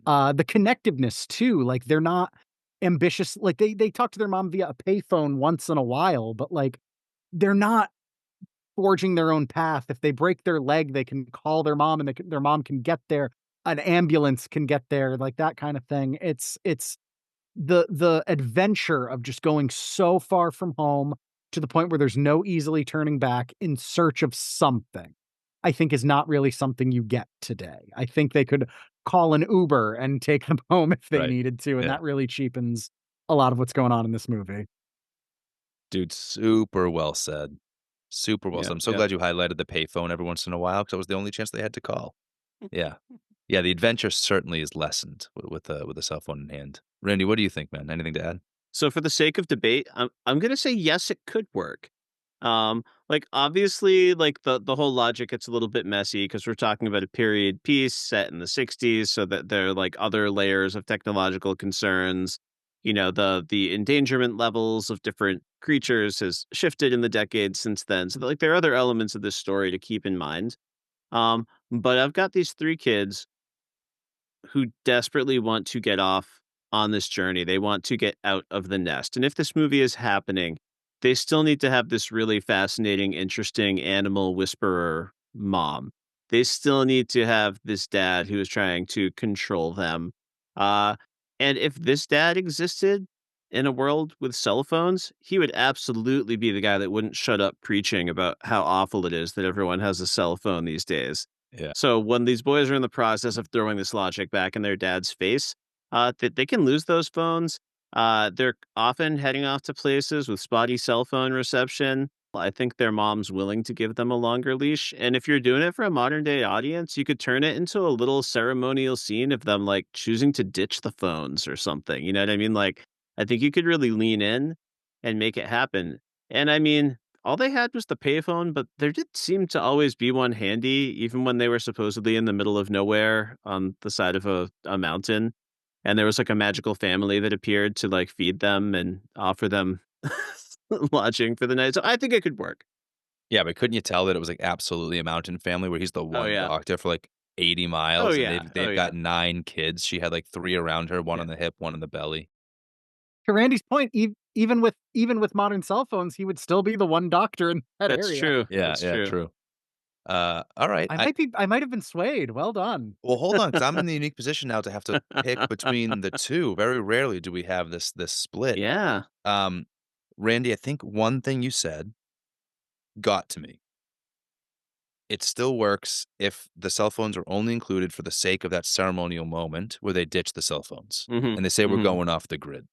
mhm. The connectiveness too, like, they're not ambitious, like, they talk to their mom via a payphone once in a while, but, like, they're not forging their own path. If they break their leg, they can call their mom and their mom can get there. An ambulance can get there, like that kind of thing. It's the adventure of just going so far from home to the point where there's no easily turning back in search of something. I think is not really something you get today. I think they could call an Uber and take them home if they Right. needed to, and Yeah. that really cheapens a lot of what's going on in this movie. Dude, super well said. Super well said. Yeah, I'm so yeah. glad you highlighted the payphone every once in a while because that was the only chance they had to call. Yeah. Yeah, the adventure certainly is lessened with a cell phone in hand. Randy, what do you think, man? Anything to add? So for the sake of debate, I'm gonna say yes, it could work. Like obviously, like the whole logic gets a little bit messy because we're talking about a period piece set in the '60s, so that there are like other layers of technological concerns. The endangerment levels of different creatures has shifted in the decades since then. So like there are other elements of this story to keep in mind. But I've got these three kids who desperately want to get off on this journey. They want to get out of the nest. And if this movie is happening, they still need to have this really fascinating, interesting animal whisperer mom. They still need to have this dad who is trying to control them. Uh, and if this dad existed in a world with cell phones, he would absolutely be the guy that wouldn't shut up preaching about how awful it is that everyone has a cell phone these days. Yeah. So when these boys are in the process of throwing this logic back in their dad's face, that they can lose those phones. They're often heading off to places with spotty cell phone reception. I think their mom's willing to give them a longer leash. And if you're doing it for a modern day audience, you could turn it into a little ceremonial scene of them like choosing to ditch the phones or something. You know what I mean? Like, I think you could really lean in and make it happen. And I mean, all they had was the payphone, but there did seem to always be one handy, even when they were supposedly in the middle of nowhere on the side of a mountain. And there was like a magical family that appeared to like feed them and offer them lodging for the night. So I think it could work. Yeah, but couldn't you tell that it was, like, absolutely a mountain family where he's the Oh one yeah. doctor for, like, 80 Oh miles, and yeah. they've Oh they've yeah. got 9 kids. She had, like, 3 around her, 1 Yeah. on the hip, 1 in the belly. To Randy's point, even with modern cell phones, he would still be the one doctor in that That's area. true. Yeah, That's yeah, true. true. Alright, I might have been swayed. Well done. well, hold on, because 'cause I'm in the unique position now to have to pick between the 2. Very rarely do we have this split. Yeah. Um, Randy, I think one thing you said got to me. It still works if the cell phones are only included for the sake of that ceremonial moment where they ditch the cell phones, Mhm. and they say, "We're Mhm. going off the grid,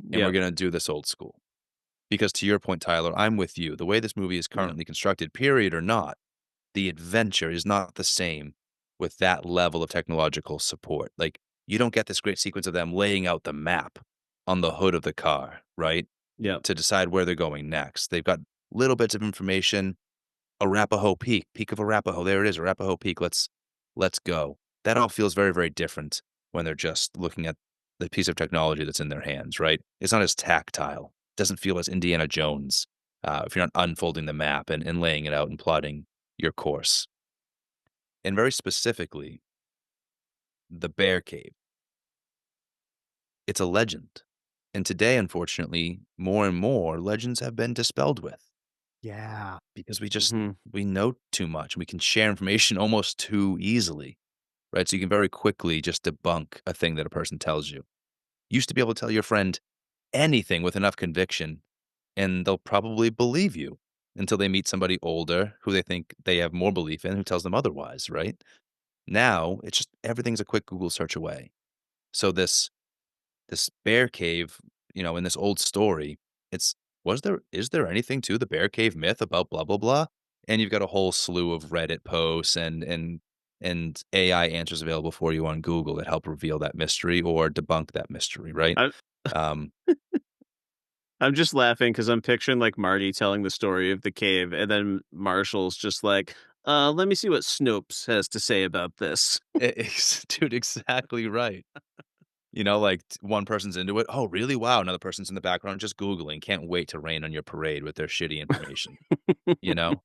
and we're Yep. gonna do this old school." Because to your point, Tyler, I'm with you. The way this movie is Yep. currently constructed, period or not, the adventure is not the same with that level of technological support. Like, you don't get this great sequence of them laying out the map on the hood of the car, right? Yep. To decide where they're going next. They've got little bits of information. Arapahoe Peak, Peak of Arapahoe. There it is, Arapahoe Peak. Let's go. That all feels very, very different when they're just looking at the piece of technology that's in their hands, right? It's not as tactile. It doesn't feel as Indiana Jones if you're not unfolding the map and laying it out and plotting your course. And very specifically, the Bear Cave. It's a legend. And today, unfortunately, more and more legends have been dispelled with Yeah. because Mhm. we know too much. We can share information almost too easily, right? So you can very quickly just debunk a thing that a person tells you. You used to be able to tell your friend anything with enough conviction, and they'll probably believe you until they meet somebody older who they think they have more belief in who tells them otherwise, right? Now, it's just everything's a quick Google search away. So this bear cave, in this old story, it's is there anything to the bear cave myth about blah blah blah? And you've got a whole slew of Reddit posts and AI answers available for you on Google that help reveal that mystery or debunk that mystery, right? I Um, I'm just laughing because I'm picturing like Marty telling the story of the cave, and then Marshall's just like, let me see what Snopes has to say about this. dude, exactly right. Like one person's into it. Oh, really? Wow. Another person's in the background just Googling. Can't wait to rain on your parade with their shitty information. You know?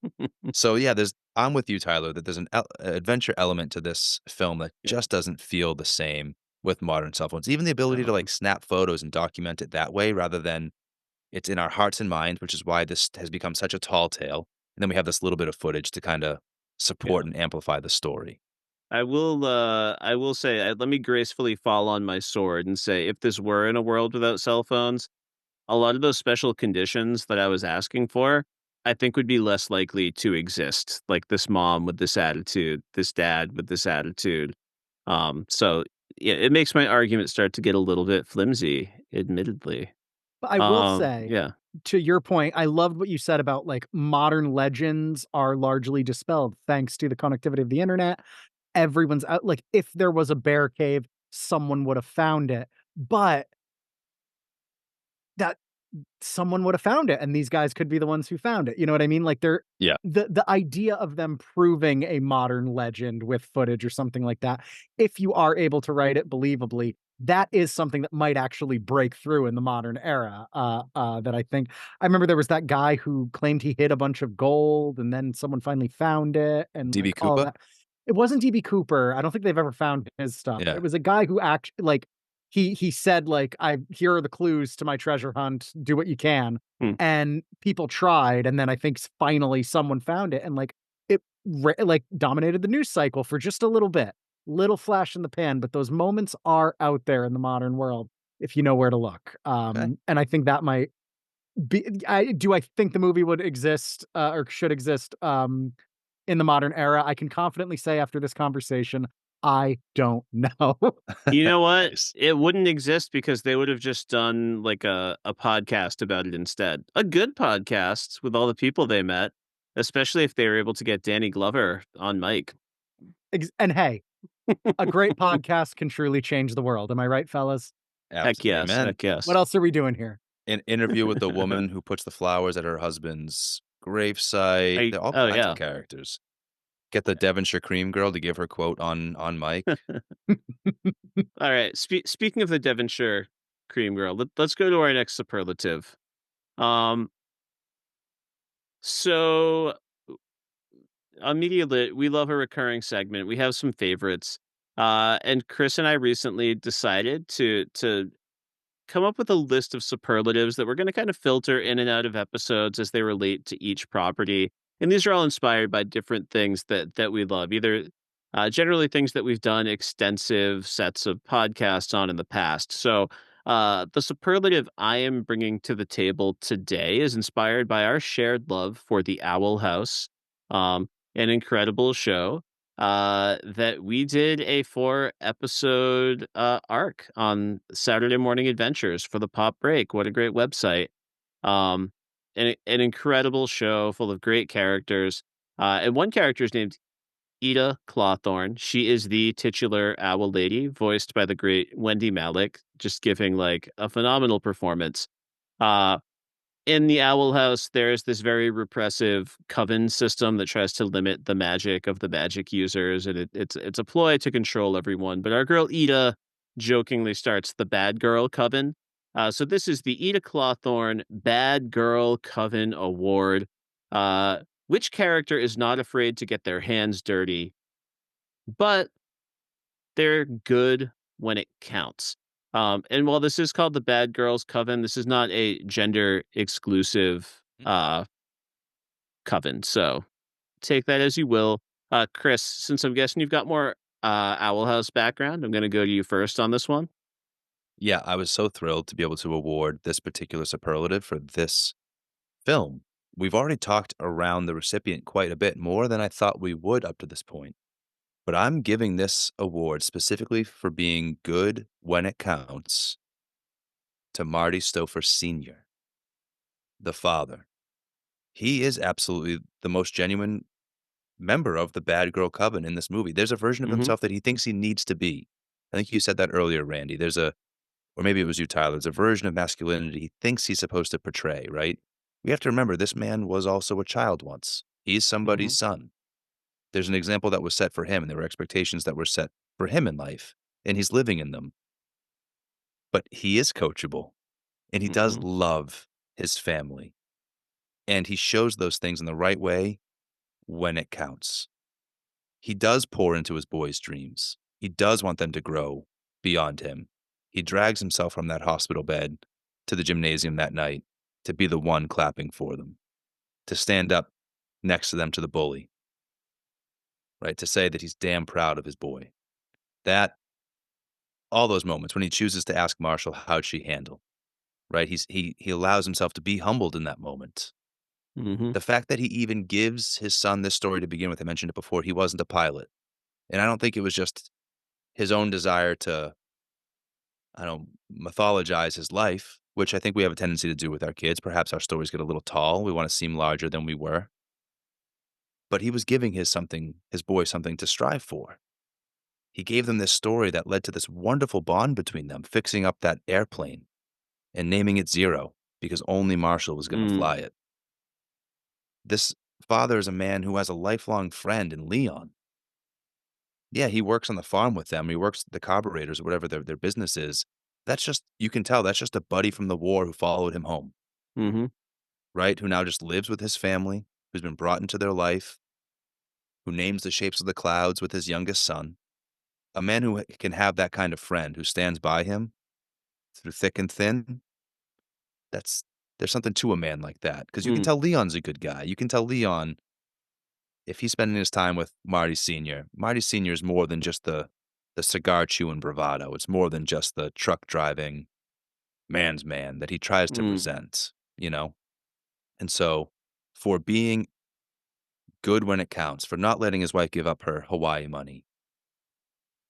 So yeah, I'm with you, Tyler, that there's an adventure element to this film that Yeah. just doesn't feel the same with modern cell phones. Even the ability to No. like snap photos and document it that way rather than it's in our hearts and minds, which is why this has become such a tall tale. And then we have this little bit of footage to kind of Yeah. support and amplify the story. I will say, let me gracefully fall on my sword and say, if this were in a world without cell phones, a lot of those special conditions that I was asking for, I think would be less likely to exist. Like this mom with this attitude, this dad with this attitude. So yeah, it makes my argument start to get a little bit flimsy, admittedly. But I will say, Yeah. to your point, I loved what you said about, like, modern legends are largely dispelled thanks to the connectivity of the internet. Everyone's out like, if there was a bear cave, someone would have found it, but that someone would have found it, and these guys could be the ones who found it, you know what I mean? Like, they're Yeah. the idea of them proving a modern legend with footage or something like that, if you are able to write it believably, that is something that might actually break through in the modern era, that I remember there was that guy who claimed he hid a bunch of gold, and then someone finally found it, and, DB like, all Koopa? that. it wasn't DB Cooper. I don't think they've ever found his stuff. It Yeah. was a guy who like he said like, "I here are the clues to my treasure hunt. Do what you can." Hmm. And people tried, and then I think finally someone found it, and like like dominated the news cycle for just a little bit, little flash in the pan. But those moments are out there in the modern world if you know where to look. Okay. And I think that might I think the movie would exist, or should exist, in the modern era? I can confidently say after this conversation, I don't know. You know what? Nice. It wouldn't exist because they would have just done like a podcast about it instead. A good podcast with all the people they met, especially if they were able to get Danny Glover on mic. And hey, a great podcast can truly change the world. Am I right, fellas? Heck yes, Amen. heck yes. What else are we doing here? An interview with the woman who puts the flowers at her husband's gravesite. They're all Oh kinds of yeah. characters. Get the Devonshire cream girl to give her quote on mic. All right. Speaking of the Devonshire cream girl, let's go to our next superlative. Um, so on Media Lit, we love a recurring segment. We have some favorites. And Kris and I recently decided to come up with a list of superlatives that we're going to kind of filter in and out of episodes as they relate to each property. And these are all inspired by different things that we love, either generally things that we've done extensive sets of podcasts on in the past. So the superlative I am bringing to the table today is inspired by our shared love for the Owl House, an incredible show that we did a 4 episode arc on Saturday Morning Adventures for the Pop Break. What a great website. Um, an incredible show full of great characters. And one character is named Ida Clawthorne. She is the titular owl lady, voiced by the great Wendy Malick, just giving like a phenomenal performance. Uh, in the Owl House, there's this very repressive coven system that tries to limit the magic of the magic users, and it's a ploy to control everyone. But our girl Ida jokingly starts the Bad Girl Coven. So this is the Ida Clawthorne Bad Girl Coven Award. Which character is not afraid to get their hands dirty, but they're good when it counts. And while this is called the Bad Girls Coven, this is not a gender exclusive coven. So take that as you will. Kris, since I'm guessing you've got more Owl House background, I'm going to go to you first on this one. Yeah, I was so thrilled to be able to award this particular superlative for this film. We've already talked around the recipient quite a bit more than I thought we would up to this point. But I'm giving this award specifically for being good when it counts to Marty Stouffer Sr., the father. He is absolutely the most genuine member of the bad girl coven in this movie. There's a version of Hmm. himself that he thinks he needs to be. I think you said that earlier, Randy. Or maybe it was you, Tyler. There's a version of masculinity he thinks he's supposed to portray, right? We have to remember this man was also a child once. He's Hmm. somebody's son. There's an example that was set for him, and there were expectations that were set for him in life, and he's living in them. But he is coachable, and he does Hmm. love his family, and he shows those things in the right way when it counts. He does pour into his boys' dreams. He does want them to grow beyond him. He drags himself from that hospital bed to the gymnasium that night to be the one clapping for them, to stand up next to them to the bully, right? To say that he's damn proud of his boy. That all those moments when he chooses to ask Marshall how'd she handle, right? He allows himself to be humbled in that moment. Hmm. The fact that he even gives his son this story to begin with, I mentioned it before, he wasn't a pilot. And I don't think it was just his own desire to, I don't mythologize his life, which I think we have a tendency to do with our kids. Perhaps our stories get a little tall. We want to seem larger than we were. But he was giving his boy something to strive for. He gave them this story that led to this wonderful bond between them, fixing up that airplane and naming it Zero because only Marshall was going to Mm. fly it. This father is a man who has a lifelong friend in Leon. Yeah, he works on the farm with them. He works the carburetors or whatever their business is. That's just, you can tell that's just a buddy from the war who followed him home, Hmm. right? Who now just lives with his family, who's been brought into their life. who names the shapes of the clouds with his youngest son, a man who can have that kind of friend who stands by him through thick and thin. That's there's something to a man like that because you can Mm, tell Leon's a good guy. You can tell Leon if he's spending his time with Marty Senior. Marty Senior is more than just the cigar chewing bravado. It's more than just the truck driving man's man that he tries to mm. present, you know? And so for being good when it counts, for not letting his wife give up her Hawaii money,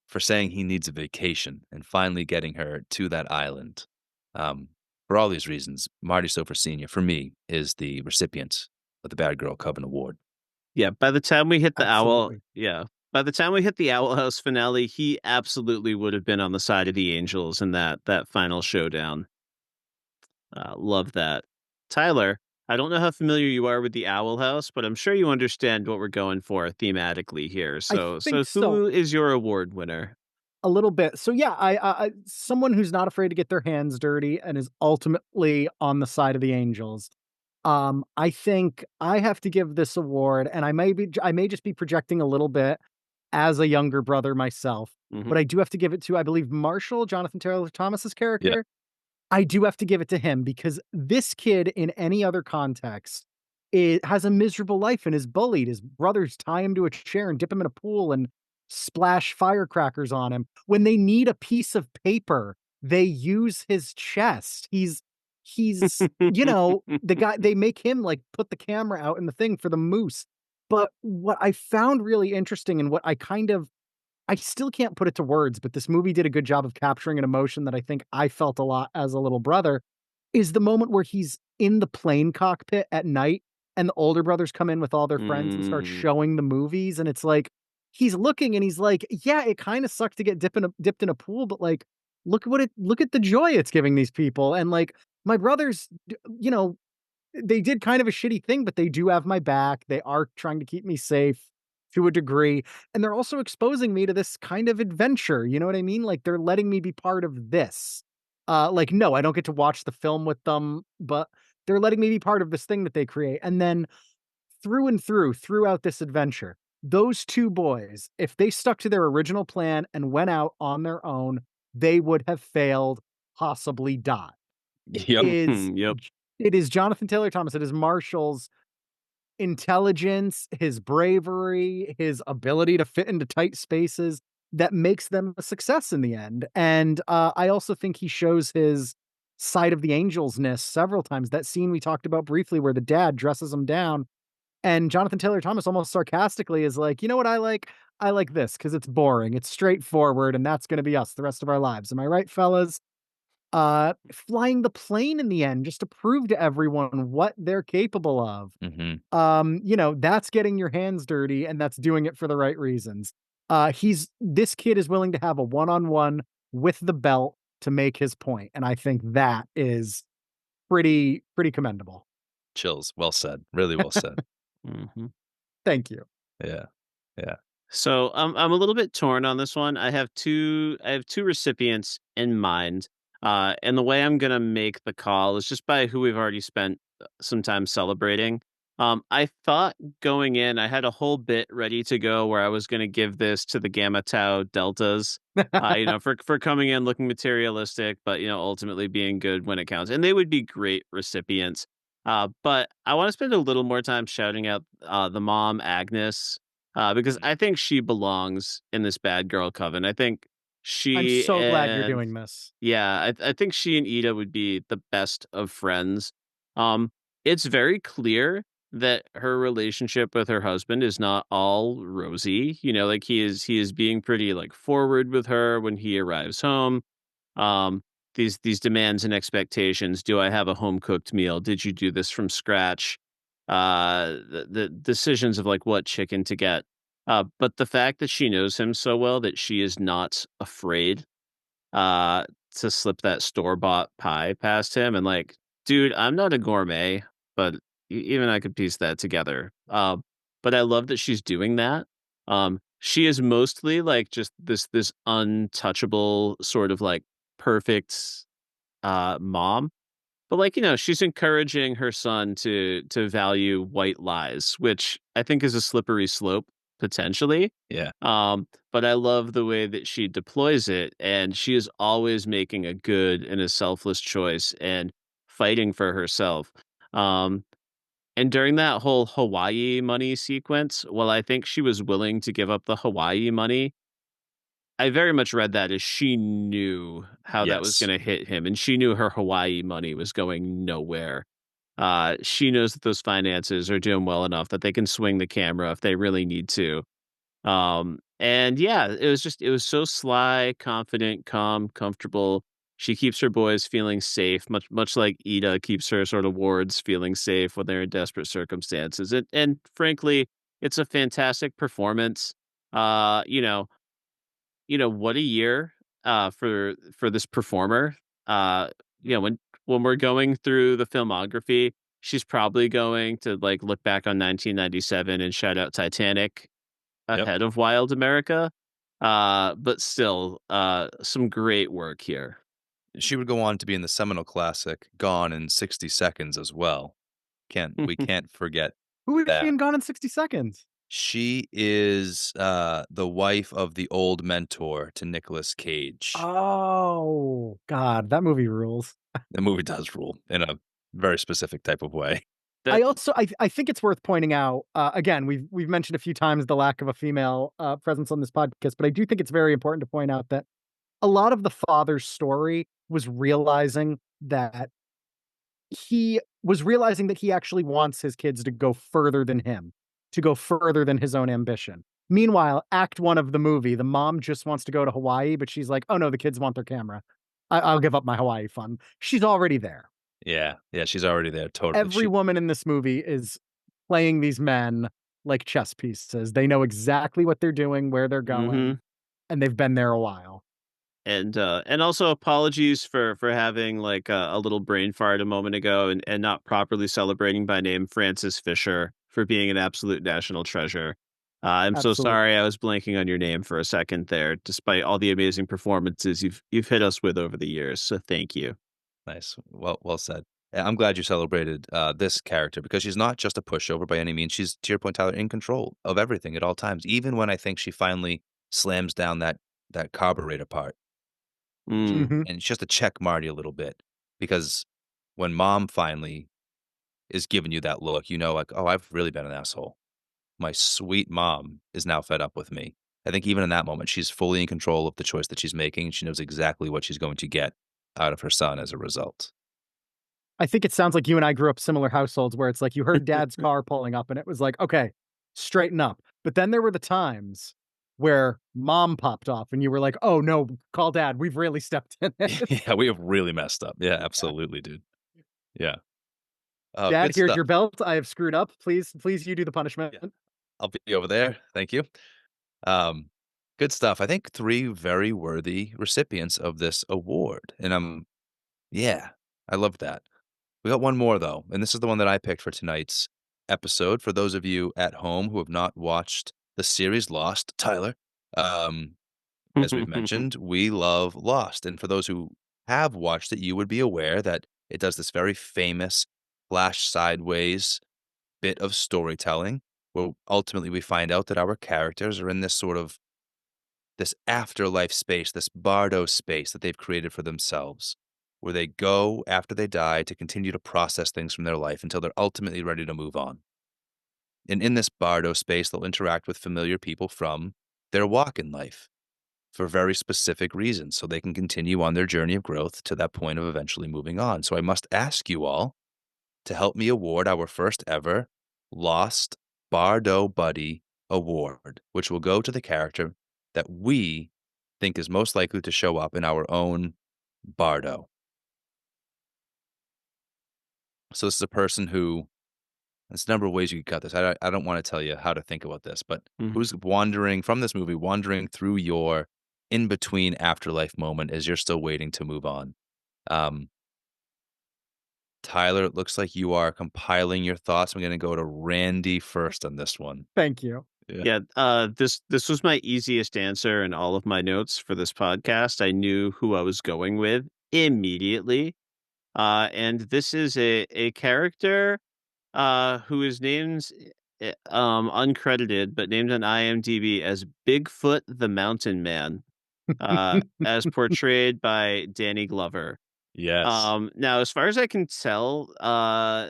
for saying he needs a vacation and finally getting her to that island. Um, for all these reasons, Marty Stover Sr., for me, is the recipient of the Bad Girl Coven Award. Yeah, by the time we hit the owl Absolutely. yeah. By the time we hit the Owl House finale, he absolutely would have been on the side of the angels in that final showdown. Love that. Tyler, I don't know how familiar you are with the Owl House, but I'm sure you understand what we're going for thematically here. I So think so. who is your award winner? A little bit. So yeah, I someone who's not afraid to get their hands dirty and is ultimately on the side of the angels. I think I have to give this award, and I may just be projecting a little bit as a younger brother myself, Mhm. but I do have to give it to, I believe, Marshall, Jonathan Taylor Thomas's Yeah. character. I do have to give it to him because this kid in any other context, it has a miserable life and is bullied. His brothers tie him to a chair and dip him in a pool and splash firecrackers on him. When they need a piece of paper, they use his chest. He's the guy, they make him like put the camera out in the thing for the moose. But what I found really interesting and what I still can't put it to words, but this movie did a good job of capturing an emotion that I think I felt a lot as a little brother, is the moment where he's in the plane cockpit at night and the older brothers come in with all their friends and start Mm. showing the movies, and it's like, he's looking and he's like, "Yeah, it kinda sucked to get dipped in a pool, but, like, look at the joy it's giving these people," and, like, my brothers, they did kind of a shitty thing, but they do have my back. They are trying to keep me safe to a degree, and they're also exposing me to this kind of adventure, you know what I mean? Like, they're letting me be part of this. Like, no, I don't get to watch the film with them, but they're letting me be part of this thing that they create, and then through and through, throughout this adventure, those 2 boys, if they stuck to their original plan and went out on their own, they would have failed, possibly died. It Yep. is Yep. it is Jonathan Taylor Thomas, it is Marshall's intelligence, his bravery, his ability to fit into tight spaces that makes them a success in the end. And I also think he shows his side of the angelsness several times. That scene we talked about briefly where the dad dresses him down and Jonathan Taylor Thomas almost sarcastically is like, "You know what I like? I like this because it's boring, it's straightforward, and that's gonna be us the rest of our lives. Am I right, fellas?" Flying the plane in the end just to prove to everyone what they're capable of. Mhm. That's getting your hands dirty and that's doing it for the right reasons. He's This kid is willing to have a one-on-one with the belt to make his point, and I think that is pretty commendable. Chills. Well said. Really well said. Mhm. Thank you. Yeah. Yeah. So I'm a little bit torn on this one. I have two recipients in mind. And the way I'm gonna make the call is just by who we've already spent some time celebrating. I thought going in, I had a whole bit ready to go where I was gonna give this to the Gamma Tau Deltas, for coming in looking materialistic, but ultimately being good when it counts. And they would be great recipients. But I want to spend a little more time shouting out the mom, Agnes, because Mhm. I think she belongs in this bad girl coven. I think I'm she so glad you're and doing this. yeah, I think she and Ida would be the best of friends. Um, it's very clear that her relationship with her husband is not all rosy. Like he is being pretty like forward with her when he arrives home. Um, these demands and expectations. Do I have a home cooked meal? Did you do this from scratch? The decisions of like what chicken to get. But the fact that she knows him so well that she is not afraid uh to slip that store-bought pie past him and like, dude, I'm not a gourmet, but even I could piece that together. But I love that she's doing that. She is mostly like just this untouchable sort of like perfect mom. But like, she's encouraging her son to value white lies, which I think is a slippery slope. potentially. Yeah. But I love the way that she deploys it, and she is always making a good and a selfless choice and fighting for herself. Um, and during that whole Hawaii money sequence, while I think she was willing to give up the Hawaii money, I very much read that as she knew how that was Yes. gonna hit him, and she knew her Hawaii money was going nowhere. She knows that those finances are doing well enough that they can swing the camera if they really need to. And yeah, it was so sly, confident, calm, comfortable. She keeps her boys feeling safe, much like Ida keeps her sort of wards feeling safe when they're in desperate circumstances. And frankly, it's a fantastic performance. Uh, you know, what a year for this performer. Uh, when we're going through the filmography, she's probably going to like look back on 1997 and shout out Titanic Yep. ahead of Wild America. But still, some great work here. She would go on to be in the seminal classic Gone in 60 Seconds as well. We can't forget Who is she that. in Gone in 60 Seconds? She is, the wife of the old mentor to Nicolas Cage. Oh, god, that movie rules. The movie does rule in a very specific type of way. That I also I think it's worth pointing out, again, we've mentioned a few times the lack of a female, presence on this podcast, but I do think it's very important to point out that a lot of the father's story was realizing that he actually wants his kids to go further than him, to go further than his own ambition. Meanwhile, act 1 of the movie, the mom just wants to go to Hawaii, but she's like, "Oh, no, the kids want their camera. I'll give up my Hawaii fun." She's already there. Yeah, yeah, she's already there, totally. Every She woman in this movie is playing these men like chess pieces. They know exactly what they're doing, where they're going, mhm. and they've been there a while. And also apologies for having like a little brain fart a moment ago and not properly celebrating by name Francis Fisher for being an absolute national treasure. I'm so Absolutely. sorry I was blanking on your name for a second there, despite all the amazing performances you've hit us with over the years. So thank you. Nice. Well said. I'm glad you celebrated, this character because she's not just a pushover by any means. She's, to your point, Tyler, in control of everything at all times, even when I think she finally slams down that carburetor part. Mm. Mhm. And it's just to check Marty a little bit because when mom finally is giving you that look, you know, like, "Oh, I've really been an asshole. My sweet mom is now fed up with me." I think even in that moment, she's fully in control of the choice that she's making. She knows exactly what she's going to get out of her son as a result. I think it sounds like you and I grew up similar households where it's like you heard dad's car pulling up and it was like, "Okay, straighten up." But then there were the times where mom popped off and you were like, "Oh, no, call dad. We've really stepped in it." Yeah, we have really messed up. Yeah, absolutely, dude. Yeah. Oh, "Dad, good here's your stuff. belt. I have screwed up. Please you do the punishment." Yeah, I'll be over there. Thank you. Um, good stuff. I think 3 very worthy recipients of this award, and yeah, I love that. We got one more though, and this is the one that I picked for tonight's episode. For those of you at home who have not watched the series Lost, Tyler, um, as we've mentioned, we love Lost, and for those who have watched it, you would be aware that it does this very famous flash sideways bit of storytelling where ultimately we find out that our characters are in this sort of this afterlife space, this bardo space that they've created for themselves, where they go after they die to continue to process things from their life until they're ultimately ready to move on. And in this bardo space, they'll interact with familiar people from their walk in life for very specific reasons so they can continue on their journey of growth to that point of eventually moving on. So I must ask you all to help me award our first ever Lost Bardo Buddy Award, which will go to the character that we think is most likely to show up in our own Bardo. So this is a person who there's a number of ways you could cut this. I don't want to tell you how to think about this, but Mhm. who's wandering from this movie, wandering through your in between afterlife moment as you're still waiting to move on. Um, Tyler, it looks like you are compiling your thoughts. I'm going to go to Randy first on this one. Thank you. Yeah. Yeah, this was my easiest answer in all of my notes for this podcast. I knew who I was going with immediately. And this is a character who is named uncredited, but named on IMDb as Bigfoot the Mountain Man, as portrayed by Danny Glover. Yes. Now, as far as I can tell,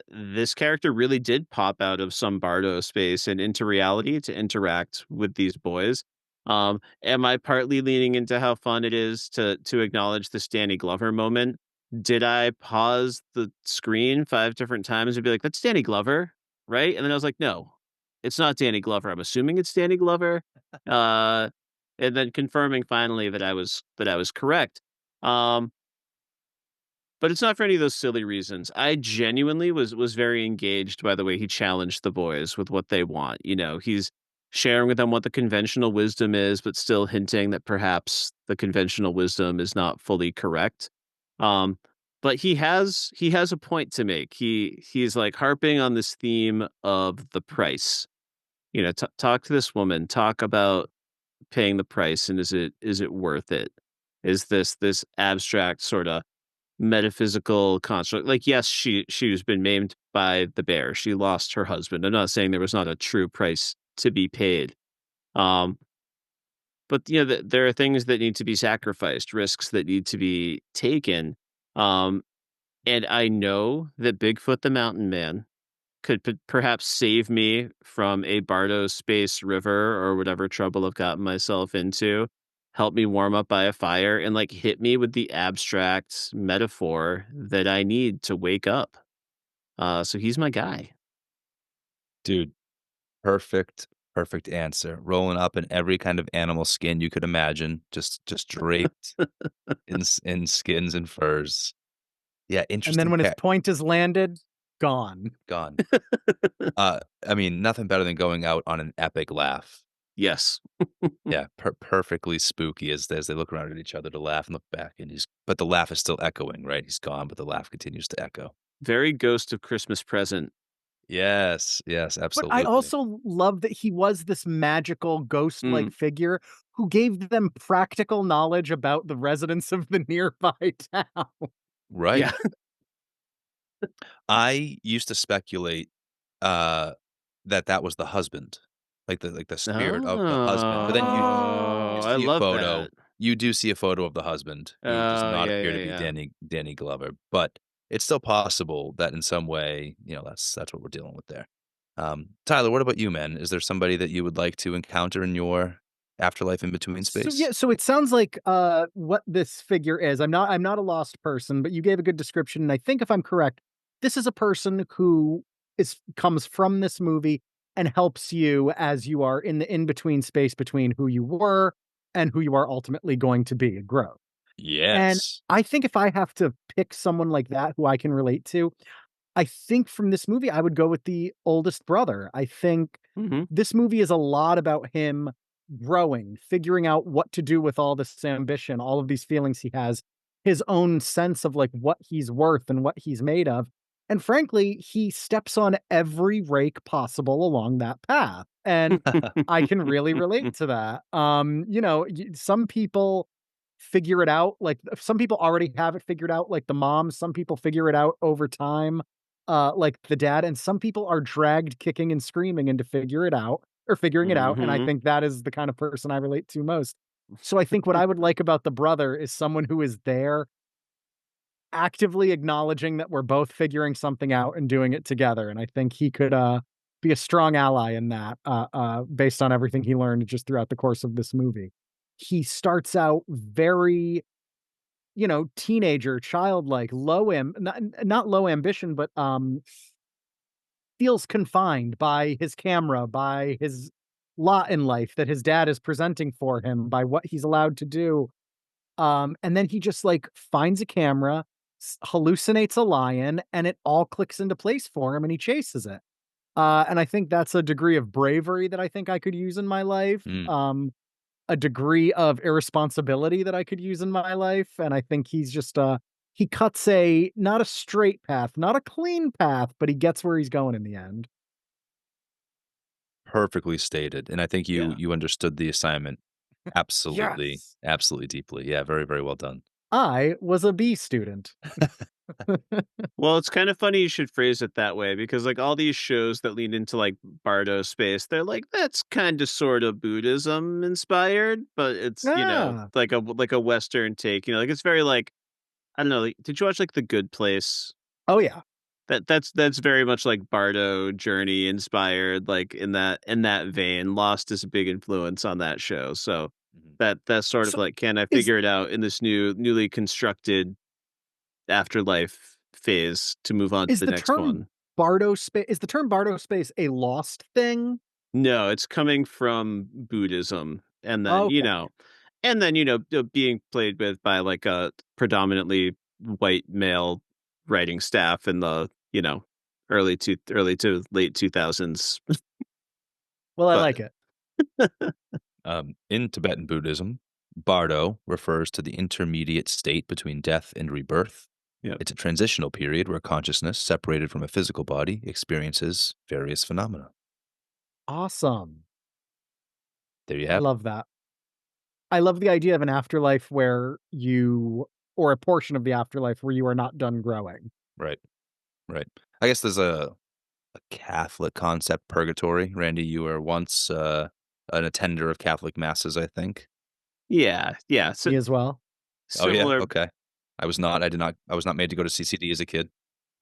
this character really did pop out of some Bardo space and into reality to interact with these boys. Am I partly leaning into how fun it is to acknowledge this Danny Glover moment? Did I pause the screen 5 different times and be like, "That's Danny Glover, right?" And then I was like, "No, it's not Danny Glover. I'm assuming it's Danny Glover." Uh, and then confirming finally that I was correct. Um, but it's not for any of those silly reasons. I genuinely was very engaged by the way he challenged the boys with what they want. He's sharing with them what the conventional wisdom is, but still hinting that perhaps the conventional wisdom is not fully correct. Um, but he has a point to make. He's like harping on this theme of the price. Talk to this woman, talk about paying the price, and is it worth it? Is this abstract sort of metaphysical construct? Like, yes, she's been maimed by the bear. She lost her husband. I'm not saying there was not a true price to be paid. Um, but there are things that need to be sacrificed, risks that need to be taken. Um, and I know that Bigfoot the Mountain Man could perhaps save me from a Bardo space river or whatever trouble I've gotten myself into, help me warm up by a fire, and like hit me with the abstract metaphor that I need to wake up. So he's my guy. Dude, perfect, perfect answer. Rolling up in every kind of animal skin you could imagine, just draped in skins and furs. Yeah, And then interesting when his cat point is landed, gone. gone. I mean, nothing better than going out on an epic laugh. Yes. Yeah, perfectly spooky as they look around at each other to laugh and look back, and but the laugh is still echoing, right? He's gone, but the laugh continues to echo. Very Ghost of Christmas Present. Yes, yes, But I absolutely. also love that he was this magical ghost-like Mm, figure who gave them practical knowledge about the residents of the nearby town. Right. yeah. I used to speculate, uh, that was the husband, like the spirit of the husband, but then you Oh, I see a love photo that. you do see a photo of the husband who does Oh, not yeah, appear yeah, to be yeah. Danny Glover, but it's still possible that in some way, that's what we're dealing with there. Tyler, what about you, man? Is there somebody that you would like to encounter in your afterlife in between So space? yeah, so it sounds like what this figure is. I'm not a lost person, but you gave a good description, and I think if I'm correct, this is a person who is comes from this movie and helps you as you are in the in-between space between who you were and who you are ultimately going to be and grow. And Yes. I think if I have to pick someone like that who I can relate to, I think from this movie, I would go with the oldest brother. I think Mhm. this movie is a lot about him growing, figuring out what to do with all this ambition, all of these feelings he has, his own sense of like what he's worth and what he's made of. And frankly, he steps on every rake possible along that path. And I can really relate to that. Some people figure it out, like some people already have it figured out, like the mom, some people figure it out over time, like the dad, and some people are dragged kicking and screaming into figuring it out, and I Mhm. think that is the kind of person I relate to most. So I think what I would like about the brother is someone who is there actively acknowledging that we're both figuring something out and doing it together, and I think he could, be a strong ally in that, based on everything he learned just throughout the course of this movie. He starts out very, teenager, childlike, not low ambition, but, feels confined by his camera, by his lot in life that his dad is presenting for him, by what he's allowed to do. And then he just like finds a camera, hallucinates a lion, and it all clicks into place for him and he chases it. And I think that's a degree of bravery that I think I could use in my life. Mm, A degree of irresponsibility that I could use in my life. And I think he's just he cuts a not a straight path, not a clean path, but he gets where he's going in the end. perfectly stated, and I think you Yeah. you understood the assignment absolutely, Yes. absolutely deeply. Yeah, very, very well done. I was a B student. Well, it's kind of funny you should phrase it that way because like all these shows that lean into like Bardo space, they're like that's kind of sort of Buddhism inspired, but it's, Yeah. like a Western take, like it's very like I don't know, like, did you watch like The Good Place? Oh, yeah. That's very much like Bardo Journey inspired, like in that vein. Lost is a big influence on that show. So Mhm. that's sort of So, like, can I is figure it out in this newly constructed afterlife phase to move on to is the the next term one. Bardo space a lost thing? No, it's coming from Buddhism, and then, Okay. being played with by like a predominantly white male writing staff in the, early to late 2000s. Well, I But like it. In Tibetan Buddhism, bardo refers to the intermediate state between death and rebirth. yeah. It's a transitional period where consciousness, separated from a physical body, experiences various phenomena. Awesome. There you I have it. love that. I love the idea of an afterlife where you or a portion of the afterlife where you are not done growing. Right, right. I guess there's a Catholic concept, purgatory. Randy, you were once an attender of Catholic masses, I think. Yeah, yeah, so Me as well. Oh yeah, similar. okay. I was not. I did not. I was not made to go to CCD as a kid.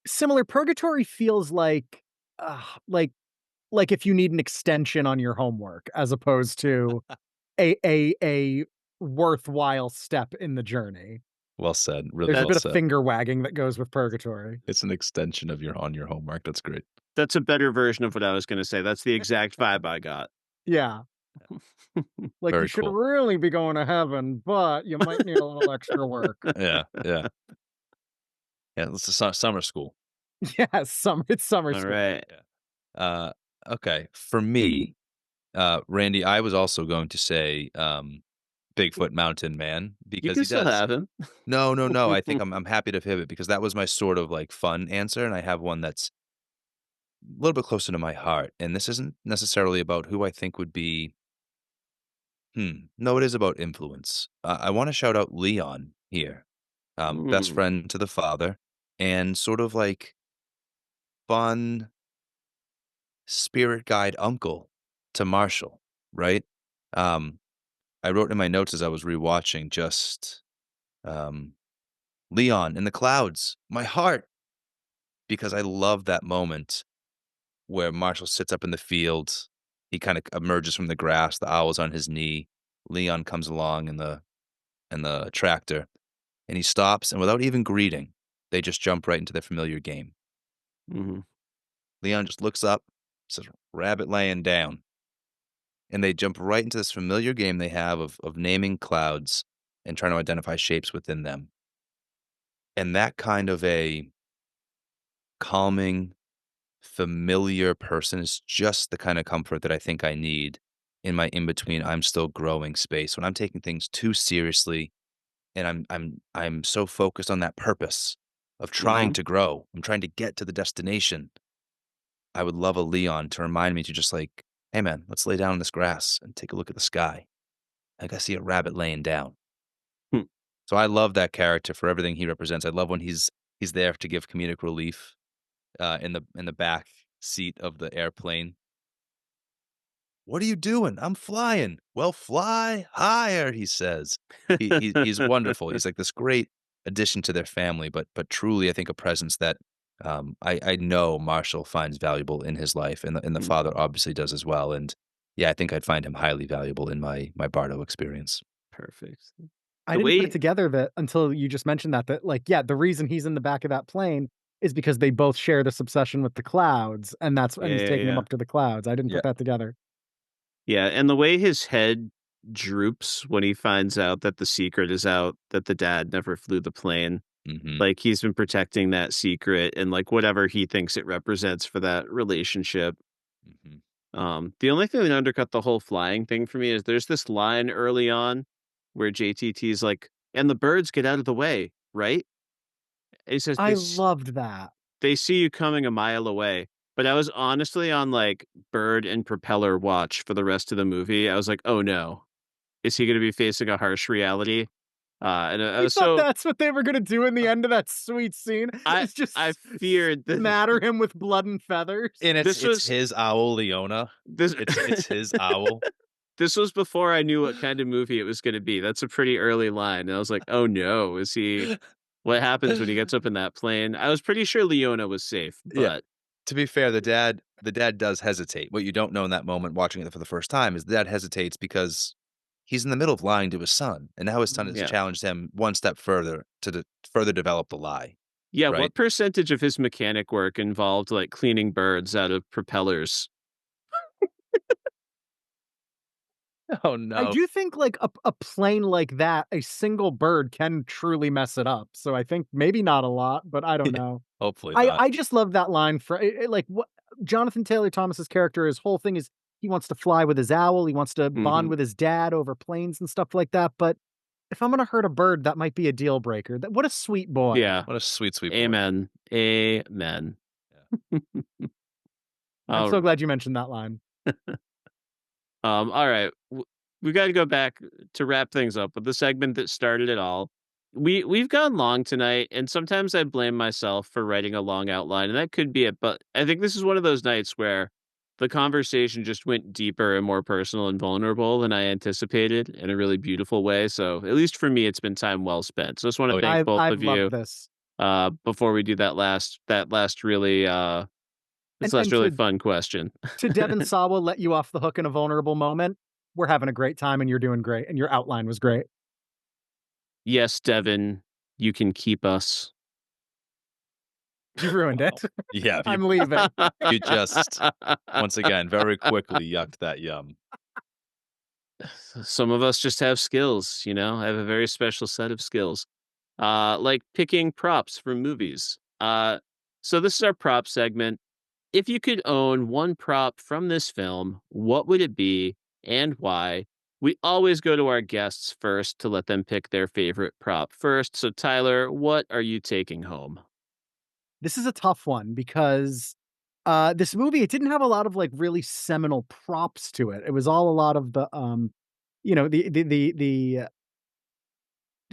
Similar purgatory feels uh, like like if you need an extension on your homework as opposed to a worthwhile step in the journey. Well said. Really There's a well bit of That's said. finger wagging that goes with purgatory. It's an extension of your homework. That's great. that's a better version of what I was gonna say. That's the exact vibe I got. Yeah. Like, you Very should cool. really be going to heaven, but you might need a little extra work. Yeah, yeah, yeah. This is summer school. Yes, it's summer school. Alright. Yeah. Okay. For me, Randy, I was also going to say Bigfoot Mountain Man You because can he still does. have him. No, no, no. I think I'm happy to pivot because that was my sort of like fun answer, and I have one that's a little bit closer to my heart. And this isn't necessarily about who I think would be. No, it is about influence. I want to shout out Leon here, best Mm, friend to the father, and sort of like fun spirit guide uncle to Marshall, right? Um, I wrote in my notes as I was rewatching just um, Leon in the clouds, my heart, because I love that moment where Marshall sits up in the field. He kind of emerges from the grass. The owl's on his knee. Leon comes along in the tractor, and he stops. And without even greeting, they just jump right into their familiar game. mhm, Leon just looks up, says, "Rabbit laying down," and they jump right into this familiar game they have of naming clouds and trying to identify shapes within them. And that kind of a calming, familiar person is just the kind of comfort that I think I need in my in between I'm still growing space. When I'm taking things too seriously and I'm so focused on that purpose of trying mhm, to grow. I'm trying to get to the destination. I would love a Leon to remind me to just like, hey man, let's lay down in this grass and take a look at the sky. Like I see a rabbit laying down. hm. So I love that character for everything he represents. I love when he's there to give comedic relief in the back seat of the airplane. "What are you doing? I'm flying." "Well, fly higher," he says. He's wonderful. He's like this great addition to their family, but truly, I think a presence that, I know Marshall finds valuable in his life, and the father Mhm, obviously does as well, and, yeah, I think I'd find him highly valuable in my Bardo experience. perfect. I The didn't put it way together that until you just mentioned that, like, yeah, the reason he's in the back of that plane is because they both share this obsession with the clouds, and Yeah, he's yeah, taking them yeah. up to the clouds. I didn't Yeah. put that together. Yeah, and the way his head droops when he finds out that the secret is out, that the dad never flew the plane. Mhm. Like, he's been protecting that secret and, like, whatever he thinks it represents for that relationship. Mhm. The only thing that undercut the whole flying thing for me is there's this line early on where JTT's like, "And the birds get out of the way, right?" And he says, I loved that. They see you coming a mile away." But I was honestly on, like, bird and propeller watch for the rest of the movie. I was like, "Oh, no. Is he gonna be facing a harsh reality?" I thought So that's what they were gonna do in the end of that sweet scene, I is just I s feared that smatter him with blood and feathers. And this it's was his owl, Leona. this It's his owl. this was before I knew what kind of movie it was gonna be. That's a pretty early line, and I was like, "Oh, no. Is he what happens when he gets up in that plane?" I was pretty sure Leona was safe, Yeah. but To be fair, the dad does hesitate. What you don't know in that moment watching it for the first time is the dad hesitates because he's in the middle of lying to his son, and now his son has Mm. yeah. challenged him one step further to further develop the lie, Yeah, right? what percentage of his mechanic work involved, like, cleaning birds out of propellers? Oh, I no. do think, like, a plane like that, a single bird can truly mess it up, so I think maybe not a lot, but I don't Yeah, know. hopefully I not. I just love that line for like, what Jonathan Taylor Thomas's character, his whole thing is he wants to fly with his owl, he wants to bond Mhm. with his dad over planes and stuff like that, but if I'm gonna hurt a bird, that might be a deal breaker. That what a sweet boy. Yeah. What a sweet, sweet boy. Amen. Amen. Yeah. I'm so Oh, glad you mentioned that line. all right. We got to go back to wrap things up with the segment that started it all. We've gone long tonight, and sometimes I blame myself for writing a long outline, and that could be it. But I think this is one of those nights where the conversation just went deeper and more personal and vulnerable than I anticipated in a really beautiful way. So at least for me, it's been time well spent. So I just want to Oh, yeah. thank both I've of loved you this. before we do that last really this last And really fun question. to Devon Sawa let you off the hook in a vulnerable moment, we're having a great time and you're doing great, and your outline was great. Yes, Devin, you can keep us. You ruined Wow. it. Yeah, I'm leaving. you just once again, very quickly yucked that yum. Some of us just have skills, I have a very special set of skills. Like picking props from movies. So this is our prop segment. If you could own one prop from this film, what would it be and why? We always go to our guests first to let them pick their favorite prop first. So Tyler, what are you taking home? This is a tough one because, this movie, it didn't have a lot of, like, really seminal props to it. It was all a lot of the, the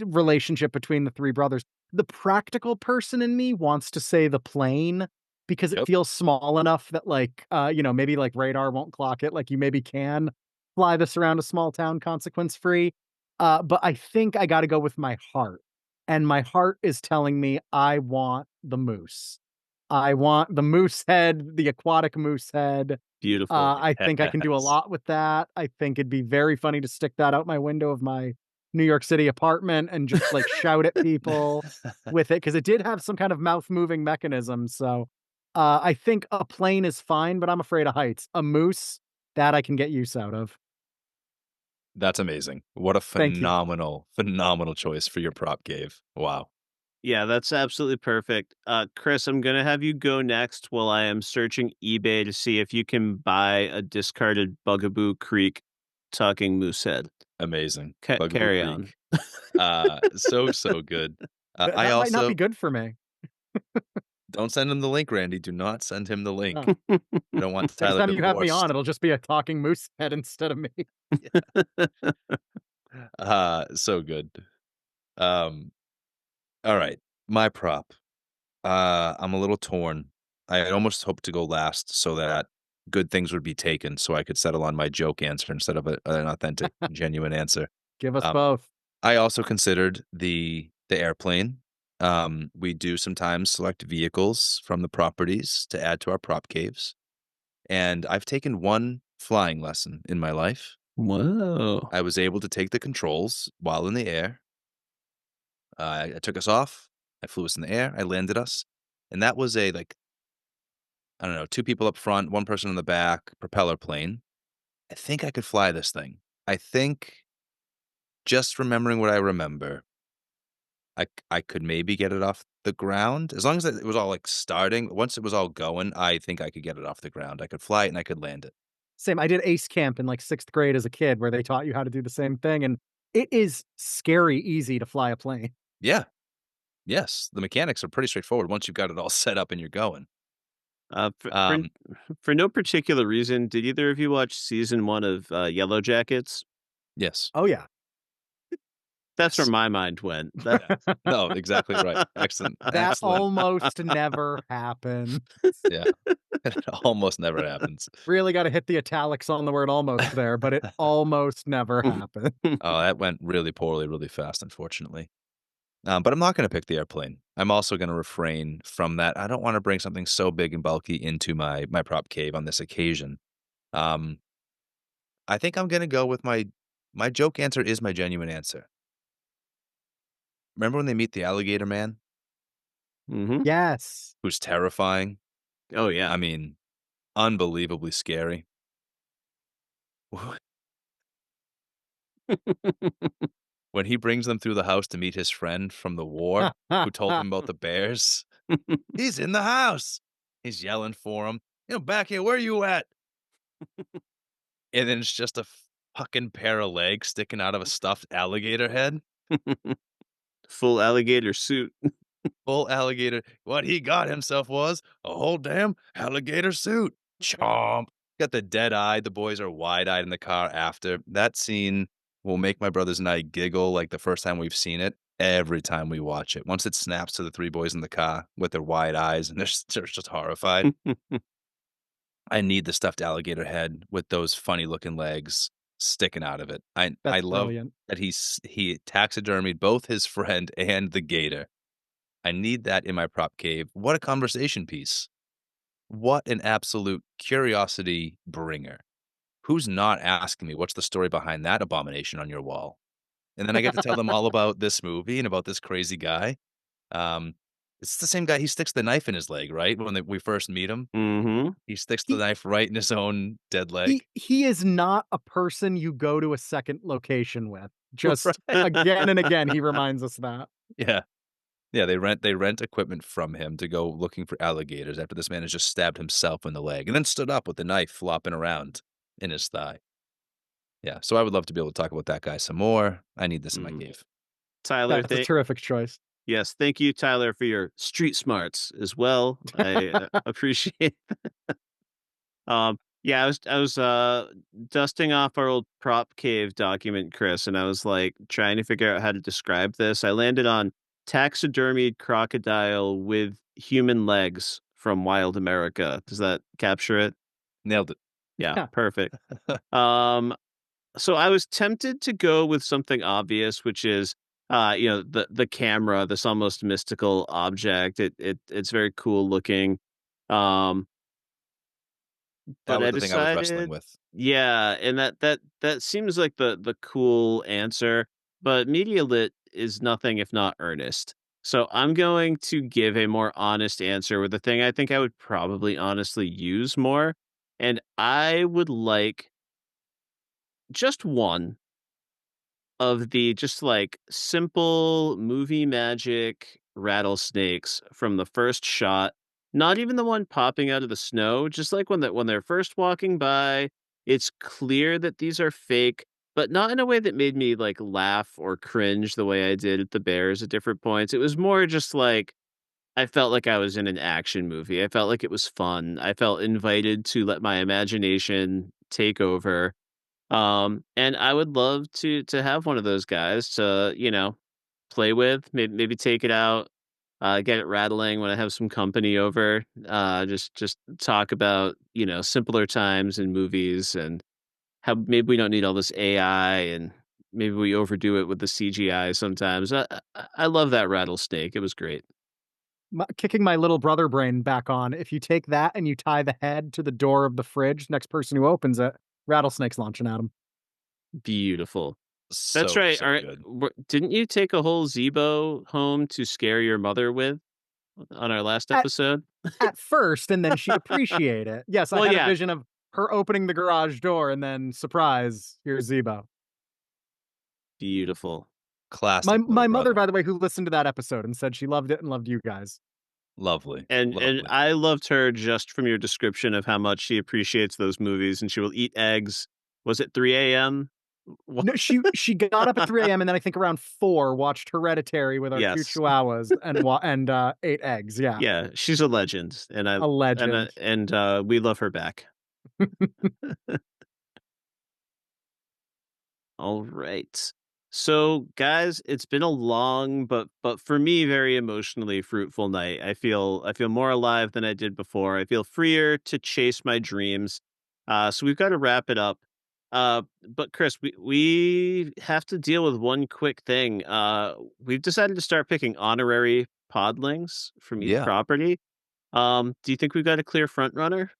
relationship between the 3 brothers. The practical person in me wants to say the plane because it Yep. feels small enough that, like, maybe, like, radar won't clock it, like, you maybe can fly this around a small town consequence free. But I think I gotta go with my heart, and my heart is telling me I want the moose. I want the moose head, the aquatic moose head. Beautiful. I think I can do a Yes. lot with that. I think it'd be very funny to stick that out my window of my New York City apartment and just, like, shout at people with it because it did have some kind of mouth moving mechanism, so, I think a plane is fine, but I'm afraid of heights. A moose, that I can get use out of. That's amazing. What a Thank you. phenomenal, phenomenal choice for your prop cave. Wow. Yeah, that's absolutely perfect. Chris, I'm gonna have you go next while I am searching eBay to see if you can buy a discarded Bugaboo Creek talking moose head. Amazing. Bugaboo Carry on. Creek. So good. I That might not be also good for me. don't send him the link, Randy. Do not send him the Oh, link. I don't want next Tyler time you have me on, divorced. it'll just be a talking moose head instead of me. So good. Um, all right. My prop. I'm a little torn. I had almost hoped to go last so that good things would be taken so I could settle on my joke answer instead of an authentic, genuine answer. Give us Um, both. I also considered the airplane. We do sometimes select vehicles from the properties to add to our prop caves, and I've taken one flying lesson in my life. Whoa. I was able to take the controls while in the air. I took us off. I flew us in the air. I landed us, and that was a like I don't know, two people up front, one person in the back, propeller plane. I think I could fly this thing. I think just remembering what I remember, I could maybe get it off the ground as long as it was all like starting. Once it was all going, I think I could get it off the ground. I could fly it and I could land it. Same, I did ace camp in, like, 6th grade as a kid where they taught you how to do the same thing, and it is scary easy to fly a plane. Yeah. Yes. The mechanics are pretty straightforward once you've got it all set up and you're going. Uh, for, for Um, for no particular reason, did either of you watch season one of Yellow Jackets? yes. Oh, yeah. that's where Yes. my mind went. That Yeah. No, exactly right. Excellent, That excellent. almost never happened. Yeah. It almost never happens. Really gotta hit the italics on the word almost there, but it almost never happened. Oh, that went really poorly, really fast, unfortunately. But I'm not gonna pick the airplane. I'm also gonna refrain from that. I don't wanna bring something so big and bulky into my prop cave on this occasion. Um, I think I'm gonna go with my joke answer is my genuine answer. Remember when they meet the alligator man, Mhm. Yes. who's terrifying? Oh, yeah. I mean, unbelievably scary. When he brings them through the house to meet his friend from the war who told him about the bears, "He's in the house." He's yelling for him, "Back here, where you at?" And then it's just a fucking pair of legs sticking out of a stuffed alligator head. Full alligator suit. Full alligator. What he got himself was a whole damn alligator suit. Chomp. Got the dead eye. The boys are wide eyed in the car after. That scene will make my brothers and I giggle like the first time we've seen it every time we watch it. Once it snaps to the three boys in the car with their wide eyes and they're just horrified. I need the stuffed alligator head with those funny looking legs sticking out of it. I That's love brilliant. that he taxidermied both his friend and the gator. I need that in my prop cave. What a conversation piece. What an absolute curiosity bringer. Who's not asking me what's the story behind that abomination on your wall? And then I get to tell them all about this movie and about this crazy guy. Um, it's the same guy. He sticks the knife in his leg, right? When we first meet him, Mhm. he sticks the He knife right in his own dead leg. he is not a person you go to a second location with. Just Right? again and again, he reminds us that. Yeah. Yeah, they rent equipment from him to go looking for alligators after this man has just stabbed himself in the leg and then stood up with the knife flopping around in his thigh. Yeah, so I would love to be able to talk about that guy some more. I need this in my Mm. cave. Tyler, That's a thank terrific choice. yes, thank you, Tyler, for your street smarts as well. I, appreciate yeah, I was dusting off our old prop cave document, Chris, and I was, like, trying to figure out how to describe this. I landed on taxidermied crocodile with human legs from Wild America. Does that capture it? Nailed it. Yeah, Yeah, perfect. Um, so I was tempted to go with something obvious, which is, the camera, this almost mystical object. It's very cool looking. Um, That but was I the thing I was wrestling decided, with. yeah, and that seems like the cool answer, but media lit is nothing if not earnest. So I'm going to give a more honest answer with the thing I think I would probably honestly use more, and I would like just one of the just like simple movie magic rattlesnakes from the first shot. Not even the one popping out of the snow, just like when they're first walking by, it's clear that these are fake, but not in a way that made me like laugh or cringe the way I did at the bears at different points. It was more just like I felt like I was in an action movie. I felt like it was fun. I felt invited to let my imagination take over, and I would love to have one of those guys to, play with, maybe take it out, get it rattling when I have some company over. Just talk about, simpler times in movies and how maybe we don't need all this AI and maybe we overdo it with the CGI sometimes. I love that rattlesnake. It was great. kicking my little brother brain back on. If you take that and you tie the head to the door of the fridge, next person who opens it, rattlesnake's launching at him. Beautiful. That's So, right. so good. Didn't you take a whole Zebo home to scare your mother with on our last At episode? at first, and then she'd appreciate it. Yes, I Well, had a yeah, vision of her opening the garage door and then, surprise, here's Zebo. beautiful. My Classic little my mother, brother. by the way, who listened to that episode and said she loved it and loved you guys. Lovely, And lovely. I loved her just from your description of how much she appreciates those movies, and she will eat eggs. Was it 3 a.m.? What? No, she got up at 3 a.m. and then I think around 4 watched Hereditary with our 2 Yes. chihuahuas and ate eggs, yeah. Yeah, she's a legend, and A legend. we love her back. All right. So, guys, it's been a long but for me very emotionally fruitful night. I feel more alive than I did before. I feel freer to chase my dreams. So we've got to wrap it up. But Chris, we have to deal with one quick thing. We've decided to start picking honorary podlings from each Yeah. property. Do you think we've got a clear front runner?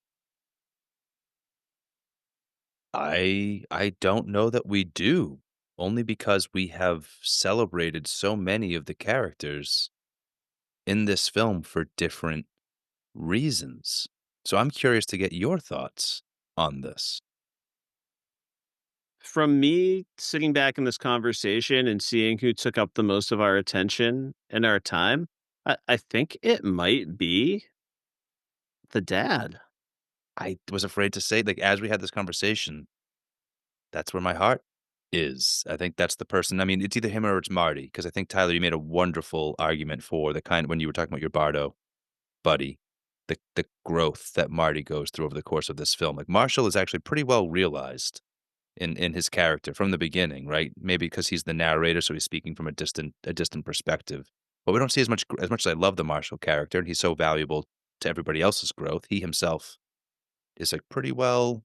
I don't know that we do, only because we have celebrated so many of the characters in this film for different reasons. So I'm curious to get your thoughts on this. From me sitting back in this conversation and seeing who took up the most of our attention and our time, I think it might be the dad. I was afraid to say, like, as we had this conversation, that's where my heart is. I think that's the person. I mean, it's either him or it's Marty, because I think, Tyler, you made a wonderful argument for the kind when you were talking about your Bardo buddy, the growth that Marty goes through over the course of this film. Like, Marshall is actually pretty well realized in his character from the beginning, right? Maybe because he's the narrator, so he's speaking from a distant perspective. But we don't see as much as I love the Marshall character, and he's so valuable to everybody else's growth. He himself is like pretty well,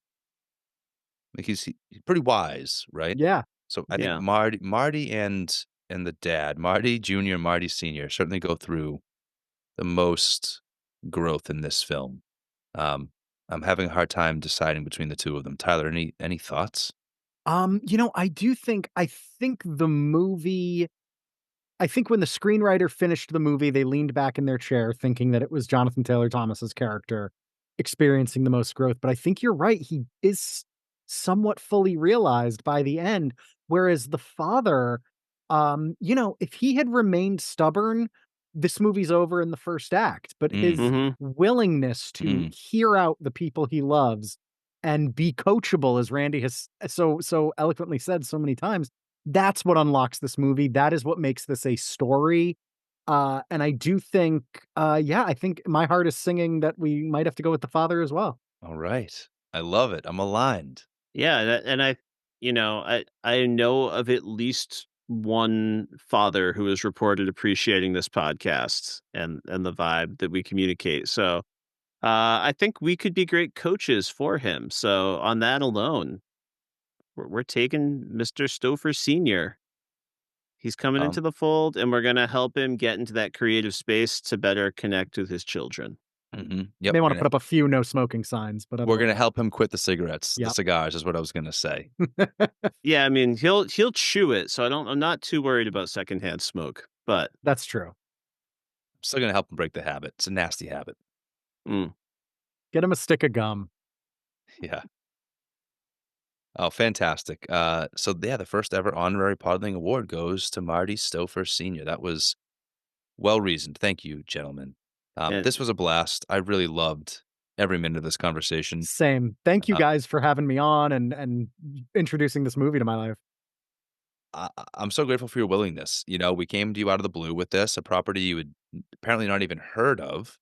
like he's pretty wise, right? Yeah. So I think Yeah. Marty and the dad, Marty Jr., Marty Sr. certainly go through the most growth in this film. Um, I'm having a hard time deciding between the two of them. Tyler, any thoughts? I think the movie I think when the screenwriter finished the movie, they leaned back in their chair thinking that it was Jonathan Taylor Thomas's character experiencing the most growth, but I think you're right, he is somewhat fully realized by the end, whereas the father, if he had remained stubborn, this movie's over in the first act, but Mm, his Mhm. willingness to mm. hear out the people he loves and be coachable, as Randy has so eloquently said so many times, that's what unlocks this movie. That is what makes this a story. And I do think, yeah, I think my heart is singing that we might have to go with the father as well. All right. I love it. I'm aligned. Yeah, and I know of at least one father who is reported appreciating this podcast and the vibe that we communicate. So, I think we could be great coaches for him. So, on that alone, we're taking Mr. Stouffer Senior. He's coming into Um, the fold, and we're gonna help him get into that creative space to better connect with his children. yep, May want to put up a few no smoking signs, but we're gonna otherwise, help him quit the cigarettes, the yep. cigars is what I was gonna say. Yeah, I mean, he'll chew it, so I'm not too worried about secondhand smoke, but, That's true. I'm still gonna help him break the habit. It's a nasty habit. mm, Get him a stick of gum. Yeah. Oh, fantastic. So yeah, the first ever honorary Podling Award goes to Marty Stouffer Sr. That was well reasoned. Thank you, gentlemen. and This was a blast. I really loved every minute of this conversation. Same. Thank you Uh, guys for having me on and introducing this movie to my life. I'm so grateful for your willingness. You know, we came to you out of the blue with this, a property you had apparently not even heard of,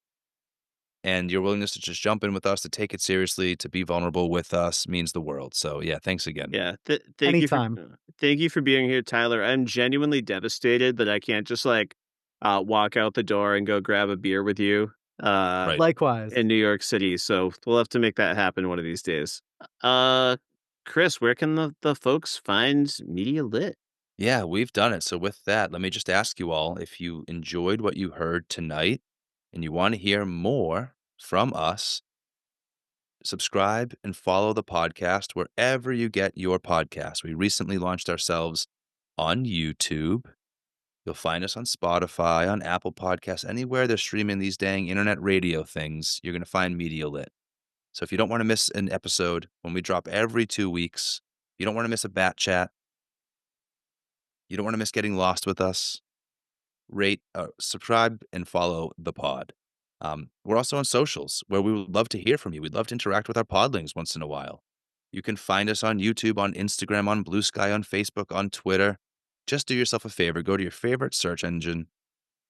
and your willingness to just jump in with us, to take it seriously, to be vulnerable with us means the world. So yeah, thanks again. yeah, Anytime. thank you for being here, Tyler. I'm genuinely devastated that I can't just, like, walk out the door and go grab a beer with you, uh, Right. Likewise. in New York City, so we'll have to make that happen one of these days. Uh, Chris, where can the folks find Media Lit? Yeah, we've done it. So with that, let me just ask you all if you enjoyed what you heard tonight and you want to hear more from us, subscribe and follow the podcast wherever you get your podcasts. We recently launched ourselves on YouTube. You'll find us on Spotify, on Apple Podcasts, anywhere they're streaming these dang internet radio things, you're going to find Media Lit. So if you don't want to miss an episode when we drop every 2 weeks, you don't want to miss a bat chat, you don't want to miss getting lost with us, rate, subscribe, and follow the pod. We're also on socials where we would love to hear from you. We'd love to interact with our podlings once in a while. You can find us on YouTube, on Instagram, on Blue Sky, on Facebook, on Twitter. Just do yourself a favor, go to your favorite search engine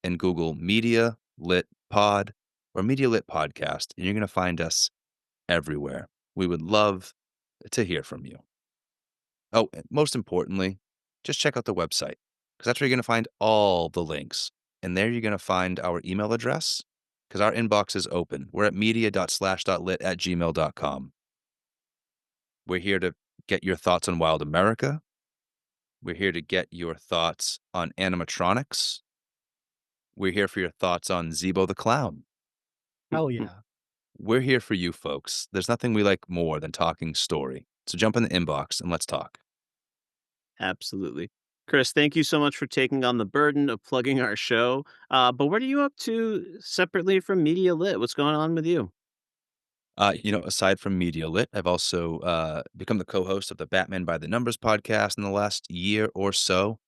and Google Media Lit Pod or Media Lit Podcast, and you're going to find us everywhere. We would love to hear from you. Oh, and most importantly, just check out the website because that's where you're going to find all the links. And there you're going to find our email address because our inbox is open. We're at media.slash.lit@gmail.com. We're here to get your thoughts on Wild America. We're here to get your thoughts on animatronics. We're here for your thoughts on Zebo the Clown. Hell yeah. We're here for you folks. There's nothing we like more than talking story. So jump in the inbox and let's talk. Absolutely. Kris, thank you so much for taking on the burden of plugging our show. But what are you up to separately from Media Lit? What's going on with you? Aside from Media Lit, I've also become the co-host of the Batman by the Numbers podcast in the last year or so.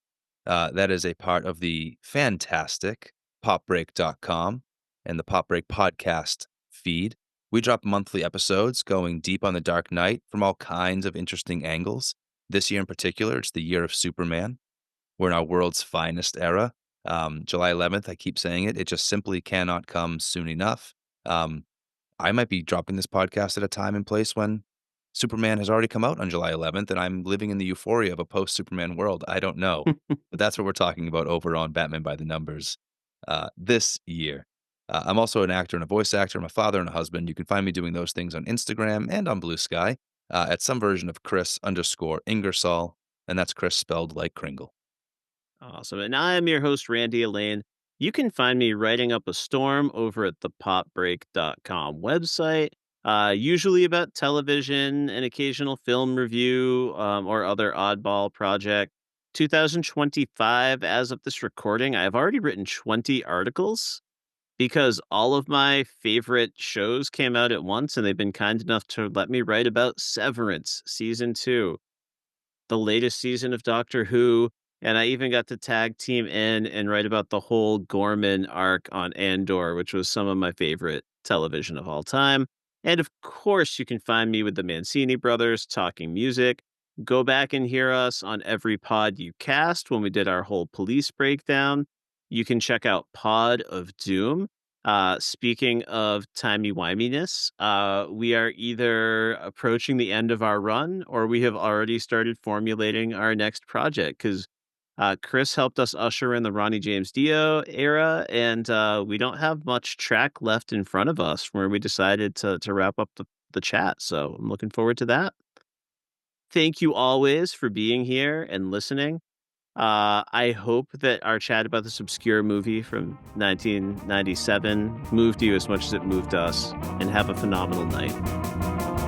That is a part of the fantastic popbreak.com and the Pop Break podcast feed. We drop monthly episodes going deep on the Dark Knight from all kinds of interesting angles. This year in particular, it's the year of Superman. We're in our world's finest era. July 11th, I keep saying it. It just simply cannot come soon enough. Um, I might be dropping this podcast at a time and place when Superman has already come out on July 11th, and I'm living in the euphoria of a post-Superman world. I don't know, but that's what we're talking about over on Batman by the Numbers this year. I'm also an actor and a voice actor. I'm a father and a husband. You can find me doing those things on Instagram and on Blue Sky at some version of Kris_Ingersoll, and that's Kris spelled like Kringle. Awesome. And I'm your host, Randy Elaine. You can find me writing up a storm over at the popbreak.com website, usually about television, an occasional film review, or other oddball project. 2025, as of this recording, I've already written 20 articles because all of my favorite shows came out at once, and they've been kind enough to let me write about Severance season 2, the latest season of Doctor Who, and I even got to tag team in and write about the whole Gorman arc on Andor, which was some of my favorite television of all time. And of course, you can find me with the Mancini brothers talking music. Go back and hear us on every pod you cast when we did our whole police breakdown. You can check out Pod of Doom. Speaking of timey-wiminess, we are either approaching the end of our run or we have already started formulating our next project because Kris helped us usher in the Ronnie James Dio era, and we don't have much track left in front of us where we decided to wrap up the chat. So I'm looking forward to that. Thank you always for being here and listening. I hope that our chat about this obscure movie from 1997 moved you as much as it moved us, and have a phenomenal night.